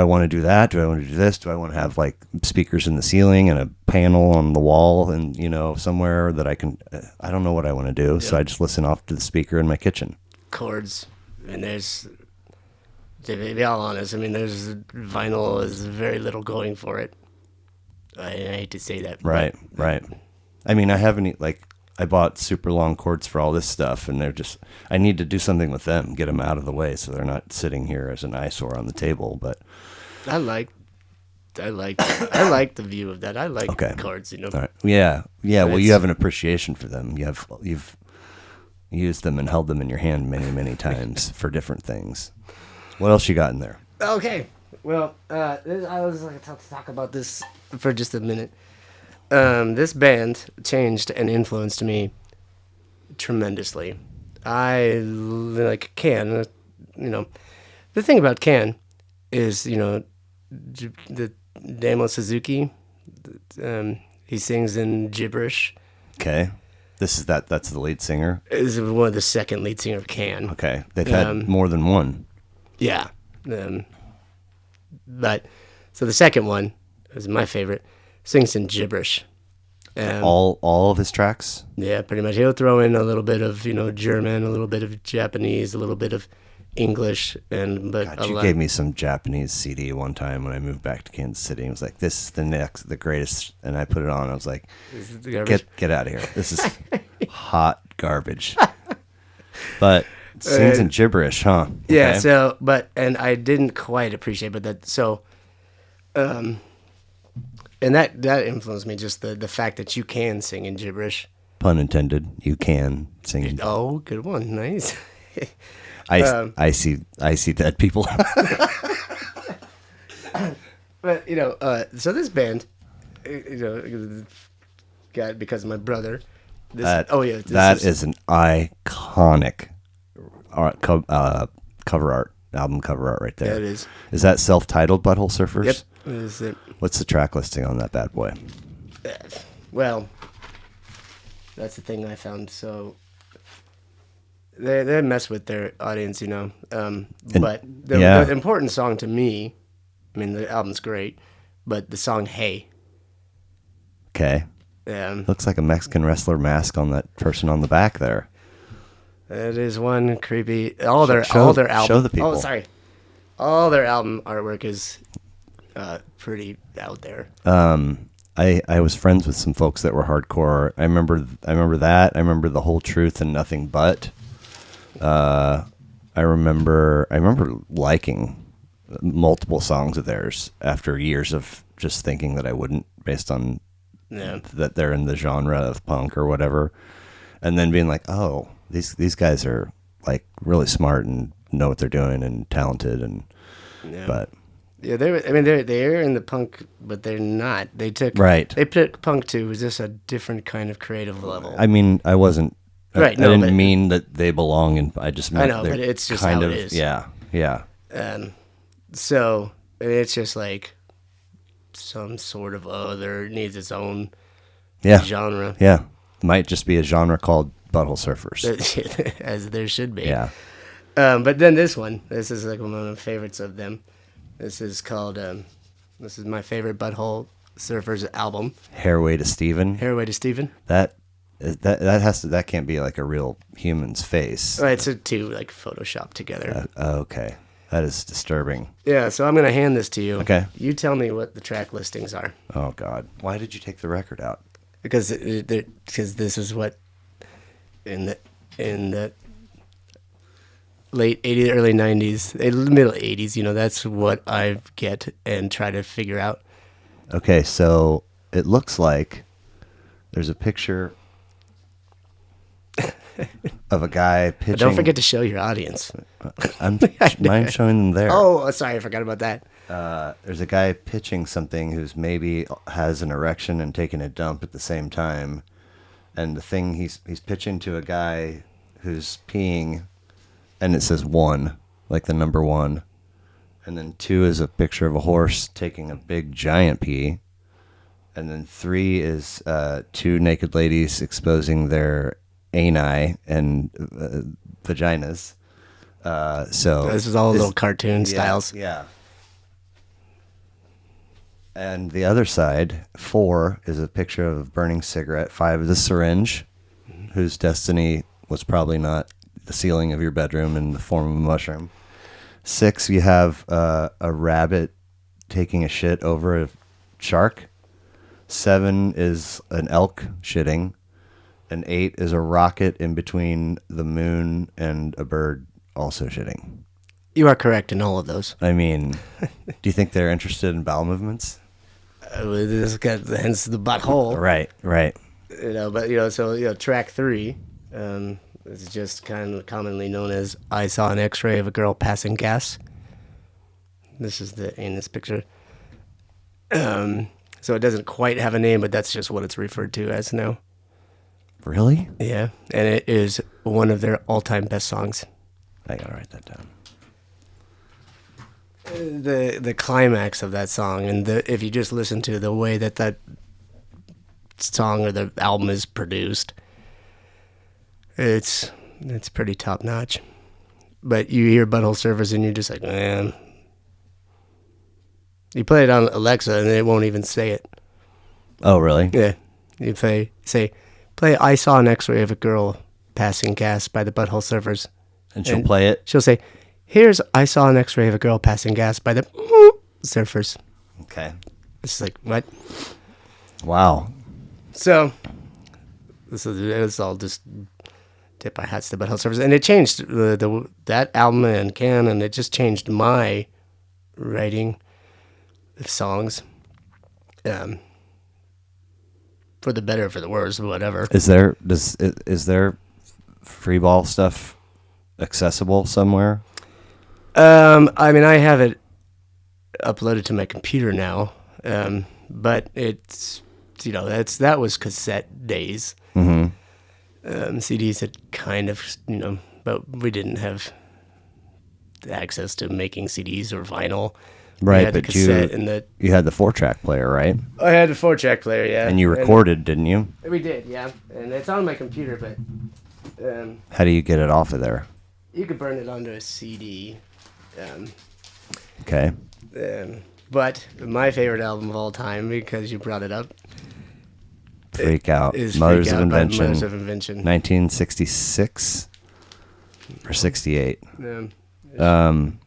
[SPEAKER 1] want to do that? Do I want to do this? Do I want to have like speakers in the ceiling and a panel on the wall and somewhere that I can? I don't know what I want to do, so I just listen off to the speaker in my kitchen.
[SPEAKER 2] Chords, and to be all honest, I mean, there's vinyl is very little going for it. I hate to say that.
[SPEAKER 1] Right. I mean, I bought super long cords for all this stuff, and I need to do something with them, get them out of the way so they're not sitting here as an eyesore on the table. But
[SPEAKER 2] I like the view of that. I like cords,
[SPEAKER 1] All right. Yeah. Well, you have an appreciation for them. You've used them and held them in your hand many, many times for different things. What else you got in there?
[SPEAKER 2] Okay. Well, I was going to talk about this for just a minute. This band changed and influenced me tremendously. I like Can. The thing about Can is, the Damo Suzuki. He sings in gibberish.
[SPEAKER 1] Okay. That's the lead singer.
[SPEAKER 2] Is one of the second lead singer of Can.
[SPEAKER 1] Okay. They've had more than one.
[SPEAKER 2] Yeah. But so the second one is my favorite. Sings in gibberish.
[SPEAKER 1] All of his tracks?
[SPEAKER 2] Yeah, pretty much. He'll throw in a little bit of German, a little bit of Japanese, a little bit of English,
[SPEAKER 1] God, you gave me some Japanese CD one time when I moved back to Kansas City. It was like, this is the greatest, and I put it on. I was like, get out of here. This is hot garbage. But sings in gibberish, huh? Okay.
[SPEAKER 2] Yeah. So, and I didn't quite appreciate, but that so. And that influenced me, just the fact that you can sing in gibberish.
[SPEAKER 1] Pun intended. You can sing.
[SPEAKER 2] Oh, good one. Nice.
[SPEAKER 1] I see dead people.
[SPEAKER 2] But, so this band, got because of my brother.
[SPEAKER 1] That is an iconic cover art, album cover art right there.
[SPEAKER 2] Yeah, it is.
[SPEAKER 1] Is that self-titled Butthole Surfers?
[SPEAKER 2] Yep. Is it?
[SPEAKER 1] What's the track listing on that bad boy?
[SPEAKER 2] Well, that's the thing I found. So they mess with their audience, but the important song to me, I mean, the album's great, but the song "Hey."
[SPEAKER 1] Okay. Looks like a Mexican wrestler mask on that person on the back there.
[SPEAKER 2] That is one creepy. All their album.
[SPEAKER 1] Show the people.
[SPEAKER 2] Oh, sorry. All their album artwork is pretty out there.
[SPEAKER 1] I was friends with some folks that were hardcore. I remember that. I remember The Whole Truth and Nothing But. I remember liking multiple songs of theirs after years of just thinking that I wouldn't, based on that they're in the genre of punk or whatever, and then being like, oh, these guys are like really smart and know what they're doing and talented but
[SPEAKER 2] they're in the punk, but they're not. They took punk to just a different kind of creative level.
[SPEAKER 1] I mean, I wasn't right. I didn't mean that they belong, and I just meant
[SPEAKER 2] but it's just
[SPEAKER 1] kind
[SPEAKER 2] how
[SPEAKER 1] of
[SPEAKER 2] it is.
[SPEAKER 1] Yeah.
[SPEAKER 2] So it's just like some sort of other needs its own genre.
[SPEAKER 1] Yeah, might just be a genre called Butthole Surfers,
[SPEAKER 2] as there should be.
[SPEAKER 1] Yeah.
[SPEAKER 2] But then this is like one of my favorites of them. This is called. This is my favorite Butthole Surfers album.
[SPEAKER 1] Hairway to Steven.
[SPEAKER 2] Hairway to Steven.
[SPEAKER 1] That can't be like a real human's face.
[SPEAKER 2] It's two like photoshopped together.
[SPEAKER 1] Okay. That is disturbing.
[SPEAKER 2] Yeah, so I'm going to hand this to you.
[SPEAKER 1] Okay.
[SPEAKER 2] You tell me what the track listings are.
[SPEAKER 1] Oh, God. Why did you take the record out?
[SPEAKER 2] Because this is what, in the late 80s, early 90s, middle 80s, that's what I get and try to figure out.
[SPEAKER 1] Okay, so it looks like there's a picture of a guy pitching.
[SPEAKER 2] But don't forget to show your audience.
[SPEAKER 1] I'm showing them there.
[SPEAKER 2] Oh, sorry, I forgot about that.
[SPEAKER 1] There's a guy pitching something who's maybe has an erection and taking a dump at the same time, and the thing he's pitching to a guy who's peeing, and it says 1, like the number 1, and then 2 is a picture of a horse taking a big giant pee, and then 3 is 2 naked ladies exposing their ani and vaginas. So
[SPEAKER 2] this is all little cartoon styles.
[SPEAKER 1] Yeah. And the other side, 4, is a picture of a burning cigarette. 5 is a syringe, whose destiny was probably not the ceiling of your bedroom in the form of a mushroom. 6, you have a rabbit taking a shit over a shark. 7 is an elk shitting. And 8 is a rocket in between the moon and a bird also shitting.
[SPEAKER 2] You are correct in all of those.
[SPEAKER 1] I mean, do you think they're interested in bowel movements?
[SPEAKER 2] This got hence the butthole.
[SPEAKER 1] Right.
[SPEAKER 2] So track 3 is just kind of commonly known as "I Saw an X-ray of a Girl Passing Gas." This is in this picture. So it doesn't quite have a name, but that's just what it's referred to as now.
[SPEAKER 1] Really?
[SPEAKER 2] Yeah, and it is one of their all-time best songs.
[SPEAKER 1] I gotta write that down.
[SPEAKER 2] The climax of that song, and if you just listen to the way that song or the album is produced, it's pretty top notch. But you hear Butthole Surfers and you're just like, man. You play it on Alexa and it won't even say it.
[SPEAKER 1] Oh, really?
[SPEAKER 2] Yeah. You play "I Saw an X-ray of a Girl Passing Gas" by the Butthole Surfers.
[SPEAKER 1] And she'll play it?
[SPEAKER 2] She'll say, "Here's I Saw an X-ray of a Girl Passing Gas" by the Surfers.
[SPEAKER 1] Okay.
[SPEAKER 2] It's like, what?
[SPEAKER 1] Wow.
[SPEAKER 2] So, it's all just tip our hats to the Butthole Surfers. And it changed that album and canon. It just changed my writing of songs. um, for the better, or for the worse, whatever.
[SPEAKER 1] Is there free ball stuff accessible somewhere?
[SPEAKER 2] I mean, I have it uploaded to my computer now, but it's that was cassette days.
[SPEAKER 1] Mm-hmm.
[SPEAKER 2] CDs had kind of but we didn't have access to making CDs or vinyl.
[SPEAKER 1] Right,
[SPEAKER 2] we had the
[SPEAKER 1] but
[SPEAKER 2] cassette and the
[SPEAKER 1] you had the 4-track player, right?
[SPEAKER 2] I had a 4-track player, yeah,
[SPEAKER 1] And you recorded, didn't you?
[SPEAKER 2] We did, yeah, and it's on my computer, but
[SPEAKER 1] How do you get it off of there?
[SPEAKER 2] you could burn it onto a CD.
[SPEAKER 1] Okay.
[SPEAKER 2] But my favorite album of all time, because you brought it up,
[SPEAKER 1] Freak Out.
[SPEAKER 2] is
[SPEAKER 1] Mothers
[SPEAKER 2] Freak
[SPEAKER 1] of
[SPEAKER 2] Out by
[SPEAKER 1] Invention.
[SPEAKER 2] Mothers of Invention.
[SPEAKER 1] 1966 or 68.
[SPEAKER 2] Um,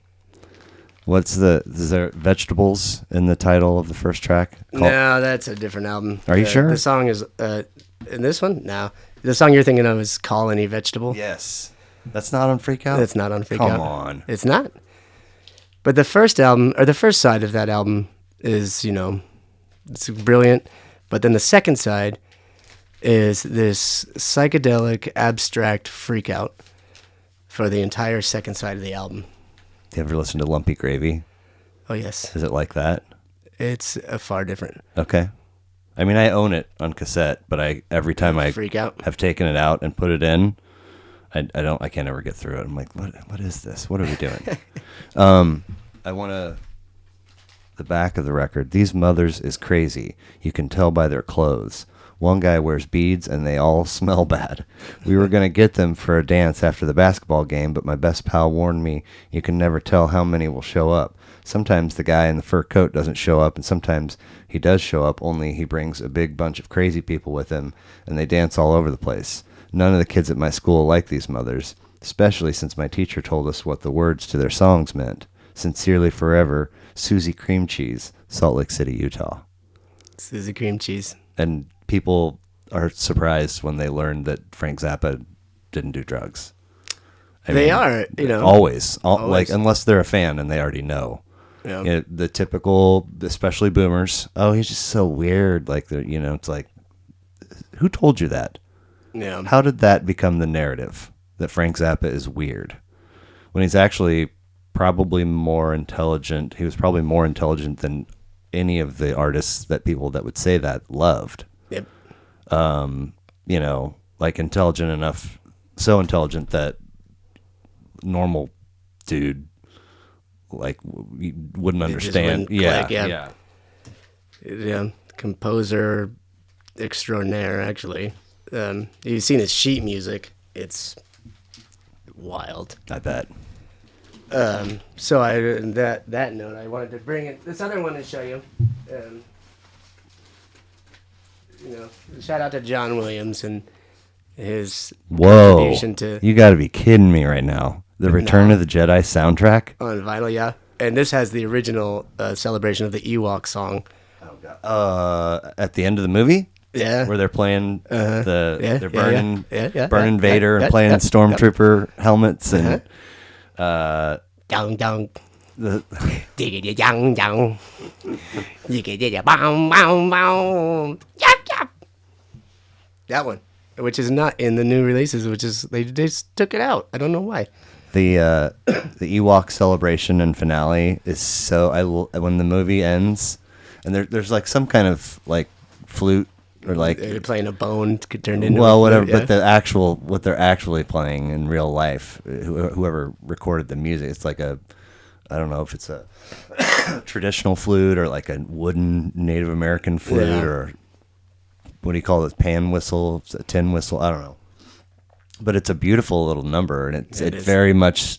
[SPEAKER 1] Is there vegetables in the title of the first track?
[SPEAKER 2] no, that's a different album.
[SPEAKER 1] Are you sure?
[SPEAKER 2] The song is in this one. No, the song you're thinking of is "Colony Vegetable."
[SPEAKER 1] Yes. That's not on Freak Out?
[SPEAKER 2] That's not on Freak Out.
[SPEAKER 1] Come on.
[SPEAKER 2] It's not. But the first album, or the first side of that album, is it's brilliant. But then the second side is this psychedelic, abstract freak out for the entire second side of the album.
[SPEAKER 1] Do you ever listen to Lumpy Gravy?
[SPEAKER 2] Oh yes,
[SPEAKER 1] Is it like that?
[SPEAKER 2] it's far different.
[SPEAKER 1] Okay. I mean, I own it on cassette, but every time I
[SPEAKER 2] Freak Out.
[SPEAKER 1] have taken it out and put it in, I can't ever get through it. I'm like, what is this? What are we doing? I want the back of the record. These mothers is crazy. You can tell by their clothes. One guy wears beads and they all smell bad. We were going to get them for a dance after the basketball game, but my best pal warned me you can never tell how many will show up. Sometimes the guy in the fur coat doesn't show up, and sometimes he does show up, only he brings a big bunch of crazy people with him, and they dance all over the place. None of the kids at my school like these mothers, especially since my teacher told us what the words to their songs meant. Sincerely forever, Susie Cream Cheese, Salt Lake City, Utah.
[SPEAKER 2] Susie Cream Cheese.
[SPEAKER 1] And people are surprised when they learn that Frank Zappa didn't do drugs.
[SPEAKER 2] They are,
[SPEAKER 1] always.
[SPEAKER 2] Always.
[SPEAKER 1] Like, unless they're a fan and they already know.
[SPEAKER 2] Yeah.
[SPEAKER 1] The typical, especially boomers, oh, he's just so weird. Like, it's like, who told you that?
[SPEAKER 2] Yeah.
[SPEAKER 1] How did that become the narrative, that Frank Zappa is weird? When he's actually probably more intelligent. He was probably more intelligent than any of the artists that people that would say that loved.
[SPEAKER 2] Yep.
[SPEAKER 1] Like intelligent enough, so intelligent that normal dude like wouldn't understand.
[SPEAKER 2] Wouldn't click,
[SPEAKER 1] Yeah.
[SPEAKER 2] Yeah. Composer extraordinaire, actually. You've seen his sheet music. It's wild.
[SPEAKER 1] I bet.
[SPEAKER 2] So on that note, I wanted to bring it. This other one to show you. Shout out to John Williams and his contribution to
[SPEAKER 1] You got to be kidding me right now. The Return of the Jedi soundtrack
[SPEAKER 2] on vinyl, yeah. And this has the original celebration of the Ewok song.
[SPEAKER 1] Oh God. At the end of the movie.
[SPEAKER 2] Yeah.
[SPEAKER 1] Where they're playing they're burning
[SPEAKER 2] burning
[SPEAKER 1] Vader and playing Stormtrooper helmets and
[SPEAKER 2] Dong dong.
[SPEAKER 1] the
[SPEAKER 2] Diggity dong dong. Diggity bow bow bow. Yap yap. That one, which is not in the new releases, which is they just took it out. I don't know why.
[SPEAKER 1] the Ewok celebration and finale is so when the movie ends and there's like some kind of like flute or like
[SPEAKER 2] They're playing a bone turned into
[SPEAKER 1] whatever,
[SPEAKER 2] yeah.
[SPEAKER 1] but what they're actually playing in real life, whoever recorded the music, it's like I don't know if it's a traditional flute or like a wooden Native American flute or what do you call it, pan whistle, a tin whistle, I don't know. But it's a beautiful little number, and it very much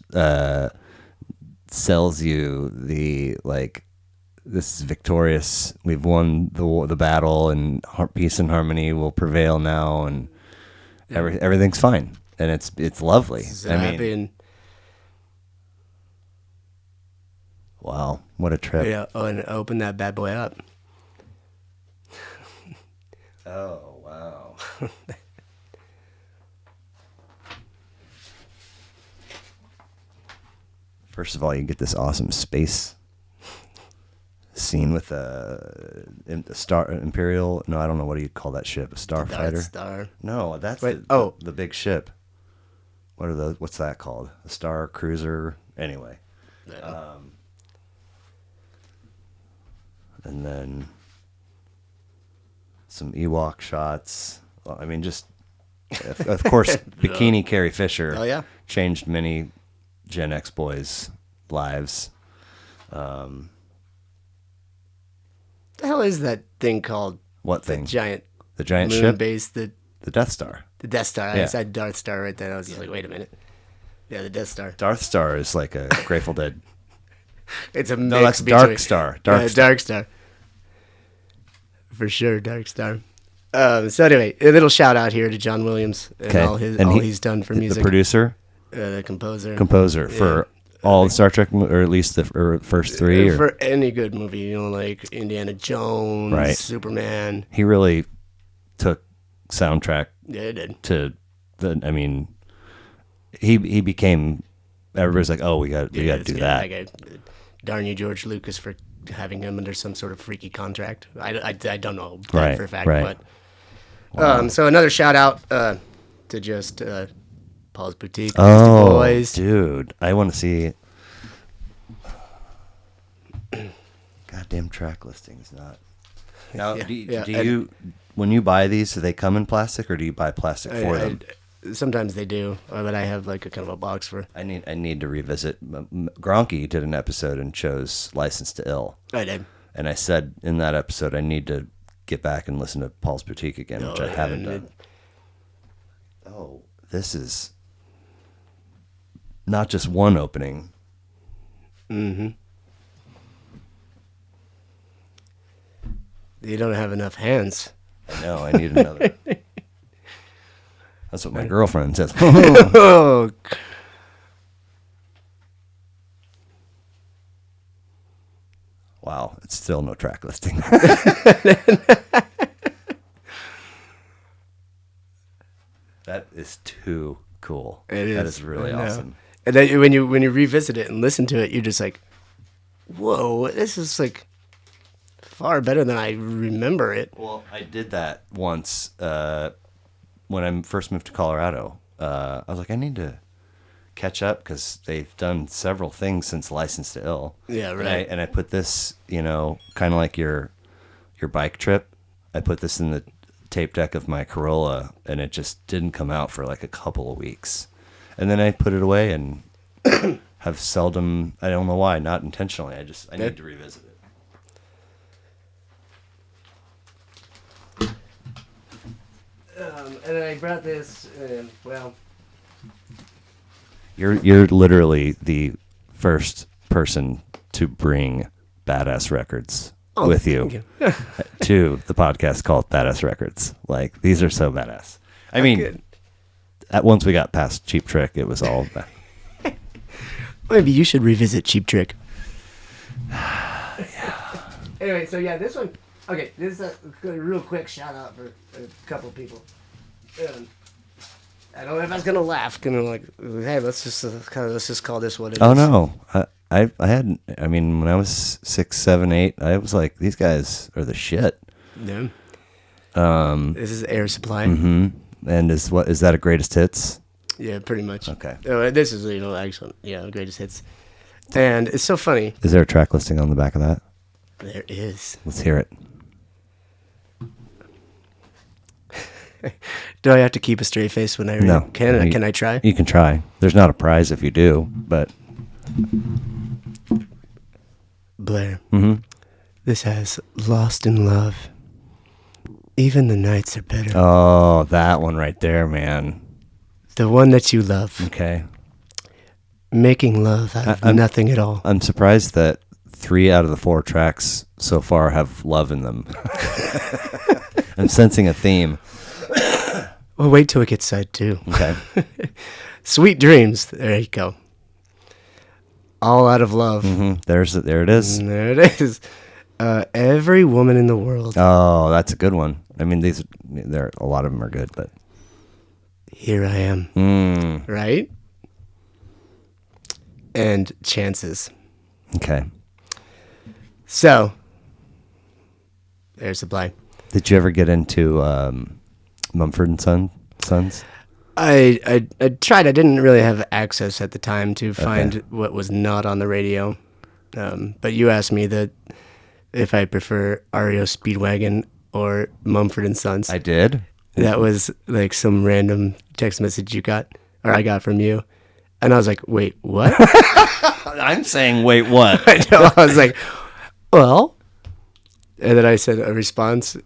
[SPEAKER 1] sells you the like, this is victorious. We've won the battle, and peace and harmony will prevail now, and everything's fine, and it's lovely. Wow, what a trip!
[SPEAKER 2] Yeah, and open that bad boy up.
[SPEAKER 1] Oh wow. First of all, you get this awesome space scene with the Star Imperial. No, I don't know what do you call that ship? A starfighter?
[SPEAKER 2] Star.
[SPEAKER 1] No, that's
[SPEAKER 2] Wait,
[SPEAKER 1] the big ship. What are those? What's that called? A star cruiser. Anyway,
[SPEAKER 2] Yeah.
[SPEAKER 1] and then some Ewok shots. Well, I mean, just of course, Bikini Carrie Fisher.
[SPEAKER 2] Oh, yeah.
[SPEAKER 1] Changed many Gen X boys' lives.
[SPEAKER 2] The hell is that thing called?
[SPEAKER 1] What
[SPEAKER 2] The
[SPEAKER 1] thing?
[SPEAKER 2] giant
[SPEAKER 1] The giant
[SPEAKER 2] moon
[SPEAKER 1] ship?
[SPEAKER 2] base,
[SPEAKER 1] The Death Star.
[SPEAKER 2] the Death Star.
[SPEAKER 1] Yeah.
[SPEAKER 2] I said Darth Star right there. I was like, wait a minute. Yeah, the Death Star.
[SPEAKER 1] Darth Star is like a Grateful Dead.
[SPEAKER 2] It's a mix
[SPEAKER 1] No, that's
[SPEAKER 2] between,
[SPEAKER 1] Dark Star. Dark Star.
[SPEAKER 2] Dark Star. For sure, Dark Star. So anyway, a little shout out here to John Williams and
[SPEAKER 1] Okay.
[SPEAKER 2] all
[SPEAKER 1] And
[SPEAKER 2] he's done for music.
[SPEAKER 1] The producer,
[SPEAKER 2] The composer.
[SPEAKER 1] for all the Star Trek, or at least the first three. Or,
[SPEAKER 2] For any good movie, you know, like Indiana Jones,
[SPEAKER 1] Right.
[SPEAKER 2] Superman.
[SPEAKER 1] he really took soundtrack
[SPEAKER 2] Yeah, it did.
[SPEAKER 1] to the. I mean, he became. Everybody's like, oh, we got to
[SPEAKER 2] it's
[SPEAKER 1] do
[SPEAKER 2] good.
[SPEAKER 1] that.
[SPEAKER 2] Like, darn you, George Lucas, for having him under some sort of freaky contract. I don't know that
[SPEAKER 1] Right,
[SPEAKER 2] for a fact,
[SPEAKER 1] right.
[SPEAKER 2] but so another shout out to just Paul's Boutique, Beastie
[SPEAKER 1] Oh,
[SPEAKER 2] Boys.
[SPEAKER 1] dude, I want to see. Goddamn track listings, not. Now,
[SPEAKER 2] Yeah,
[SPEAKER 1] do
[SPEAKER 2] yeah,
[SPEAKER 1] you when you buy these, do they come in plastic or do you buy plastic for them?
[SPEAKER 2] Sometimes they do, but I have like a kind of a box for.
[SPEAKER 1] I need to revisit. Gronky did an episode and chose "License to Ill,"
[SPEAKER 2] I did.
[SPEAKER 1] and I said in that episode I need to get back and listen to Paul's Boutique again, which I haven't done. Oh, this is not just one opening.
[SPEAKER 2] Mm-hmm. You don't have enough hands.
[SPEAKER 1] I know. I need another. That's what my girlfriend says.
[SPEAKER 2] Oh.
[SPEAKER 1] Wow, it's still no track listing. That is too cool.
[SPEAKER 2] It is.
[SPEAKER 1] That is really
[SPEAKER 2] I know.
[SPEAKER 1] awesome.
[SPEAKER 2] And then when you revisit it and listen to it, you're just like, whoa, this is like far better than I remember it.
[SPEAKER 1] Well, I did that once when I first moved to Colorado. I was like, I need to catch up because they've done several things since License to Ill.
[SPEAKER 2] Yeah, right.
[SPEAKER 1] And I put this, kind of like your bike trip. I put this in the tape deck of my Corolla, and it just didn't come out for like a couple of weeks. And then I put it away and have seldom, I don't know why, not intentionally. I need to revisit it.
[SPEAKER 2] And then I brought this,
[SPEAKER 1] You're literally the first person to bring Badass Records with you, to the podcast called Badass Records. Like, these are so badass. I mean,
[SPEAKER 2] good.
[SPEAKER 1] Once we got past Cheap Trick, it was all
[SPEAKER 2] Maybe you should revisit Cheap Trick. Anyway, so yeah, this one. Okay, this is a real quick shout out for a couple of people. I don't know if I was gonna laugh. Gonna like, hey, let's just call this what it is.
[SPEAKER 1] Oh no, I had. I mean, when I was 6, 7, 8, I was like, these guys are the shit.
[SPEAKER 2] Yeah. This is Air Supply.
[SPEAKER 1] Mm-hmm. And is that a greatest hits?
[SPEAKER 2] Yeah, pretty much.
[SPEAKER 1] Okay.
[SPEAKER 2] This is actually greatest hits, and it's so funny.
[SPEAKER 1] Is there a track listing on the back of that?
[SPEAKER 2] There is.
[SPEAKER 1] Let's hear it.
[SPEAKER 2] Do I have to keep a straight face when I read?
[SPEAKER 1] No.
[SPEAKER 2] Can I try?
[SPEAKER 1] You can try. There's not a prize if you do, but
[SPEAKER 2] Blair.
[SPEAKER 1] mm-hmm.
[SPEAKER 2] This has Lost in Love. Even the nights are better.
[SPEAKER 1] Oh, that one right there, man.
[SPEAKER 2] The one that you love.
[SPEAKER 1] Okay.
[SPEAKER 2] Making love out of nothing at all.
[SPEAKER 1] I'm surprised that 3 out of the 4 tracks so far have love in them. I'm sensing a theme.
[SPEAKER 2] Well, wait till it gets side 2.
[SPEAKER 1] Okay.
[SPEAKER 2] Sweet Dreams. There you go. All out of love.
[SPEAKER 1] Mm-hmm. There it is.
[SPEAKER 2] And there it is. Every woman in the world.
[SPEAKER 1] Oh, that's a good one. I mean, a lot of them are good, but
[SPEAKER 2] Here I am. Right? And Chances.
[SPEAKER 1] Okay.
[SPEAKER 2] So, Air Supply.
[SPEAKER 1] Did you ever get into Mumford and Sons?
[SPEAKER 2] I tried. I didn't really have access at the time to find what was not on the radio. But you asked me that if I prefer REO Speedwagon or Mumford and Sons.
[SPEAKER 1] I did.
[SPEAKER 2] That was like some random text message you got, or I got from you. And I was like, wait, what?
[SPEAKER 1] I'm saying, wait, what?
[SPEAKER 2] I know. I was like, well. And then I said a response.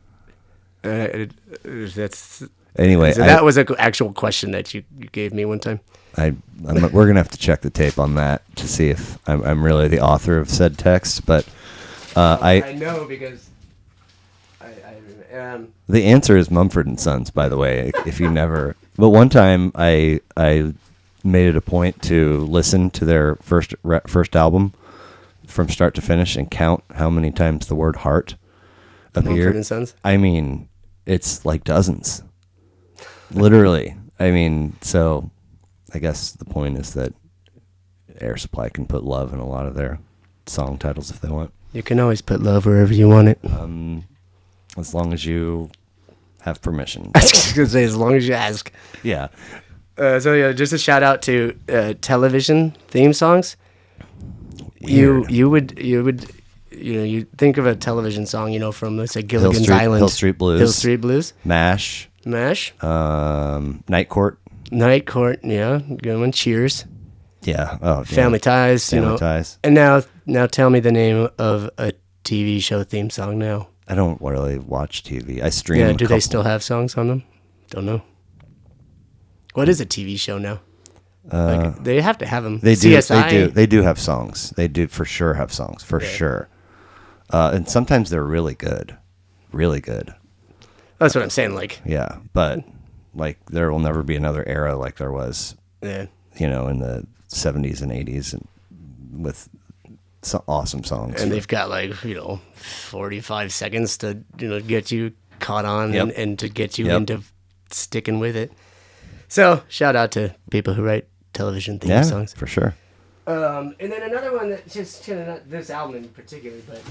[SPEAKER 2] That's
[SPEAKER 1] Anyway,
[SPEAKER 2] so that was an actual question that you gave me one time.
[SPEAKER 1] we're gonna have to check the tape on that to see if I'm really the author of said text. But
[SPEAKER 2] I know because
[SPEAKER 1] the answer is Mumford and Sons. By the way, if you never. But one time I made it a point to listen to their first album from start to finish and count how many times the word heart appeared.
[SPEAKER 2] Mumford and Sons.
[SPEAKER 1] I mean, it's like dozens. Literally. I mean, so I guess the point is that Air Supply can put love in a lot of their song titles if they want.
[SPEAKER 2] You can always put love wherever you want it.
[SPEAKER 1] As long as you have permission.
[SPEAKER 2] I was just gonna say, as long as you ask.
[SPEAKER 1] Yeah.
[SPEAKER 2] So yeah, just a shout out to television theme songs.
[SPEAKER 1] Weird.
[SPEAKER 2] You would you think of a television song, from let's say Gilligan's Island,
[SPEAKER 1] Hill Street Blues.
[SPEAKER 2] Hill Street Blues,
[SPEAKER 1] MASH. Night Court.
[SPEAKER 2] Night Court, yeah, good one. Cheers.
[SPEAKER 1] Yeah. Oh,
[SPEAKER 2] Family Ties,
[SPEAKER 1] Family Ties.
[SPEAKER 2] And now tell me the name of a TV show theme song now.
[SPEAKER 1] I don't really watch TV. I stream.
[SPEAKER 2] Yeah, do they still have songs on them? Don't know. What is a TV show now? They have to have them.
[SPEAKER 1] They do.
[SPEAKER 2] CSI.
[SPEAKER 1] They do have songs. They do for sure have songs for sure. And sometimes they're really good, really good.
[SPEAKER 2] That's what I'm saying. Like,
[SPEAKER 1] yeah, but like there will never be another era like there was.
[SPEAKER 2] Yeah.
[SPEAKER 1] In the 70s and 80s, and with some awesome songs.
[SPEAKER 2] And they've got 45 seconds to get you caught on and to get you into sticking with it. So shout out to people who write television theme songs
[SPEAKER 1] for sure.
[SPEAKER 2] And then another one that just not this album in particular, but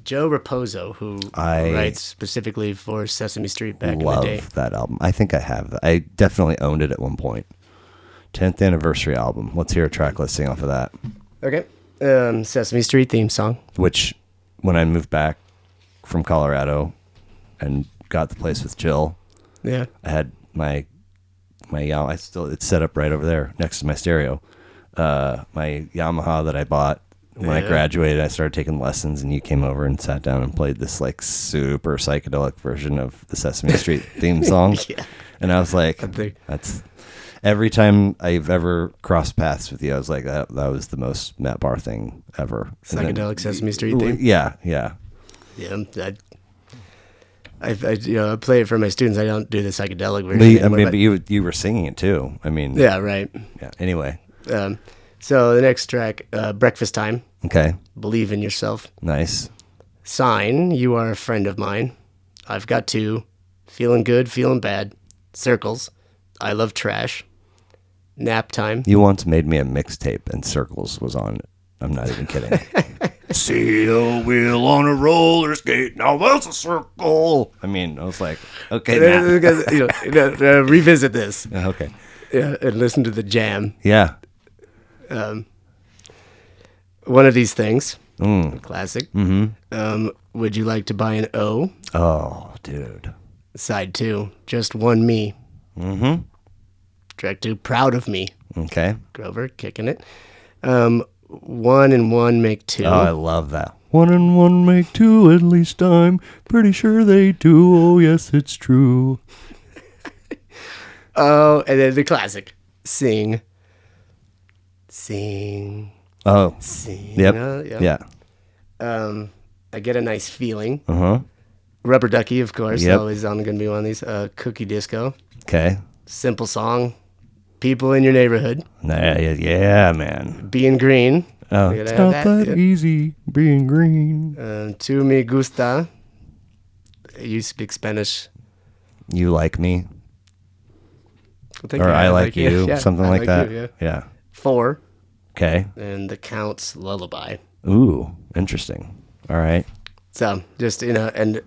[SPEAKER 2] Joe Raposo, who writes specifically for Sesame Street back in the day.
[SPEAKER 1] Love that album. I think I have. I definitely owned it at one point. 10th anniversary album. Let's hear a track listing off of that.
[SPEAKER 2] Okay. Sesame Street theme song.
[SPEAKER 1] Which, when I moved back from Colorado and got the place with Jill,
[SPEAKER 2] I
[SPEAKER 1] had my Yamaha. It's set up right over there next to my stereo. My Yamaha that I bought when I graduated. I started taking lessons, and you came over and sat down and played this super psychedelic version of the Sesame Street theme song. And I was like, that's every time I've ever crossed paths with you, I was like, that was the most Matt Barr thing ever.
[SPEAKER 2] Psychedelic Sesame Street theme.
[SPEAKER 1] Yeah.
[SPEAKER 2] I play it for my students. I don't do the psychedelic version.
[SPEAKER 1] But you were singing it too. I mean,
[SPEAKER 2] yeah, right.
[SPEAKER 1] Yeah. Anyway,
[SPEAKER 2] so the next track, Breakfast Time.
[SPEAKER 1] Okay.
[SPEAKER 2] Believe in Yourself.
[SPEAKER 1] Nice.
[SPEAKER 2] Sign, You Are a Friend of Mine. I've Got Two. Feeling Good, Feeling Bad. Circles. I Love Trash. Nap Time.
[SPEAKER 1] You once made me a mixtape, and Circles was on it. I'm not even kidding. See a wheel on a roller skate. Now that's a circle. I mean, I was like, okay,
[SPEAKER 2] revisit this.
[SPEAKER 1] Okay.
[SPEAKER 2] Yeah, and listen to the jam.
[SPEAKER 1] Yeah.
[SPEAKER 2] One of These Things. Classic. Mm-hmm. Would You Like to Buy an O?
[SPEAKER 1] Oh, dude.
[SPEAKER 2] Side 2, Just One Me.
[SPEAKER 1] Mm-hmm.
[SPEAKER 2] Track 2, Proud of Me.
[SPEAKER 1] Okay.
[SPEAKER 2] Grover, kicking it. 1 and 1 make 2.
[SPEAKER 1] Oh, I love that. 1 and 1 make 2, at least I'm pretty sure they do. Oh, yes, it's true.
[SPEAKER 2] Oh, and then the classic, Sing.
[SPEAKER 1] Oh.
[SPEAKER 2] Sing.
[SPEAKER 1] Yep. Yeah.
[SPEAKER 2] I Get a Nice Feeling.
[SPEAKER 1] Uh-huh.
[SPEAKER 2] Rubber Ducky, of course.
[SPEAKER 1] Yep.
[SPEAKER 2] Always going to be one of these. Cookie Disco.
[SPEAKER 1] Okay.
[SPEAKER 2] Simple Song. People in Your Neighborhood.
[SPEAKER 1] Yeah, man.
[SPEAKER 2] Being Green.
[SPEAKER 1] Oh, it's not that easy being green.
[SPEAKER 2] Tu Me Gusta. You speak Spanish.
[SPEAKER 1] You Like Me.
[SPEAKER 2] Or
[SPEAKER 1] I Like You.
[SPEAKER 2] Yeah,
[SPEAKER 1] something like that.
[SPEAKER 2] You,
[SPEAKER 1] yeah.
[SPEAKER 2] 4.
[SPEAKER 1] Okay.
[SPEAKER 2] And The Count's Lullaby.
[SPEAKER 1] Ooh, interesting. All right.
[SPEAKER 2] So just and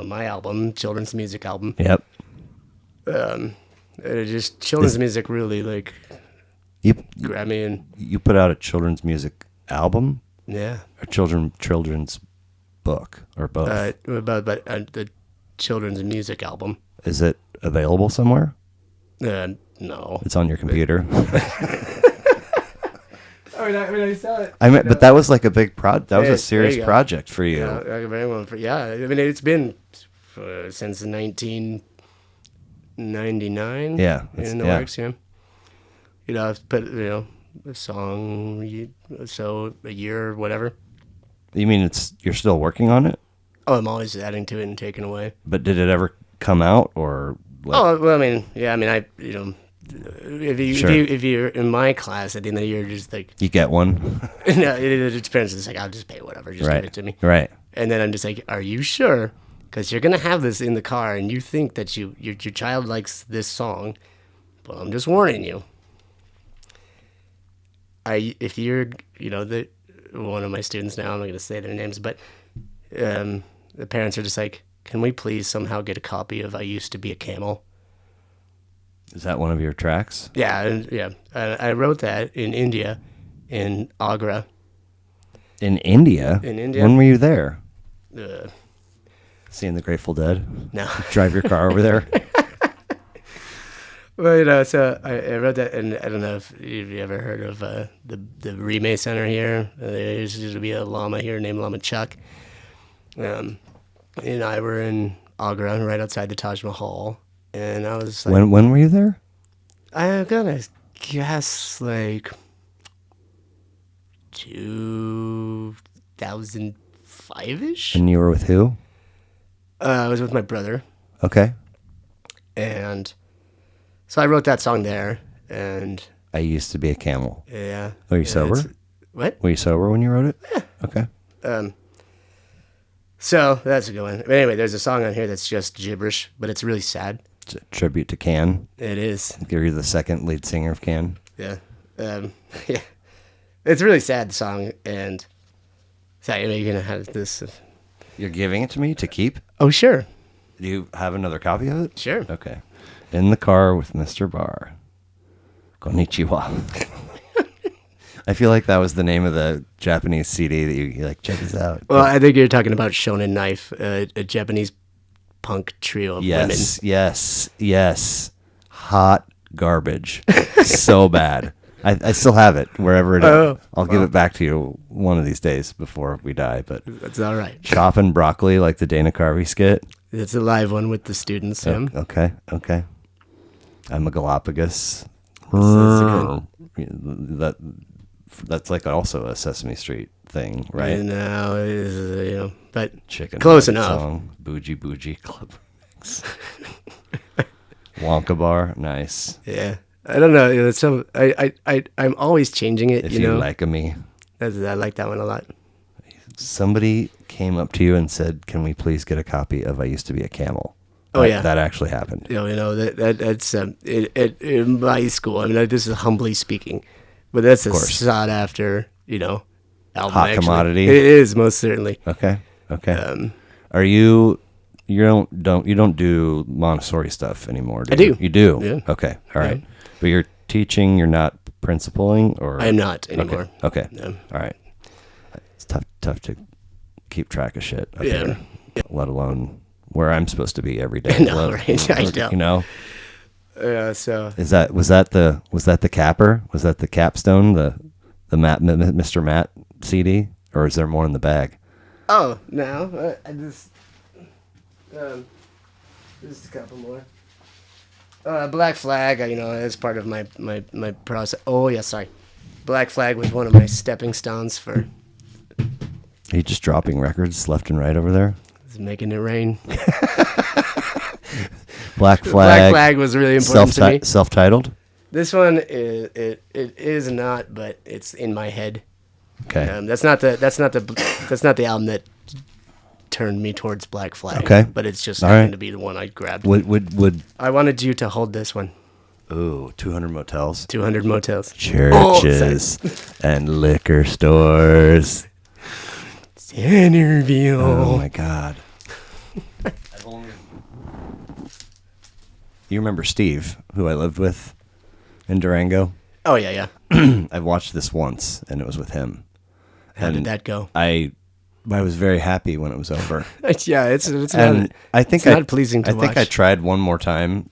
[SPEAKER 2] my album, children's music album,
[SPEAKER 1] Yep.
[SPEAKER 2] just children's music really like
[SPEAKER 1] You
[SPEAKER 2] grab me and
[SPEAKER 1] you put out a children's music album
[SPEAKER 2] yeah.
[SPEAKER 1] or children's book or both?
[SPEAKER 2] About the children's music album.
[SPEAKER 1] Is it available somewhere?
[SPEAKER 2] No.
[SPEAKER 1] It's on your computer.
[SPEAKER 2] I saw it.
[SPEAKER 1] But that was like a big that was
[SPEAKER 2] Yeah,
[SPEAKER 1] a serious
[SPEAKER 2] there you go.
[SPEAKER 1] project for you.
[SPEAKER 2] I mean, it's been since 1999.
[SPEAKER 1] Yeah,
[SPEAKER 2] in the works. Yeah. I've put a song, so a year or whatever.
[SPEAKER 1] You mean you're still working on it?
[SPEAKER 2] Oh, I'm always adding to it and taking away.
[SPEAKER 1] But did it ever come out or?
[SPEAKER 2] Oh well, I mean, yeah, I mean,
[SPEAKER 1] Sure.
[SPEAKER 2] if you're in my class at the end of the year, just like
[SPEAKER 1] You get one,
[SPEAKER 2] no, it depends. It's like I'll just pay whatever, just
[SPEAKER 1] right?
[SPEAKER 2] give it to me.
[SPEAKER 1] Right.
[SPEAKER 2] And then I'm just like, are you sure? Because you're gonna have this in the car, and you think that your child likes this song. Well, I'm just warning you. If you're one of my students now, I'm not gonna say their names, but the parents are just like, can we please somehow get a copy of "I Used to Be a Camel"?
[SPEAKER 1] Is that one of your tracks?
[SPEAKER 2] Yeah. I wrote that in India, in Agra.
[SPEAKER 1] In India?
[SPEAKER 2] In India.
[SPEAKER 1] When were you there?
[SPEAKER 2] Uh,
[SPEAKER 1] Seeing the Grateful Dead?
[SPEAKER 2] no.
[SPEAKER 1] Drive your car over there?
[SPEAKER 2] Well, so I wrote that, and I don't know if you've ever heard of the Remay Center here. There used to be a llama here named Lama Chuck. And I were in Agra, right outside the Taj Mahal, and I was like,
[SPEAKER 1] When were you there?
[SPEAKER 2] I'm gonna guess like 2005-ish.
[SPEAKER 1] And you were with who?
[SPEAKER 2] I was with my brother,
[SPEAKER 1] Okay.
[SPEAKER 2] and so I wrote that song there, and
[SPEAKER 1] I used to be a camel.
[SPEAKER 2] yeah.
[SPEAKER 1] Were you sober?
[SPEAKER 2] What?
[SPEAKER 1] Were you sober when you wrote it? Yeah. Okay.
[SPEAKER 2] So that's a good one. But anyway, there's a song on here that's just gibberish, but it's really sad.
[SPEAKER 1] It's a tribute to Can.
[SPEAKER 2] It is.
[SPEAKER 1] You're the second lead singer of Can.
[SPEAKER 2] Yeah. Yeah. It's a really sad song, and so you're gonna have this.
[SPEAKER 1] You're giving it to me to keep?
[SPEAKER 2] Oh sure,
[SPEAKER 1] Do you have another copy of it?
[SPEAKER 2] sure.
[SPEAKER 1] Okay. In the car with Mr. Barr. Konnichiwa. I feel like that was the name of the Japanese CD that you like, check this out.
[SPEAKER 2] Well, I think you're talking about Shonen Knife, a Japanese punk trio of women.
[SPEAKER 1] Yes. Hot garbage. So bad. I still have it wherever it is.
[SPEAKER 2] Oh,
[SPEAKER 1] I'll give it back to you one of these days before we die. But
[SPEAKER 2] That's all right.
[SPEAKER 1] chopping broccoli like the Dana Carvey skit.
[SPEAKER 2] It's a live one with the students. Yeah.
[SPEAKER 1] Okay. I'm a Galapagos.
[SPEAKER 2] That's
[SPEAKER 1] That's like also a Sesame Street thing, right?
[SPEAKER 2] And now it is, but
[SPEAKER 1] Chicken
[SPEAKER 2] close
[SPEAKER 1] nugget
[SPEAKER 2] enough.
[SPEAKER 1] Song, Bougie Club Mix. Wonka Bar, nice.
[SPEAKER 2] Yeah. I don't know. It's some. I'm always changing it.
[SPEAKER 1] If
[SPEAKER 2] you
[SPEAKER 1] you
[SPEAKER 2] know.
[SPEAKER 1] like me.
[SPEAKER 2] I like that one a lot.
[SPEAKER 1] Somebody came up to you and said, "Can we please get a copy of I Used to Be a Camel?"
[SPEAKER 2] Oh, yeah.
[SPEAKER 1] That actually happened.
[SPEAKER 2] That's in my school. I mean, this is humbly speaking, but that's a
[SPEAKER 1] course.
[SPEAKER 2] sought after, album.
[SPEAKER 1] Hot
[SPEAKER 2] actually.
[SPEAKER 1] commodity.
[SPEAKER 2] It is most certainly.
[SPEAKER 1] Okay. Are you don't do Montessori stuff anymore?
[SPEAKER 2] I
[SPEAKER 1] you?
[SPEAKER 2] do.
[SPEAKER 1] You do.
[SPEAKER 2] Yeah.
[SPEAKER 1] Okay. All right.
[SPEAKER 2] Yeah.
[SPEAKER 1] But you're teaching. You're not principaling, or
[SPEAKER 2] I'm not anymore.
[SPEAKER 1] Okay.
[SPEAKER 2] No.
[SPEAKER 1] All right. It's tough to keep track of shit up
[SPEAKER 2] Yeah.
[SPEAKER 1] here, let alone where I'm supposed to be every day.
[SPEAKER 2] No, right? I know.
[SPEAKER 1] You know.
[SPEAKER 2] So
[SPEAKER 1] Was that the capper? Was that the capstone? The Mr. Matt CD, or is there more in the bag?
[SPEAKER 2] no, I just a couple more. Black Flag, as part of my process. Oh yeah, sorry. Black Flag was one of my stepping stones for
[SPEAKER 1] Are you just dropping records left and right over there?
[SPEAKER 2] making it rain.
[SPEAKER 1] Black Flag.
[SPEAKER 2] Black Flag was really important to me.
[SPEAKER 1] Self-titled.
[SPEAKER 2] This one it is not, but it's in my head.
[SPEAKER 1] Okay.
[SPEAKER 2] That's not the album that turned me towards Black Flag.
[SPEAKER 1] Okay.
[SPEAKER 2] But it's just
[SPEAKER 1] All
[SPEAKER 2] happened
[SPEAKER 1] right.
[SPEAKER 2] to be the one I grabbed.
[SPEAKER 1] Would
[SPEAKER 2] I wanted you to hold this one.
[SPEAKER 1] ooh 200 motels,
[SPEAKER 2] 200 Motels.
[SPEAKER 1] churches, and liquor stores.
[SPEAKER 2] Centerville.
[SPEAKER 1] Oh my God. You remember Steve, who I lived with in Durango?
[SPEAKER 2] Oh, yeah, yeah.
[SPEAKER 1] I've watched this once, and it was with him.
[SPEAKER 2] How did that go?
[SPEAKER 1] I was very happy when it was over.
[SPEAKER 2] Yeah, it's
[SPEAKER 1] And
[SPEAKER 2] not,
[SPEAKER 1] I think
[SPEAKER 2] it's not pleasing to
[SPEAKER 1] I think I
[SPEAKER 2] watch.
[SPEAKER 1] tried one more time,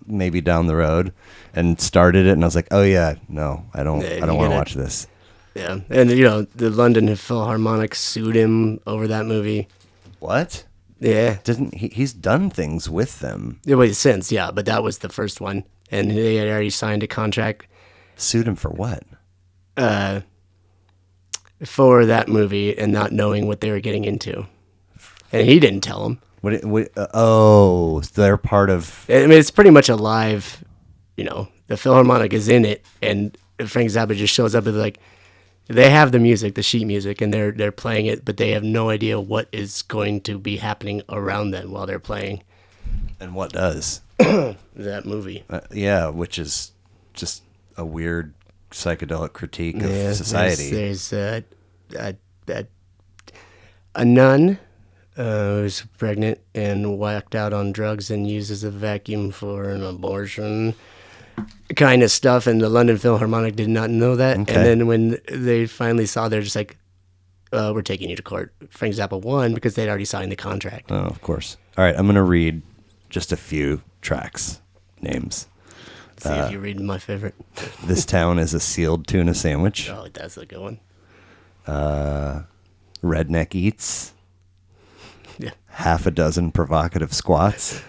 [SPEAKER 1] maybe down the road, and started it, and I was like, "Oh yeah, no, I don't
[SPEAKER 2] Yeah,
[SPEAKER 1] want
[SPEAKER 2] you
[SPEAKER 1] to
[SPEAKER 2] gotta-
[SPEAKER 1] watch this."
[SPEAKER 2] Yeah, and the London Philharmonic sued him over that movie.
[SPEAKER 1] What?
[SPEAKER 2] Yeah,
[SPEAKER 1] Didn't he's done things with them?
[SPEAKER 2] it was since, yeah, but that was the first one, and they had already signed a contract
[SPEAKER 1] Sued him for what?
[SPEAKER 2] for that movie and not knowing what they were getting into, and he didn't tell them.
[SPEAKER 1] Oh, so they're part of.
[SPEAKER 2] I mean, it's pretty much a live. The Philharmonic is in it, and Frank Zappa just shows up and like, they have the music, the sheet music, and they're playing it, but they have no idea what is going to be happening around them while they're playing
[SPEAKER 1] And what does?
[SPEAKER 2] that movie.
[SPEAKER 1] Yeah, which is just a weird psychedelic critique of
[SPEAKER 2] Yeah,
[SPEAKER 1] society.
[SPEAKER 2] There's a nun who's pregnant and whacked out on drugs and uses a vacuum for an abortion kind of stuff, and the London Philharmonic did not know that.
[SPEAKER 1] Okay.
[SPEAKER 2] And then when they finally saw, they're just like, we're taking you to court. Frank Zappa won because they'd already signed the contract.
[SPEAKER 1] Oh, of course. All right, I'm going to read just a few tracks names.
[SPEAKER 2] See if you read my favorite.
[SPEAKER 1] This town is a sealed tuna sandwich.
[SPEAKER 2] Oh, that's a good one.
[SPEAKER 1] Redneck eats.
[SPEAKER 2] Yeah.
[SPEAKER 1] Half a dozen provocative squats.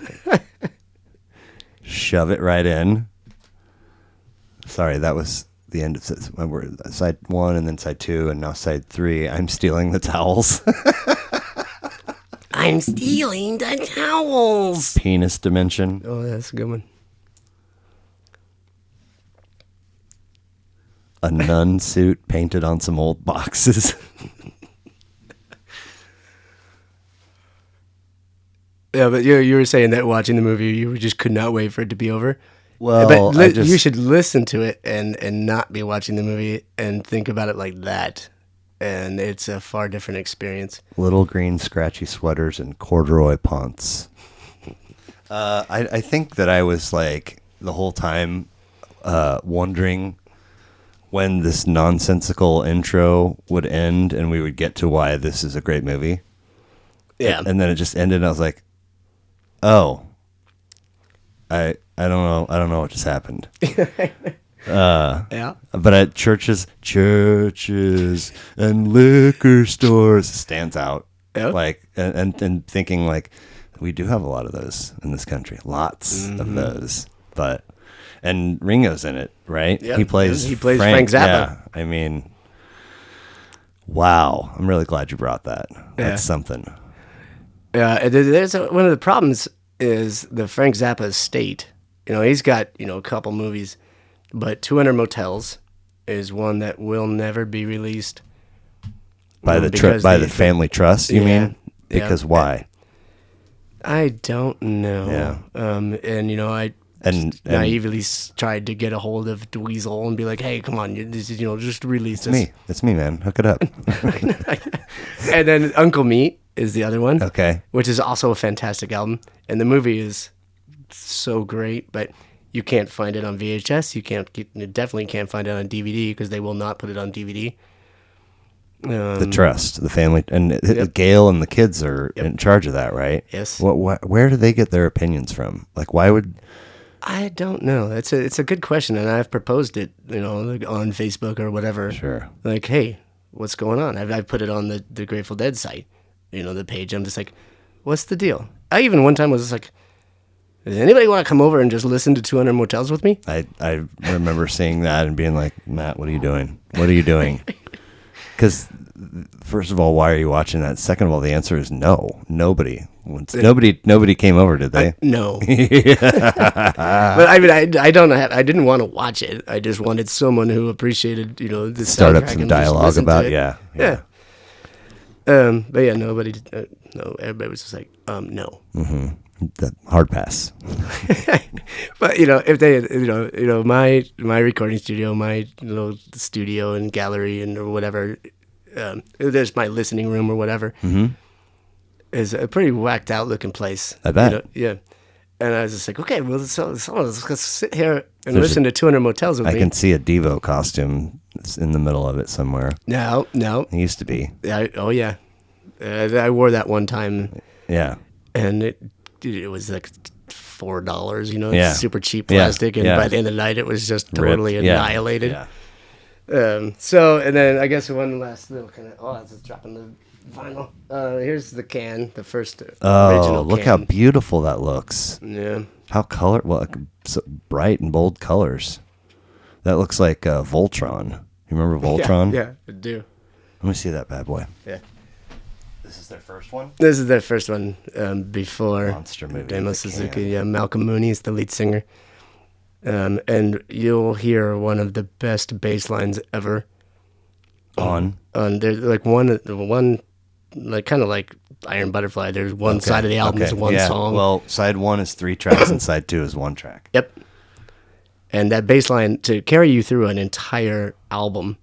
[SPEAKER 1] Shove it right in. Sorry, that was the end of side 1 and then side 2 and now side 3. I'm stealing the towels.
[SPEAKER 2] I'm stealing the towels.
[SPEAKER 1] Penis dimension.
[SPEAKER 2] Oh, that's a good one.
[SPEAKER 1] A nun suit painted on some old boxes.
[SPEAKER 2] Yeah, but you were saying that watching the movie, you just could not wait for it to be over.
[SPEAKER 1] Well,
[SPEAKER 2] but you should listen to it and not be watching the movie and think about it like that. And it's a far different experience.
[SPEAKER 1] Little green scratchy sweaters and corduroy pants. I think that I was like the whole time wondering when this nonsensical intro would end and we would get to why this is a great movie.
[SPEAKER 2] Yeah.
[SPEAKER 1] And then it just ended and I was like, oh, I don't know what just happened.
[SPEAKER 2] Yeah.
[SPEAKER 1] But at churches and liquor stores stands out.
[SPEAKER 2] Yeah.
[SPEAKER 1] Like and thinking like we do have a lot of those in this country. Lots of those. And Ringo's in it, right?
[SPEAKER 2] Yeah.
[SPEAKER 1] He plays
[SPEAKER 2] Frank Zappa.
[SPEAKER 1] Yeah. I mean, wow. I'm really glad you brought that. That's something.
[SPEAKER 2] Yeah, there's one of the problems is the Frank Zappa estate. He's got, a couple movies, but 200 Motels is one that will never be released.
[SPEAKER 1] By the family trust, you mean? Because why?
[SPEAKER 2] I don't know.
[SPEAKER 1] Yeah.
[SPEAKER 2] I
[SPEAKER 1] And
[SPEAKER 2] naively tried to get a hold of Dweezil and be like, "Hey, come on, just release this."
[SPEAKER 1] It's me, man. Hook it up.
[SPEAKER 2] And then Uncle Meat is the other one.
[SPEAKER 1] Okay.
[SPEAKER 2] Which is also a fantastic album, and the movie is so great, but you can't find it on VHS. You definitely can't find it on DVD because they will not put it on DVD.
[SPEAKER 1] The trust, the family, and Gail and the kids are in charge of that, right?
[SPEAKER 2] Yes.
[SPEAKER 1] Where do they get their opinions from? Like, why would?
[SPEAKER 2] I don't know. It's a good question, and I've proposed it, like on Facebook or whatever.
[SPEAKER 1] Sure.
[SPEAKER 2] Like, hey, what's going on? I've put it on the Grateful Dead site, the page. I'm just like, what's the deal? I even one time was just like, does anybody want to come over and just listen to 200 Motels with me?
[SPEAKER 1] I remember seeing that and being like, Matt, what are you doing? What are you doing? Because first of all, why are you watching that? Second of all, the answer is no. Nobody came over, did they?
[SPEAKER 2] No. But I mean, I don't have. I didn't want to watch it. I just wanted someone who appreciated, the
[SPEAKER 1] Start up
[SPEAKER 2] soundtrack
[SPEAKER 1] some
[SPEAKER 2] and just
[SPEAKER 1] dialogue
[SPEAKER 2] listen to
[SPEAKER 1] about
[SPEAKER 2] it.
[SPEAKER 1] yeah.
[SPEAKER 2] But yeah, nobody. No, everybody was just like, no.
[SPEAKER 1] The hard pass.
[SPEAKER 2] But if they, my recording studio, my little studio and gallery and or whatever, there's my listening room or whatever. Mm-hmm. Is a pretty whacked out looking place.
[SPEAKER 1] I bet.
[SPEAKER 2] Yeah. And I was just like, okay, well, so let's sit here and listen to 200 Motels with
[SPEAKER 1] I
[SPEAKER 2] me.
[SPEAKER 1] can see a Devo costume in the middle of it somewhere.
[SPEAKER 2] No.
[SPEAKER 1] It used to be.
[SPEAKER 2] Oh, yeah. I wore that one time.
[SPEAKER 1] Yeah.
[SPEAKER 2] And it was like $4,
[SPEAKER 1] Yeah.
[SPEAKER 2] It's super cheap plastic. And
[SPEAKER 1] Yeah.
[SPEAKER 2] by the end of the night, it was just totally
[SPEAKER 1] Ripped. Yeah.
[SPEAKER 2] annihilated.
[SPEAKER 1] Yeah.
[SPEAKER 2] So, and then I guess one last little kind of, I was just dropping the vinyl. Here's the can, the first original
[SPEAKER 1] look
[SPEAKER 2] can.
[SPEAKER 1] how beautiful that looks.
[SPEAKER 2] Yeah.
[SPEAKER 1] How so bright and bold colors. That looks like Voltron. You remember Voltron?
[SPEAKER 2] Yeah, I do.
[SPEAKER 1] Let me see that bad boy.
[SPEAKER 2] Yeah.
[SPEAKER 1] This is their first one?
[SPEAKER 2] This is their first one before
[SPEAKER 1] Monster movie.
[SPEAKER 2] Damo
[SPEAKER 1] with the
[SPEAKER 2] Suzuki.
[SPEAKER 1] can.
[SPEAKER 2] Yeah, Malcolm Mooney is the lead singer. And you'll hear one of the best bass lines ever.
[SPEAKER 1] On?
[SPEAKER 2] There's like one, like kind of like Iron Butterfly. There's one side of the album is one song.
[SPEAKER 1] Well, side 1 is 3 tracks and side 2 is 1 track.
[SPEAKER 2] Yep. And that bass line to carry you through an entire album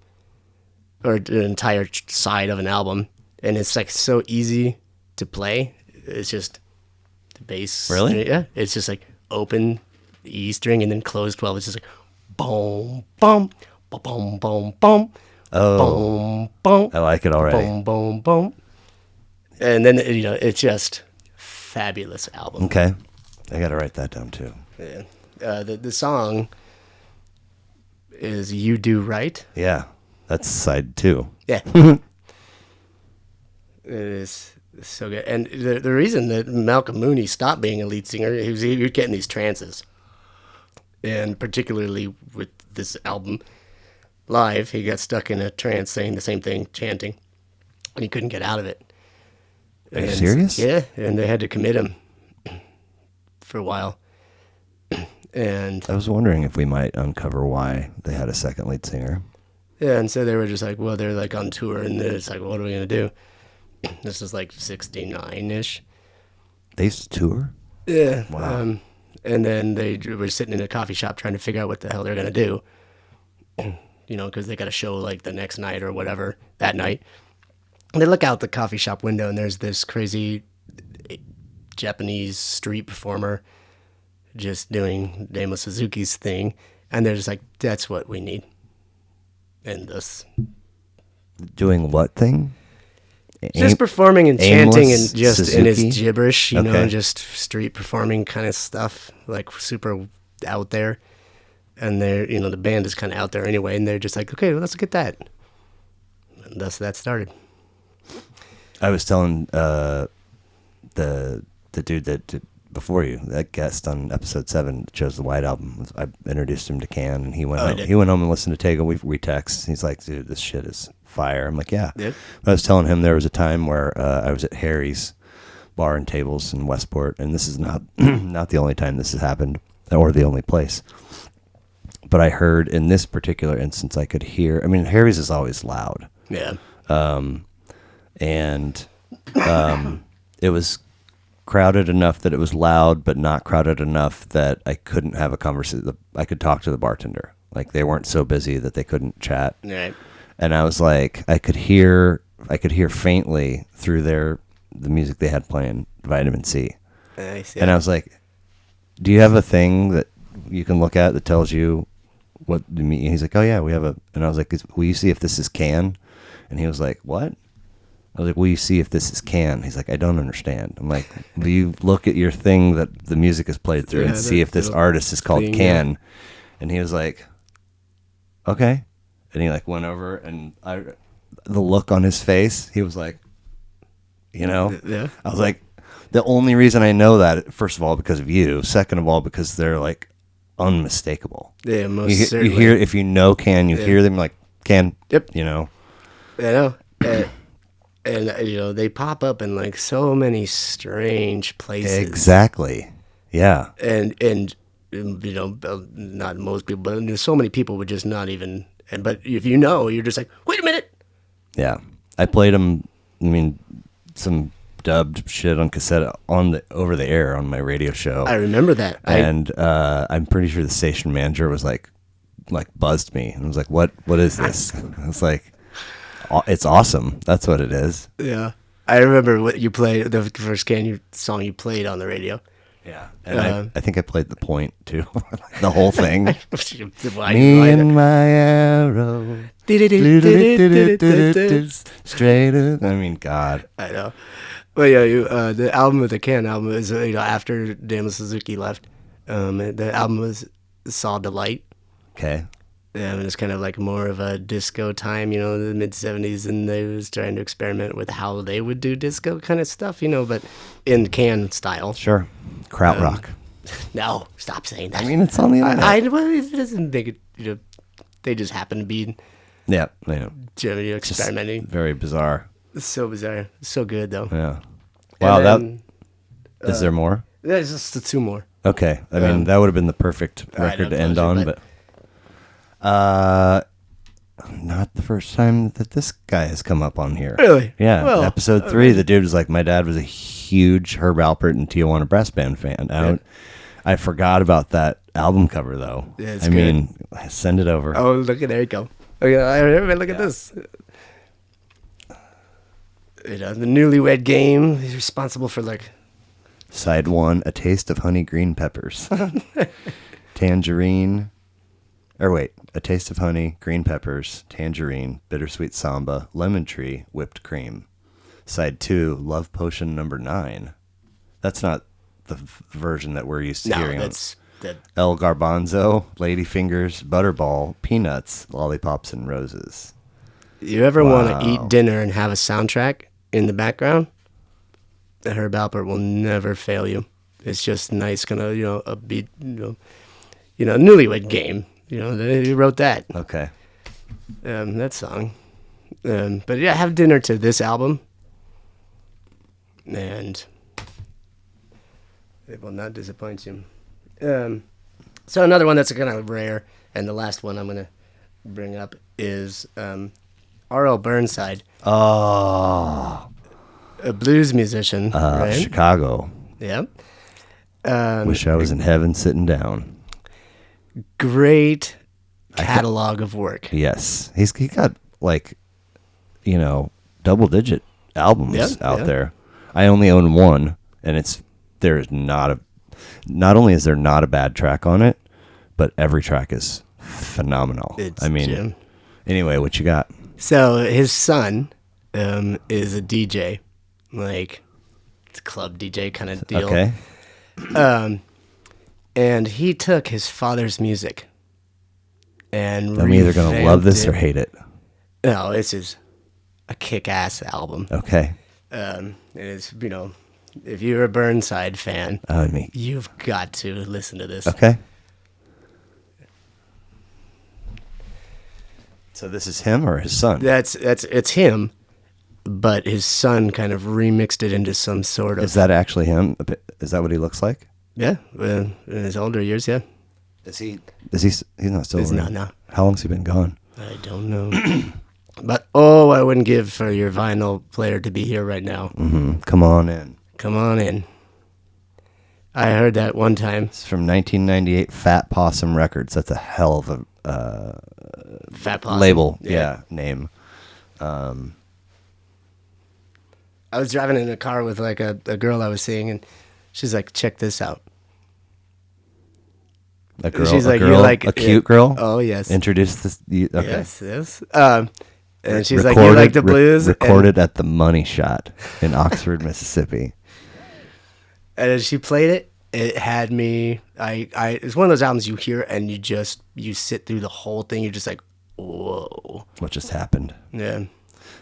[SPEAKER 2] or an entire side of an album, and it's like so easy to play. It's just the bass.
[SPEAKER 1] Really?
[SPEAKER 2] Yeah. It's just like open E string and then close 12. It's just like boom, boom, boom, boom, boom.
[SPEAKER 1] Oh,
[SPEAKER 2] Boom, boom.
[SPEAKER 1] I like it already.
[SPEAKER 2] Boom, boom, boom. And then, it's just fabulous album.
[SPEAKER 1] Okay. I got to write that down too.
[SPEAKER 2] Yeah. The song is You Do Right.
[SPEAKER 1] Yeah. That's side 2.
[SPEAKER 2] Yeah. It is so good. And the reason that Malcolm Mooney stopped being a lead singer, he was getting these trances. And particularly with this album live, he got stuck in a trance saying the same thing, chanting. And he couldn't get out of it.
[SPEAKER 1] Are you serious?
[SPEAKER 2] Yeah, and they had to commit him for a while. And
[SPEAKER 1] I was wondering if we might uncover why they had a second lead singer.
[SPEAKER 2] yeah, and so they were just like, well, they're like on tour, and it's like, what are we gonna do? This is like 69-ish.
[SPEAKER 1] They used to tour?
[SPEAKER 2] Yeah.
[SPEAKER 1] Wow.
[SPEAKER 2] And then they were sitting in a coffee shop trying to figure out what the hell they're gonna do. Because they got a show like the next night or whatever that night. And they look out the coffee shop window, and there's this crazy Japanese street performer just doing Damo Suzuki's thing, and they're just like, that's what we need. And this
[SPEAKER 1] Doing what thing?
[SPEAKER 2] just performing and chanting
[SPEAKER 1] aimless
[SPEAKER 2] and just in his
[SPEAKER 1] Suzuki?
[SPEAKER 2] gibberish,
[SPEAKER 1] Okay.
[SPEAKER 2] just street performing kind of stuff, like super out there. And they're, the band is kind of out there anyway, and they're just like, okay, well, let's get that. And thus that started.
[SPEAKER 1] I was telling the dude that did before you, that guest on episode 7 that chose the White Album. I introduced him to Can, and he went home. He went home and listened to Tego. We text. He's like, dude, this shit is fire. I'm like, yeah.
[SPEAKER 2] Yep.
[SPEAKER 1] I was telling him there was a time where I was at Harry's Bar and Tables in Westport, and this is not not the only time this has happened, or the only place. But I heard in this particular instance, I could hear. I mean, Harry's is always loud.
[SPEAKER 2] Yeah.
[SPEAKER 1] And it was crowded enough that it was loud, but not crowded enough that I couldn't have a conversation. I could talk to the bartender. Like, they weren't so busy that they couldn't chat.
[SPEAKER 2] Right.
[SPEAKER 1] And I was like, I could hear faintly through the music they had playing, Vitamin C.
[SPEAKER 2] Nice.
[SPEAKER 1] And I was like, do you have a thing that you can look at that tells you what the mean? He's like, oh yeah, we have a. And I was like, will you see if this is Can? And he was like, what? I was like, will you see if this is Can? He's like, I don't understand. I'm like, will you look at your thing that the music is played through and see if this artist is called Can? Yeah. And he was like, okay. And he like went over, and the look on his face, he was like,
[SPEAKER 2] Yeah.
[SPEAKER 1] I was like, the only reason I know that, first of all, because of you. Second of all, because they're like unmistakable.
[SPEAKER 2] Yeah, most certainly.
[SPEAKER 1] You hear, if you know Can, you hear them like Can.
[SPEAKER 2] Yep.
[SPEAKER 1] You know.
[SPEAKER 2] I know. And they pop up in like so many strange places.
[SPEAKER 1] Exactly. Yeah.
[SPEAKER 2] And not most people, but there's so many people would just not even. But if you're just like, wait a minute.
[SPEAKER 1] Yeah, I played them. I mean, some dubbed shit on cassette over the air on my radio show.
[SPEAKER 2] I remember that.
[SPEAKER 1] And I'm pretty sure the station manager was like buzzed me and was like, "What is this?" I was like, it's awesome. That's what it is.
[SPEAKER 2] Yeah. I remember what you played, the first song you played on the radio.
[SPEAKER 1] Yeah, and I think I played the point too, the whole thing.
[SPEAKER 2] Why
[SPEAKER 1] Me and my arrow, straight up. I mean, God.
[SPEAKER 2] I know. But yeah, the album, the Can album, is after Daniel Suzuki left. The album was Saw Delight.
[SPEAKER 1] Okay.
[SPEAKER 2] And it's kind of like more of a disco time, the mid 70s, and they was trying to experiment with how they would do disco kind of stuff, but in Can style.
[SPEAKER 1] Sure. Krautrock.
[SPEAKER 2] No, stop saying that.
[SPEAKER 1] I mean, it's on the internet.
[SPEAKER 2] Well, it doesn't make it, they just happen to be
[SPEAKER 1] Yeah.
[SPEAKER 2] experimenting.
[SPEAKER 1] Very bizarre.
[SPEAKER 2] It's so bizarre. So good, though.
[SPEAKER 1] Yeah. Wow.
[SPEAKER 2] Then,
[SPEAKER 1] is there more?
[SPEAKER 2] There's just the two more.
[SPEAKER 1] Okay. I mean, that would have been the perfect record to end on, but not the first time that this guy has come up on here.
[SPEAKER 2] Really?
[SPEAKER 1] Yeah.
[SPEAKER 2] Well,
[SPEAKER 1] episode 3, the dude was like, my dad was a huge Herb Alpert and Tijuana Brass Band fan. I forgot about that album cover, though.
[SPEAKER 2] Yeah, it's
[SPEAKER 1] I
[SPEAKER 2] good.
[SPEAKER 1] mean, send it over.
[SPEAKER 2] Oh, look at there you go. Okay, look at this. The Newlywed Game is responsible for
[SPEAKER 1] Side 1, A Taste of Honey Green Peppers. Tangerine. A Taste of Honey, Green Peppers, Tangerine, Bittersweet Samba, Lemon Tree, Whipped Cream. Side 2, Love Potion number 9. That's not the version that we're used to hearing.
[SPEAKER 2] That's
[SPEAKER 1] El Garbanzo, Ladyfingers, Butterball, Peanuts, Lollipops, and Roses.
[SPEAKER 2] You ever want to eat dinner and have a soundtrack in the background? The Herb Alpert will never fail you. It's just nice, kind of upbeat, Newlywed Game. He wrote that.
[SPEAKER 1] Okay.
[SPEAKER 2] That song. But yeah, have dinner to this album, and it will not disappoint you. So another one that's kind of rare, and the last one I'm going to bring up is R.L. Burnside.
[SPEAKER 1] Oh.
[SPEAKER 2] A blues musician, right?
[SPEAKER 1] Chicago.
[SPEAKER 2] Yeah.
[SPEAKER 1] Wish I was in heaven sitting down.
[SPEAKER 2] Great catalog of work.
[SPEAKER 1] Yes. He got double-digit albums out there. I only own one, and not only is there not a bad track on it, but every track is phenomenal.
[SPEAKER 2] Jim.
[SPEAKER 1] Anyway, what you got?
[SPEAKER 2] So his son is a DJ, it's a club DJ kind of deal.
[SPEAKER 1] Okay.
[SPEAKER 2] And he took his father's music and
[SPEAKER 1] I'm either going to love this or hate it.
[SPEAKER 2] No, this is a kick-ass album.
[SPEAKER 1] Okay.
[SPEAKER 2] It is, if you're a Burnside fan, you've got to listen to this.
[SPEAKER 1] Okay. So this is him or his son?
[SPEAKER 2] It's him, but his son kind of remixed it into some sort of.
[SPEAKER 1] Is that actually him? Is that what he looks like?
[SPEAKER 2] Yeah, in his older years, yeah.
[SPEAKER 1] Is he? He's not still.
[SPEAKER 2] He's not. No.
[SPEAKER 1] How long's he been gone?
[SPEAKER 2] I don't know. But I wouldn't give for your vinyl player to be here right now.
[SPEAKER 1] Mm-hmm. Come on in.
[SPEAKER 2] Come on in. I heard that one time.
[SPEAKER 1] It's from 1998, Fat Possum Records. That's a hell of a
[SPEAKER 2] Fat Possum
[SPEAKER 1] label. Yeah, name.
[SPEAKER 2] I was driving in a car with a girl I was seeing, and she's like, "Check this out."
[SPEAKER 1] A girl.
[SPEAKER 2] She's
[SPEAKER 1] a
[SPEAKER 2] like,
[SPEAKER 1] girl,
[SPEAKER 2] "You're like
[SPEAKER 1] a cute girl.
[SPEAKER 2] Oh yes.
[SPEAKER 1] Introduce this. Okay.
[SPEAKER 2] Yes. And she's like, "You like the blues?"
[SPEAKER 1] Recorded at the Money Shot in Oxford, Mississippi.
[SPEAKER 2] And as she played it, it had me. It's one of those albums you hear and you sit through the whole thing. You're just like, whoa.
[SPEAKER 1] What just happened?
[SPEAKER 2] Yeah.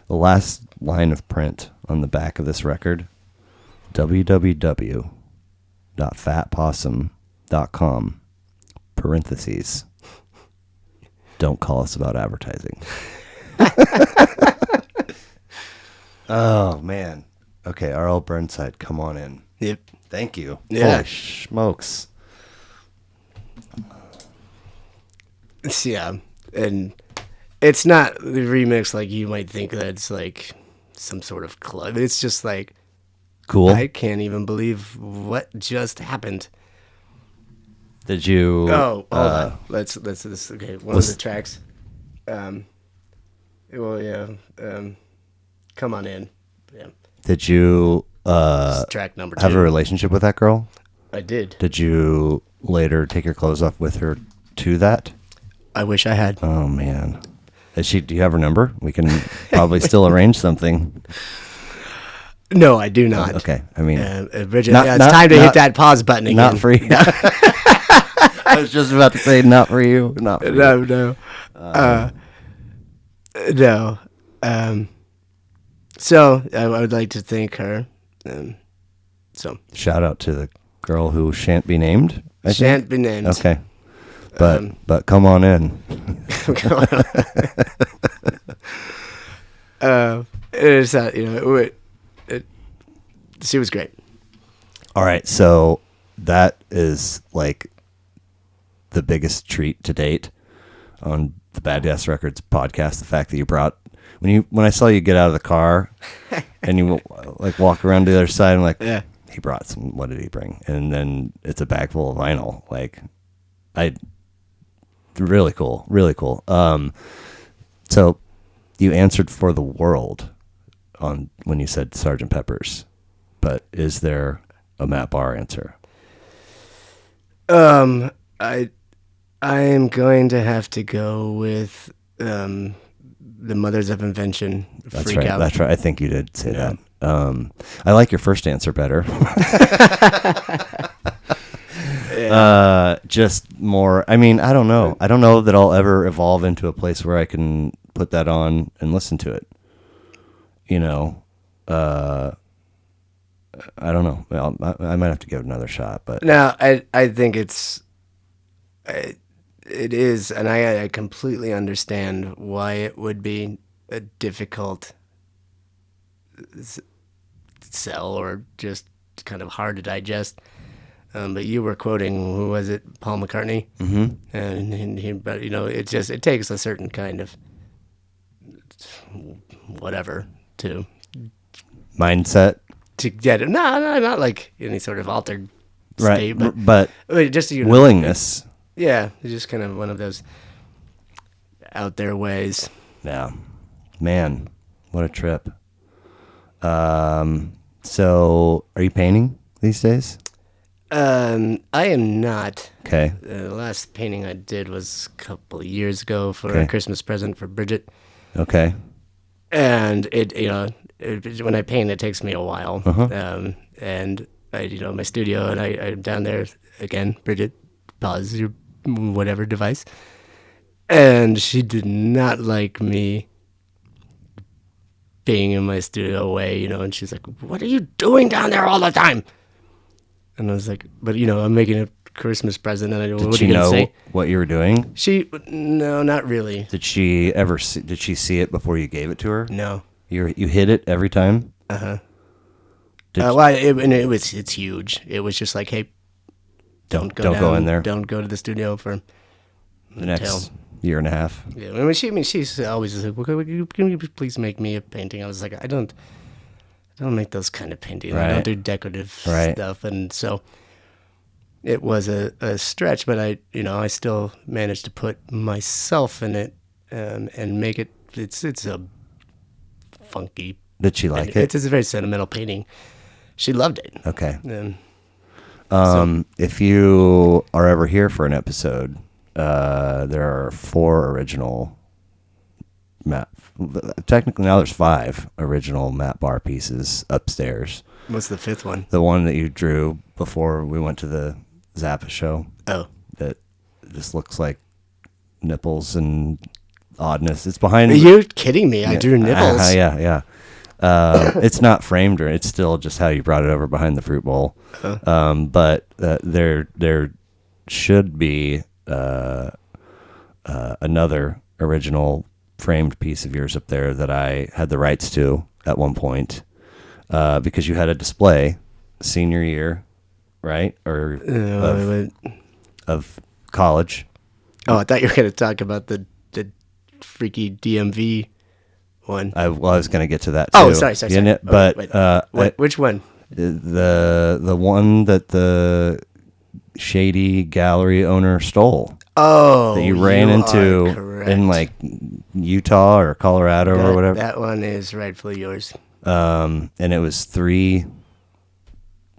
[SPEAKER 1] The last line of print on the back of this record: www.fatpossum.com. Parentheses. Don't call us about advertising. Oh man. Okay, R.L. Burnside, come on in.
[SPEAKER 2] Yep.
[SPEAKER 1] Thank you.
[SPEAKER 2] Yeah.
[SPEAKER 1] Holy smokes.
[SPEAKER 2] Yeah, and it's not the remix like you might think that it's like some sort of club. It's just like,
[SPEAKER 1] cool.
[SPEAKER 2] I can't even believe what just happened.
[SPEAKER 1] Did you?
[SPEAKER 2] Oh, hold on. Let's okay. One of the tracks. Well, yeah. Come on in. Yeah.
[SPEAKER 1] Did you
[SPEAKER 2] It's track number 2.
[SPEAKER 1] have a relationship with that girl?
[SPEAKER 2] I did.
[SPEAKER 1] Did you later take your clothes off with her to that?
[SPEAKER 2] I wish I had.
[SPEAKER 1] Oh man, do you have her number? We can probably still arrange something.
[SPEAKER 2] No, I do not.
[SPEAKER 1] Okay, I mean,
[SPEAKER 2] Bridget,
[SPEAKER 1] Not-
[SPEAKER 2] it's
[SPEAKER 1] not-
[SPEAKER 2] time to
[SPEAKER 1] not-
[SPEAKER 2] hit that pause button again.
[SPEAKER 1] not for you. I was just about to say, not for you. Not for you.
[SPEAKER 2] No. No. So I would like to thank her. So
[SPEAKER 1] Shout out to the girl who shan't be named. I think?
[SPEAKER 2] shan't be named.
[SPEAKER 1] Okay, but come on in.
[SPEAKER 2] It's she was great.
[SPEAKER 1] All right, so that is like the biggest treat to date on the Bad Gas Records podcast. The fact that you brought when I saw you get out of the car and you like walk around to the other side, I'm like,
[SPEAKER 2] Yeah.
[SPEAKER 1] he brought some. What did he bring? And then it's a bag full of vinyl. Like, really cool, really cool. So you answered for the world on when you said Sgt. Pepper's, but is there a Matt Barr answer?
[SPEAKER 2] I am going to have to go with the Mothers of Invention.
[SPEAKER 1] That's
[SPEAKER 2] Freak
[SPEAKER 1] right.
[SPEAKER 2] Out.
[SPEAKER 1] That's right. I think you did say
[SPEAKER 2] Yeah.
[SPEAKER 1] that. I like your first answer better. Just more. I mean, I don't know. I don't know that I'll ever evolve into a place where I can put that on and listen to it. You know, I don't know. Well, I might have to give it another shot, but
[SPEAKER 2] No, I think it is, and I completely understand why it would be a difficult sell or just kind of hard to digest. But you were quoting, who was it, Paul McCartney?
[SPEAKER 1] Mhm.
[SPEAKER 2] And he, but it takes a certain kind of whatever to
[SPEAKER 1] mindset,
[SPEAKER 2] get it. No, not like any sort of altered
[SPEAKER 1] right?
[SPEAKER 2] state,
[SPEAKER 1] But
[SPEAKER 2] just
[SPEAKER 1] willingness.
[SPEAKER 2] Yeah, it's just kind of one of those out there ways.
[SPEAKER 1] Yeah, man, what a trip. So are you painting these days?
[SPEAKER 2] I am not.
[SPEAKER 1] Okay.
[SPEAKER 2] The last painting I did was a couple of years ago for
[SPEAKER 1] Okay.
[SPEAKER 2] a Christmas present for Bridget,
[SPEAKER 1] Okay.
[SPEAKER 2] and when I paint, it takes me a while.
[SPEAKER 1] Uh-huh.
[SPEAKER 2] And my studio, and I'm down there again. Bridget, pause your whatever device, and she did not like me being in my studio away, and she's like, "What are you doing down there all the time?" And I was like, "But I'm making a Christmas present, and
[SPEAKER 1] Did
[SPEAKER 2] what
[SPEAKER 1] she
[SPEAKER 2] are you gonna
[SPEAKER 1] know
[SPEAKER 2] say?"
[SPEAKER 1] what you were doing?
[SPEAKER 2] No, not really.
[SPEAKER 1] Did she ever? Did she see it before you gave it to her?
[SPEAKER 2] No.
[SPEAKER 1] You hit it every time.
[SPEAKER 2] Uh-huh.
[SPEAKER 1] Did
[SPEAKER 2] It's huge. It was just like, hey, don't go
[SPEAKER 1] in there.
[SPEAKER 2] Don't go to the studio for
[SPEAKER 1] The next year and a half.
[SPEAKER 2] Yeah, she's always like, well, can you please make me a painting? I was like, I don't make those kind of paintings. I
[SPEAKER 1] Right.
[SPEAKER 2] don't do decorative
[SPEAKER 1] Right.
[SPEAKER 2] stuff, and so it was a stretch, but I still managed to put myself in it and make it. It's a funky.
[SPEAKER 1] Did she like it?
[SPEAKER 2] It's a very sentimental painting. She loved it.
[SPEAKER 1] Okay.
[SPEAKER 2] And
[SPEAKER 1] If you are ever here for an episode, there are 4 original technically now there's 5 original Matt Barr pieces upstairs.
[SPEAKER 2] what's the 5th one?
[SPEAKER 1] The one that you drew before we went to the Zappa show
[SPEAKER 2] Oh,
[SPEAKER 1] that just looks like nipples and oddness. It's behind.
[SPEAKER 2] are you kidding me? I drew nipples.
[SPEAKER 1] Yeah. It's not framed, or it's still just how you brought it over behind the fruit bowl. But there should be another original framed piece of yours up there that I had the rights to at one point because you had a display senior year, right? Or of college.
[SPEAKER 2] Oh, I thought you were going to talk about the freaky DMV one.
[SPEAKER 1] I was going to get to that too.
[SPEAKER 2] Oh, sorry.
[SPEAKER 1] But
[SPEAKER 2] wait. Which one?
[SPEAKER 1] the one that the shady gallery owner stole.
[SPEAKER 2] Oh,
[SPEAKER 1] That you ran
[SPEAKER 2] are
[SPEAKER 1] into
[SPEAKER 2] correct.
[SPEAKER 1] in like Utah or Colorado or whatever.
[SPEAKER 2] That one is rightfully yours.
[SPEAKER 1] And it was 3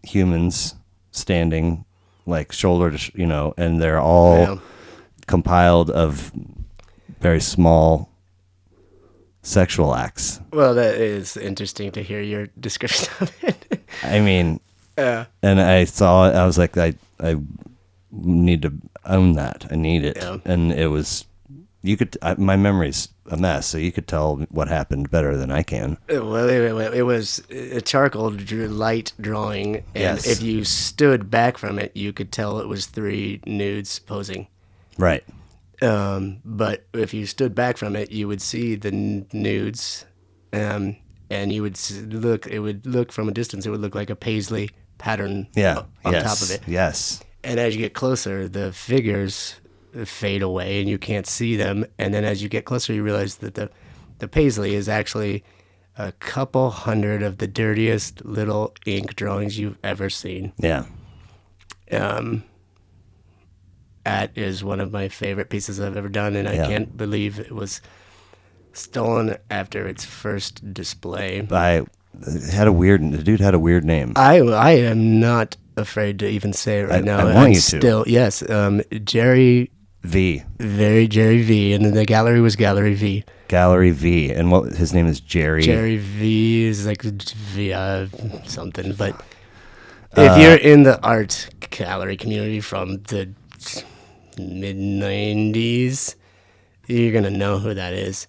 [SPEAKER 1] humans standing like shoulder to, and they're all
[SPEAKER 2] Yeah.
[SPEAKER 1] compiled of very small sexual acts.
[SPEAKER 2] Well, that is interesting to hear your description of it.
[SPEAKER 1] I mean,
[SPEAKER 2] Yeah.
[SPEAKER 1] and I saw it. I was like, I need to own that. I need it.
[SPEAKER 2] Yeah.
[SPEAKER 1] And it was, my memory's a mess, so you could tell what happened better than I can.
[SPEAKER 2] Well, it was a charcoal light drawing, and
[SPEAKER 1] Yes.
[SPEAKER 2] if you stood back from it, you could tell it was 3 nudes posing.
[SPEAKER 1] Right.
[SPEAKER 2] But if you stood back from it, you would see the nudes, and you would look. It would look from a distance. It would look like a paisley pattern.
[SPEAKER 1] Yeah.
[SPEAKER 2] On
[SPEAKER 1] Yes.
[SPEAKER 2] top of it.
[SPEAKER 1] Yes.
[SPEAKER 2] And as you get closer, the figures fade away, and you can't see them. And then as you get closer, you realize that the paisley is actually a couple hundred of the dirtiest little ink drawings you've ever seen.
[SPEAKER 1] Yeah.
[SPEAKER 2] That is one of my favorite pieces I've ever done, and I
[SPEAKER 1] Yeah.
[SPEAKER 2] can't believe it was stolen after its first display.
[SPEAKER 1] The dude had a weird name.
[SPEAKER 2] I am not afraid to even say it right now.
[SPEAKER 1] I want
[SPEAKER 2] I'm
[SPEAKER 1] you to.
[SPEAKER 2] still, yes, Jerry
[SPEAKER 1] V.
[SPEAKER 2] Jerry V, and then the gallery was Gallery V.
[SPEAKER 1] Gallery V. And his name is Jerry.
[SPEAKER 2] Jerry V is like V something, but if you're in the art gallery community from the mid 90s, you're gonna know who that is.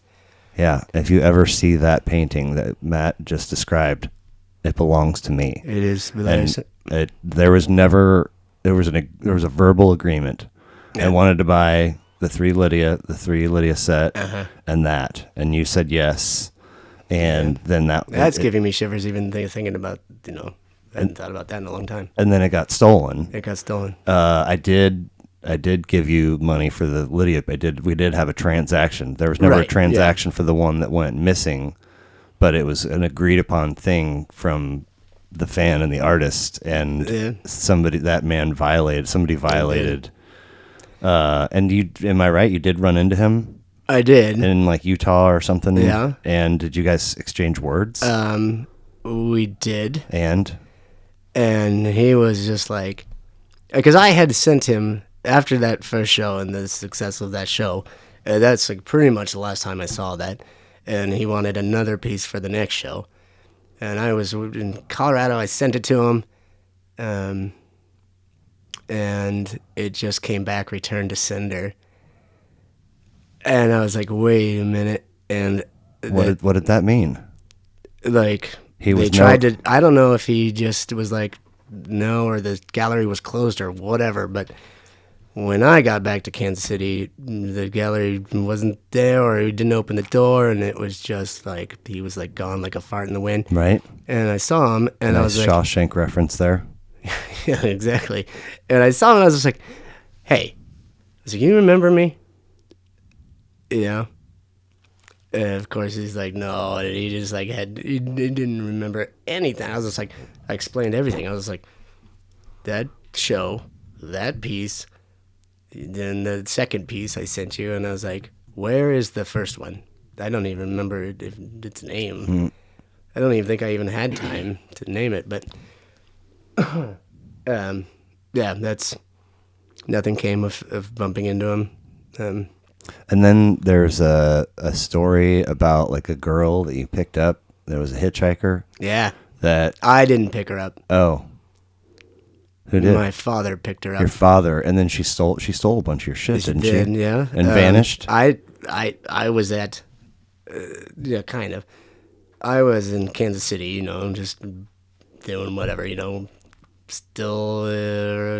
[SPEAKER 1] Yeah. If you ever see that painting that Matt just described, it belongs to me.
[SPEAKER 2] It is.
[SPEAKER 1] And there was a verbal agreement. I wanted to buy the 3 Lydia set, and that, and you said yes, and then
[SPEAKER 2] That's giving me shivers even thinking about, I hadn't thought about that in a long time.
[SPEAKER 1] and then it got stolen.
[SPEAKER 2] It got stolen.
[SPEAKER 1] I did give you money for the Lydia. We did have a transaction. There was never a
[SPEAKER 2] Right,
[SPEAKER 1] transaction for the one that went missing, but it was an agreed upon thing from the fan and the artist, and somebody violated. And am I right? You did run into him
[SPEAKER 2] I did.
[SPEAKER 1] in like Utah or something?
[SPEAKER 2] Yeah.
[SPEAKER 1] And did you guys exchange words?
[SPEAKER 2] We did.
[SPEAKER 1] And
[SPEAKER 2] He was just like, because I had sent him after that first show and the success of that show. That's like pretty much the last time I saw that. And he wanted another piece for the next show. And I was in Colorado. I sent it to him. And it just came back, returned to sender. And I was like, wait a minute. And
[SPEAKER 1] what did that mean?
[SPEAKER 2] like
[SPEAKER 1] He was
[SPEAKER 2] they tried to, I don't know if he just was like no, or the gallery was closed or whatever, but when I got back to Kansas City, the gallery wasn't there, or he didn't open the door, and it was just like he was like gone like a fart in the wind.
[SPEAKER 1] Right.
[SPEAKER 2] And I saw him, and I
[SPEAKER 1] Nice
[SPEAKER 2] was like,
[SPEAKER 1] Shawshank reference there.
[SPEAKER 2] yeah, exactly. And I saw him, and I was just like, hey, I was like, you remember me? Yeah. And of course, he's like, no. And he just like he didn't remember anything. I was just like, I explained everything. I was like, that show, that piece, then the second piece I sent you, and I was like, where is the first one? I don't even remember its name. I don't even think I even had time to name it, but yeah, that's nothing came of bumping into him.
[SPEAKER 1] And then there's a story about like a girl that you picked up. There was a hitchhiker
[SPEAKER 2] Yeah,
[SPEAKER 1] that,
[SPEAKER 2] I didn't pick her up.
[SPEAKER 1] oh, who did?
[SPEAKER 2] My father picked her up.
[SPEAKER 1] Your father. And then she stole a bunch of your shit, didn't she?
[SPEAKER 2] Yeah,
[SPEAKER 1] And vanished?
[SPEAKER 2] I was at, yeah, kind of. I was in Kansas City, just doing whatever, still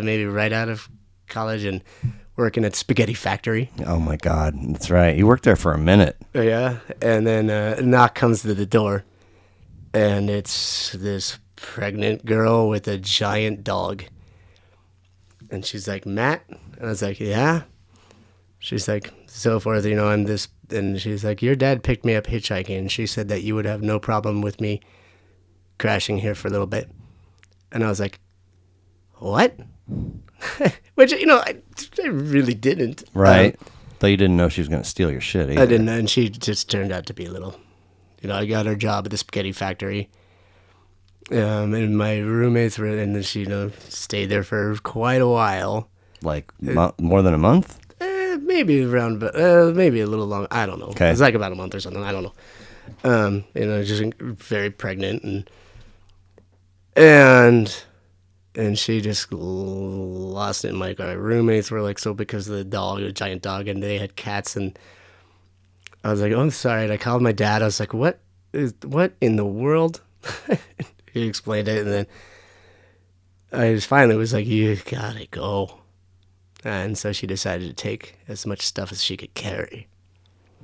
[SPEAKER 2] maybe right out of college and working at Spaghetti Factory.
[SPEAKER 1] Oh my God. That's right. You worked there for a minute.
[SPEAKER 2] Yeah, and then a knock comes to the door, and it's this pregnant girl with a giant dog. And she's like, Matt? And I was like, yeah. She's like, so forth, I'm this. And she's like, your dad picked me up hitchhiking, and she said that you would have no problem with me crashing here for a little bit. And I was like, what? Which, I really didn't.
[SPEAKER 1] Right. Though you didn't know she was going to steal your shit either.
[SPEAKER 2] I didn't, and she just turned out to be a little. I got her job at the spaghetti factory. And my roommates were, and then she, stayed there for quite a while.
[SPEAKER 1] Like more than a month?
[SPEAKER 2] Maybe around, maybe a little long. I don't know.
[SPEAKER 1] Okay.
[SPEAKER 2] It's like about a month or something. I don't know. Just very pregnant and she just lost it. And my roommates were like, so because of the dog, a giant dog, and they had cats, and I was like, oh, I'm sorry. And I called my dad. I was like, what in the world? He explained it, and then I just finally was like, you gotta go. And so she decided to take as much stuff as she could carry.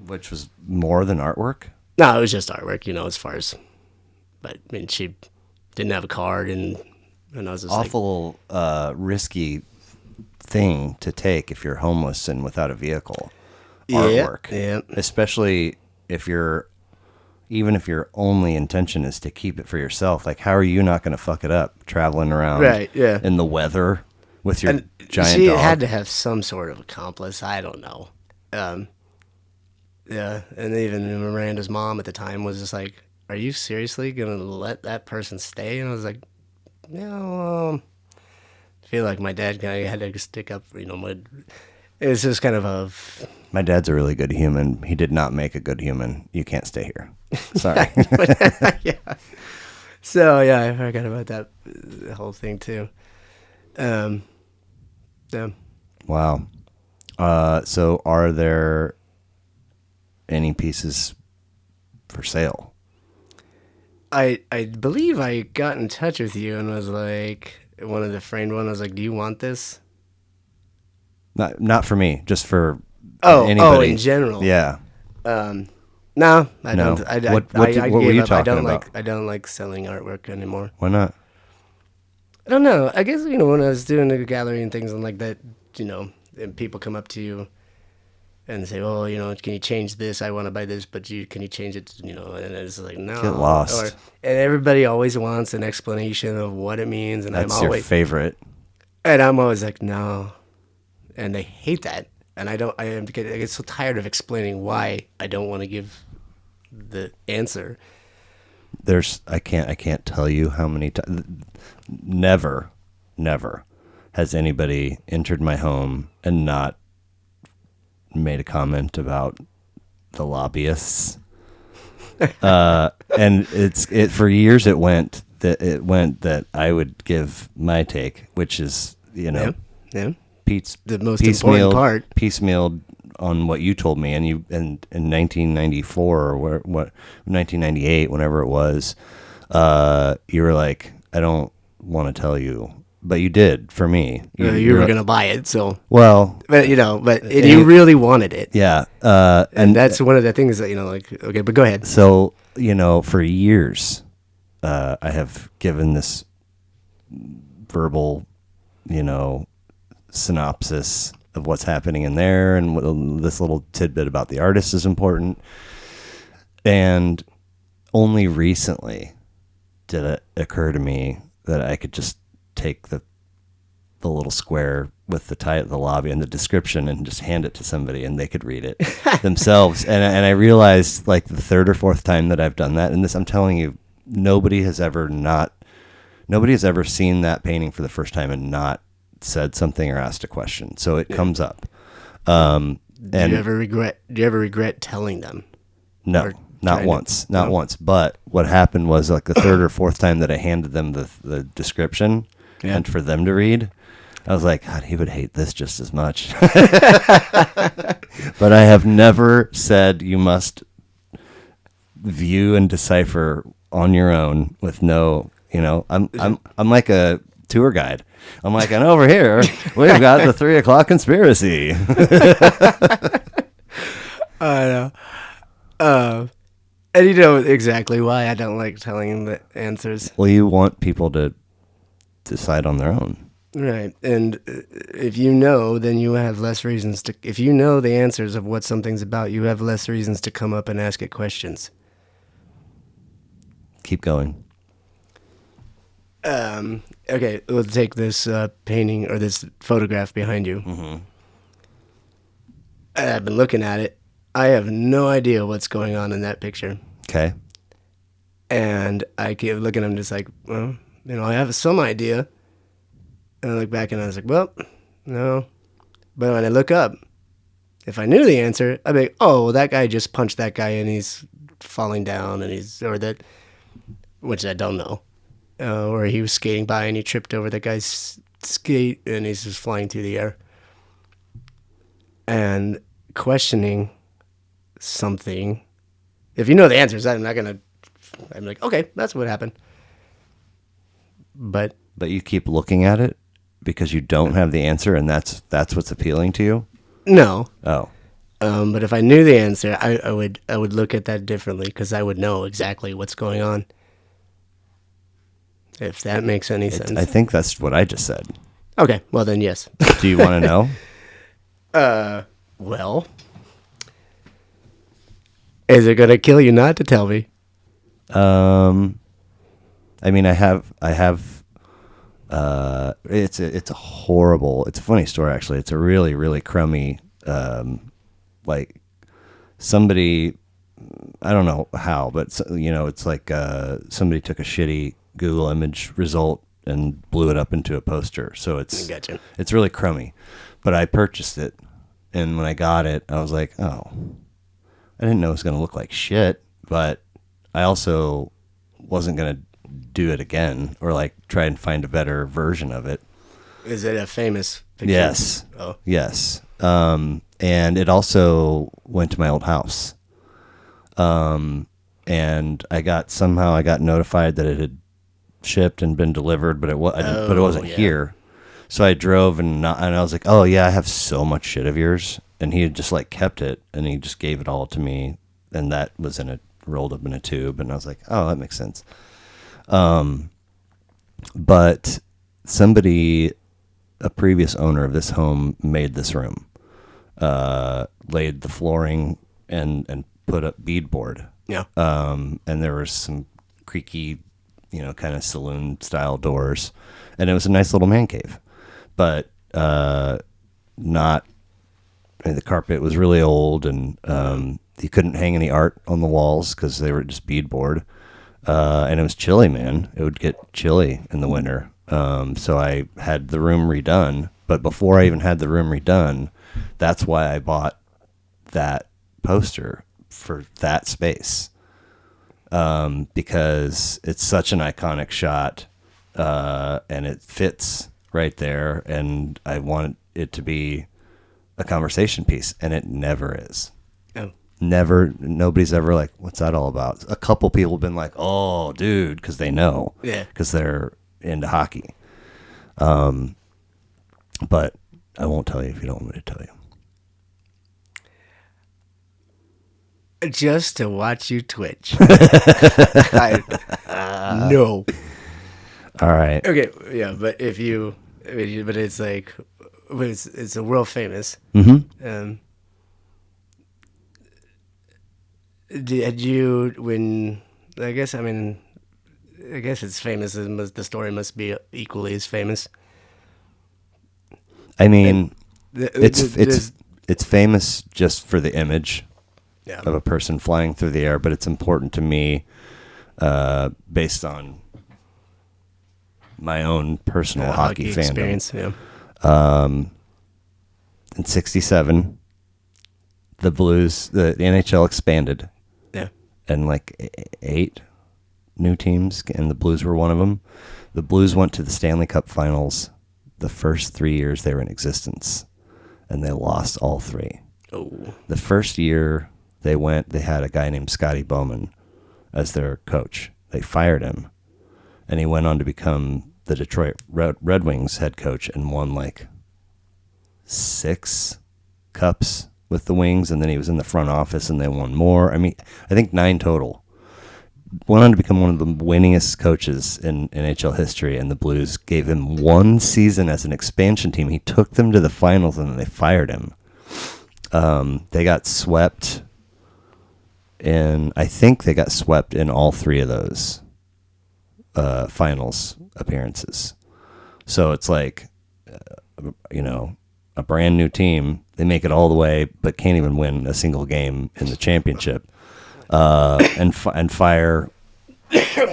[SPEAKER 1] Which was more than artwork?
[SPEAKER 2] No, it was just artwork, as far as, but I mean, she didn't have a card, and I was just
[SPEAKER 1] awful risky thing to take if you're homeless and without a vehicle. Artwork.
[SPEAKER 2] Yeah.
[SPEAKER 1] Especially if your only intention is to keep it for yourself. Like, how are you not going to fuck it up traveling around in the weather with your giant
[SPEAKER 2] she
[SPEAKER 1] dog?
[SPEAKER 2] She had to have some sort of accomplice. I don't know. Yeah, and even Miranda's mom at the time was just like, are you seriously going to let that person stay? And I was like, no. I feel like my dad kind of had to stick up, it's just kind of
[SPEAKER 1] My dad's a really good human. He did not make a good human. You can't stay here. Sorry.
[SPEAKER 2] Yeah. So, yeah, I forgot about that whole thing, too. Yeah.
[SPEAKER 1] Wow. So are there any pieces for sale?
[SPEAKER 2] I believe I got in touch with you and was like, one of the framed one, I was like, do you want this?
[SPEAKER 1] Not for me, just for anybody.
[SPEAKER 2] In general.
[SPEAKER 1] Yeah.
[SPEAKER 2] No, I don't.
[SPEAKER 1] What were you talking about?
[SPEAKER 2] I don't like selling artwork anymore.
[SPEAKER 1] Why not?
[SPEAKER 2] I don't know. I guess, when I was doing the gallery and things and like that, and people come up to you and say, oh, can you change this? I want to buy this, but can you change it? And it's like, no.
[SPEAKER 1] Get lost.
[SPEAKER 2] And everybody always wants an explanation of what it means. And
[SPEAKER 1] That's your favorite.
[SPEAKER 2] And I'm always like, no. And they hate that. And I get so tired of explaining why I don't want to give the answer.
[SPEAKER 1] I can't tell you how many times. Never has anybody entered my home and not made a comment about the lobbyists. And for years it went that I would give my take, which is,
[SPEAKER 2] Yeah.
[SPEAKER 1] The
[SPEAKER 2] most important part.
[SPEAKER 1] Piecemealed on what you told me, and in 1994 or 1998, whenever it was, you were like, I don't want to tell you, but you did for me.
[SPEAKER 2] You were gonna buy it, so
[SPEAKER 1] well,
[SPEAKER 2] but you really wanted it.
[SPEAKER 1] Yeah,
[SPEAKER 2] and that's one of the things that okay, but go ahead.
[SPEAKER 1] So for years, I have given this verbal, synopsis of what's happening in there, and this little tidbit about the artist is important. And only recently did it occur to me that I could just take the little square with the lobby and the description and just hand it to somebody and they could read it themselves. And I realized, like, the third or fourth time that I've done that, and this, I'm telling you, nobody has ever seen that painting for the first time and not said something or asked a question. So it comes up. Do you ever
[SPEAKER 2] regret telling them?
[SPEAKER 1] No, not once. Not once. But what happened was, like, the third or fourth time that I handed them the description and for them to read, I was like, God, he would hate this just as much. But I have never said you must view and decipher on your own with no, I'm like a tour guide. I'm like, and over here we've got the 3 o'clock conspiracy.
[SPEAKER 2] I know. And you know exactly why I don't like telling the answers.
[SPEAKER 1] Well, you want people to decide on their own.
[SPEAKER 2] Right. And if you know, then you have less reasons to, if you know the answers of what something's about, you have less reasons to come up and ask it questions.
[SPEAKER 1] Keep going.
[SPEAKER 2] Okay, let's take this painting or this photograph behind you.
[SPEAKER 1] Mm-hmm.
[SPEAKER 2] I've been looking at it. I have no idea what's going on in that picture.
[SPEAKER 1] Okay.
[SPEAKER 2] And I keep looking, I'm just like, well, I have some idea. And I look back and I was like, well, no. But when I look up, if I knew the answer, I'd be like, oh, well, that guy just punched that guy and he's falling down which I don't know. Or he was skating by and he tripped over that guy's skate and he's just flying through the air. And questioning something. If you know the answers, I'm like, okay, that's what happened. But
[SPEAKER 1] you keep looking at it because you don't have the answer, and that's what's appealing to you?
[SPEAKER 2] no.
[SPEAKER 1] Oh.
[SPEAKER 2] But if I knew the answer, I would look at that differently because I would know exactly what's going on. If that makes any sense.
[SPEAKER 1] I think that's what I just said.
[SPEAKER 2] Okay, well then yes.
[SPEAKER 1] Do you want to know?
[SPEAKER 2] Well, is it gonna kill you not to tell me?
[SPEAKER 1] I mean, I have. It's a horrible. It's a funny story actually. It's a really really crummy. Like somebody, I don't know how, but it's like somebody took a shitty Google image result and blew it up into a poster. So
[SPEAKER 2] Gotcha.
[SPEAKER 1] It's really crummy. But I purchased it, and when I got it, I was like, oh, I didn't know it was going to look like shit, but I also wasn't going to do it again or like try and find a better version of it.
[SPEAKER 2] Is it a famous picture?
[SPEAKER 1] Yes.
[SPEAKER 2] Oh.
[SPEAKER 1] Yes. And it also went to my old house. And I got notified that it had shipped and been delivered, but it wasn't here. So I drove and I was like, oh yeah, I have so much shit of yours. And he had just like kept it and he just gave it all to me. And that was rolled up in a tube. And I was like, oh, that makes sense. But a previous owner of this home made this room, laid the flooring and put up beadboard.
[SPEAKER 2] Yeah.
[SPEAKER 1] And there was some creaky, kind of saloon style doors, and it was a nice little man cave, but the carpet was really old, and you couldn't hang any art on the walls because they were just beadboard. And it was chilly, man. It would get chilly in the winter. So I had the room redone, but before I even had the room redone, that's why I bought that poster for that space. Because it's such an iconic shot, and it fits right there, and I want it to be a conversation piece, and it never is.
[SPEAKER 2] Oh.
[SPEAKER 1] Never, nobody's ever like, what's that all about? A couple people have been like, oh, dude, because they know.
[SPEAKER 2] Yeah.
[SPEAKER 1] Because they're into hockey. But I won't tell you if you don't want me to tell you.
[SPEAKER 2] Just to watch you twitch. No.
[SPEAKER 1] All right.
[SPEAKER 2] Okay, yeah, but but it's like, it's a world famous.
[SPEAKER 1] Mm-hmm.
[SPEAKER 2] Had you, I guess it's famous, the story must be equally as famous.
[SPEAKER 1] I mean, it's famous just for the image. Yeah. Of a person flying through the air, but it's important to me based on my own personal hockey fandom.
[SPEAKER 2] Experience. Yeah.
[SPEAKER 1] In '67, the Blues, the NHL expanded.
[SPEAKER 2] Yeah.
[SPEAKER 1] And like 8 new teams, and the Blues were one of them. The Blues went to the Stanley Cup Finals the first 3 years they were in existence, and they lost all 3.
[SPEAKER 2] Oh.
[SPEAKER 1] The first year they had a guy named Scotty Bowman as their coach. They fired him, and he went on to become the Detroit Red Wings head coach and won like 6 cups with the Wings, and then he was in the front office and they won more. I mean, I think 9 total. Went on to become one of the winningest coaches in NHL history, and the Blues gave him 1 season as an expansion team. He took them to the finals, and then they fired him. They got swept I think they got swept in all 3 of those finals appearances. So it's like, a brand new team. They make it all the way, but can't even win a single game in the championship, and fire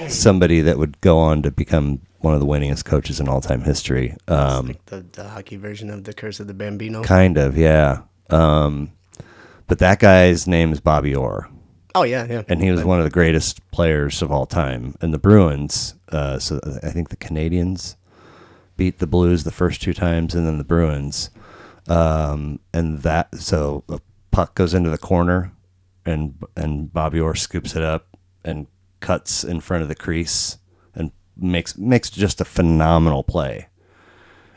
[SPEAKER 1] somebody that would go on to become one of the winningest coaches in all-time history.
[SPEAKER 2] It's like the hockey version of the Curse of the Bambino.
[SPEAKER 1] Kind of, yeah. But that guy's name is Bobby Orr.
[SPEAKER 2] Oh, yeah.
[SPEAKER 1] And he was one of the greatest players of all time. And the Bruins, so I think the Canadians beat the Blues the first 2 times, and then the Bruins. So the puck goes into the corner, and Bobby Orr scoops it up and cuts in front of the crease and makes just a phenomenal play.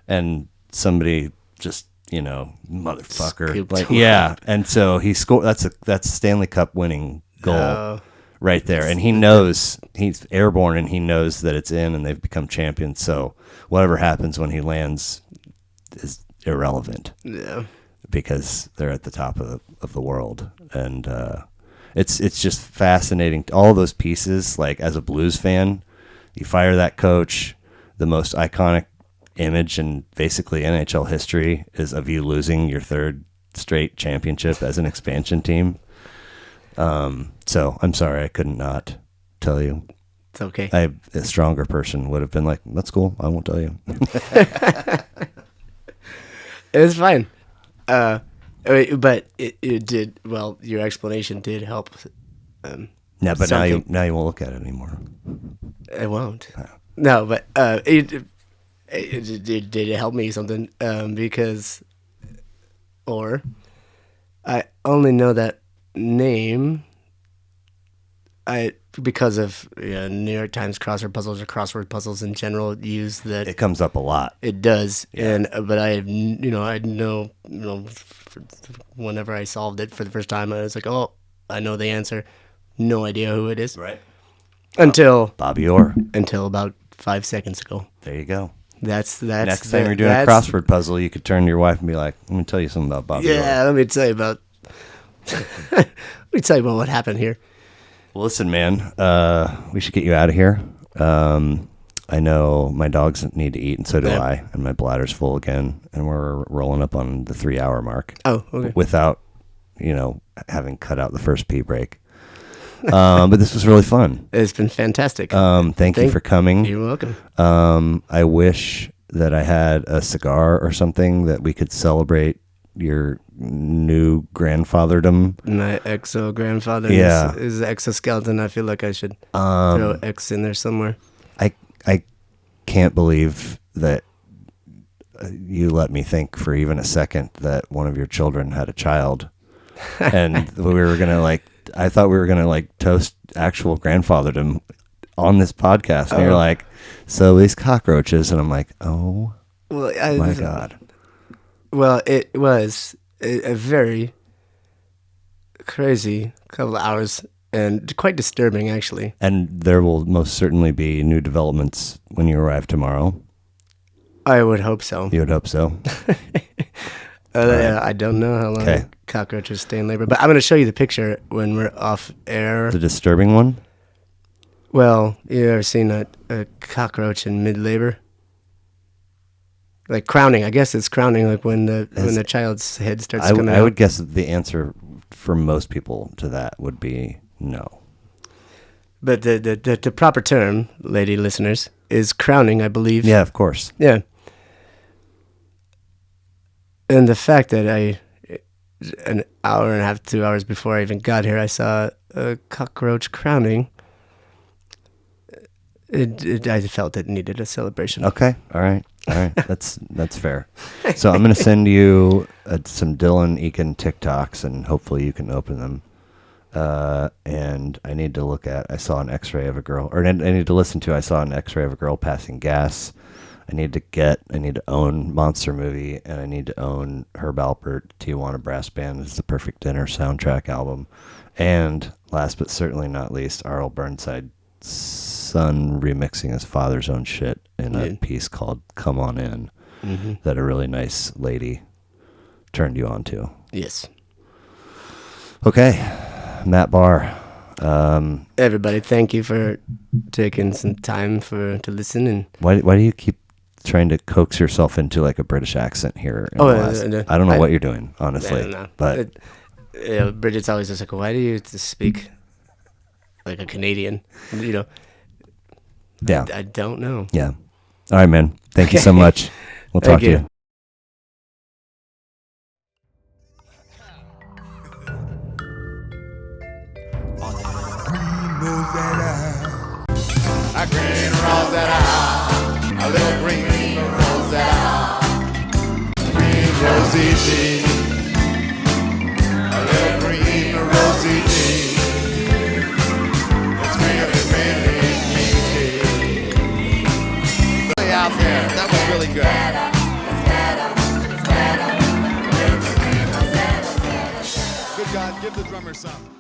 [SPEAKER 1] And somebody just, motherfucker, like, yeah. And so he scored. That's Stanley Cup winning goal right there. And he knows he's airborne, and he knows that it's in, and they've become champions. So whatever happens when he lands is irrelevant.
[SPEAKER 2] Yeah,
[SPEAKER 1] because they're at the top of the world, and it's just fascinating. All those pieces, like as a Blues fan, you fire that coach, the most iconic image in basically NHL history is of you losing your 3rd straight championship as an expansion team. So I'm sorry I couldn't not tell you.
[SPEAKER 2] It's okay.
[SPEAKER 1] A stronger person would have been like, that's cool, I won't tell you.
[SPEAKER 2] It's fine. But it did, well, your explanation did help.
[SPEAKER 1] Yeah, but now you won't look at it anymore.
[SPEAKER 2] I won't. No, but it did help me something, because, or I only know that name because of New York Times crossword puzzles or crossword puzzles in general use that.
[SPEAKER 1] It comes up a lot.
[SPEAKER 2] It does,
[SPEAKER 1] yeah.
[SPEAKER 2] But I know, whenever I solved it for the first time, I was like, oh, I know the answer. No idea who it is.
[SPEAKER 1] Right.
[SPEAKER 2] Until
[SPEAKER 1] Bobby Orr.
[SPEAKER 2] Until about 5 seconds ago.
[SPEAKER 1] There you go.
[SPEAKER 2] That's
[SPEAKER 1] next time you're doing a crossword puzzle, you could turn to your wife and be like, "Let me tell you something about Bobby."
[SPEAKER 2] Yeah,
[SPEAKER 1] Orr.
[SPEAKER 2] let me tell you about what happened here.
[SPEAKER 1] Well, listen, man, we should get you out of here. I know my dogs need to eat, and so do I, and my bladder's full again, and we're rolling up on the 3-hour mark.
[SPEAKER 2] Oh, okay.
[SPEAKER 1] Without, having cut out the first pee break. But this was really fun.
[SPEAKER 2] It's been fantastic.
[SPEAKER 1] Thank you for coming.
[SPEAKER 2] You're welcome.
[SPEAKER 1] I wish that I had a cigar or something that we could celebrate your new grandfatherdom.
[SPEAKER 2] My exo-grandfather is exoskeleton. I feel like I should throw X in there somewhere.
[SPEAKER 1] I can't believe that you let me think for even a second that one of your children had a child. And we were going to I thought we were going to toast actual grandfatherdom on this podcast. And you're like, so these cockroaches. And I'm like, oh, my God.
[SPEAKER 2] Well, it was a very crazy couple of hours and quite disturbing, actually.
[SPEAKER 1] And there will most certainly be new developments when you arrive tomorrow.
[SPEAKER 2] I would hope so.
[SPEAKER 1] You would hope so.
[SPEAKER 2] I don't know how long cockroaches stay in labor, but I'm going to show you the picture when we're off air.
[SPEAKER 1] The disturbing one?
[SPEAKER 2] Well, you ever seen a cockroach in mid-labor? Like crowning. I guess it's crowning, like when the child's head starts coming out.
[SPEAKER 1] I would guess that the answer for most people to that would be no.
[SPEAKER 2] But the proper term, lady listeners, is crowning, I believe.
[SPEAKER 1] Yeah, of course.
[SPEAKER 2] Yeah. And the fact that an hour and a half, 2 hours before I even got here, I saw a cockroach crowning. I felt it needed a celebration.
[SPEAKER 1] Okay. All right. That's fair. So I'm going to send you some Dylan Eakin TikToks, and hopefully you can open them. And I need to I saw an x-ray of a girl, or I need to listen to, I saw an x-ray of a girl passing gas. I need to own Monster Movie, and I need to own Herb Alpert, Tijuana Brass Band. It's the Perfect Dinner soundtrack album. And last but certainly not least, Arl Burnside's son remixing his father's own shit in a piece called Come On In, that a really nice lady turned you on to.
[SPEAKER 2] Yes.
[SPEAKER 1] Okay, Matt Barr.
[SPEAKER 2] Everybody, thank you for taking some time to listen. And
[SPEAKER 1] why do you keep trying to coax yourself into like a British accent here.
[SPEAKER 2] No.
[SPEAKER 1] I don't know what you're doing, honestly.
[SPEAKER 2] I don't know.
[SPEAKER 1] But
[SPEAKER 2] Bridget's always just like, why do you speak like a Canadian? You know,
[SPEAKER 1] yeah.
[SPEAKER 2] I don't know.
[SPEAKER 1] Yeah. All right, man. Thank you so much. We'll talk
[SPEAKER 2] Thank
[SPEAKER 1] to
[SPEAKER 2] you.
[SPEAKER 1] you.
[SPEAKER 3] A green rosetta, a little green rosetta, green rosy tea, a little green rosy tea. It's really meaty. Really out there, that was really good. Good God, give the drummer some.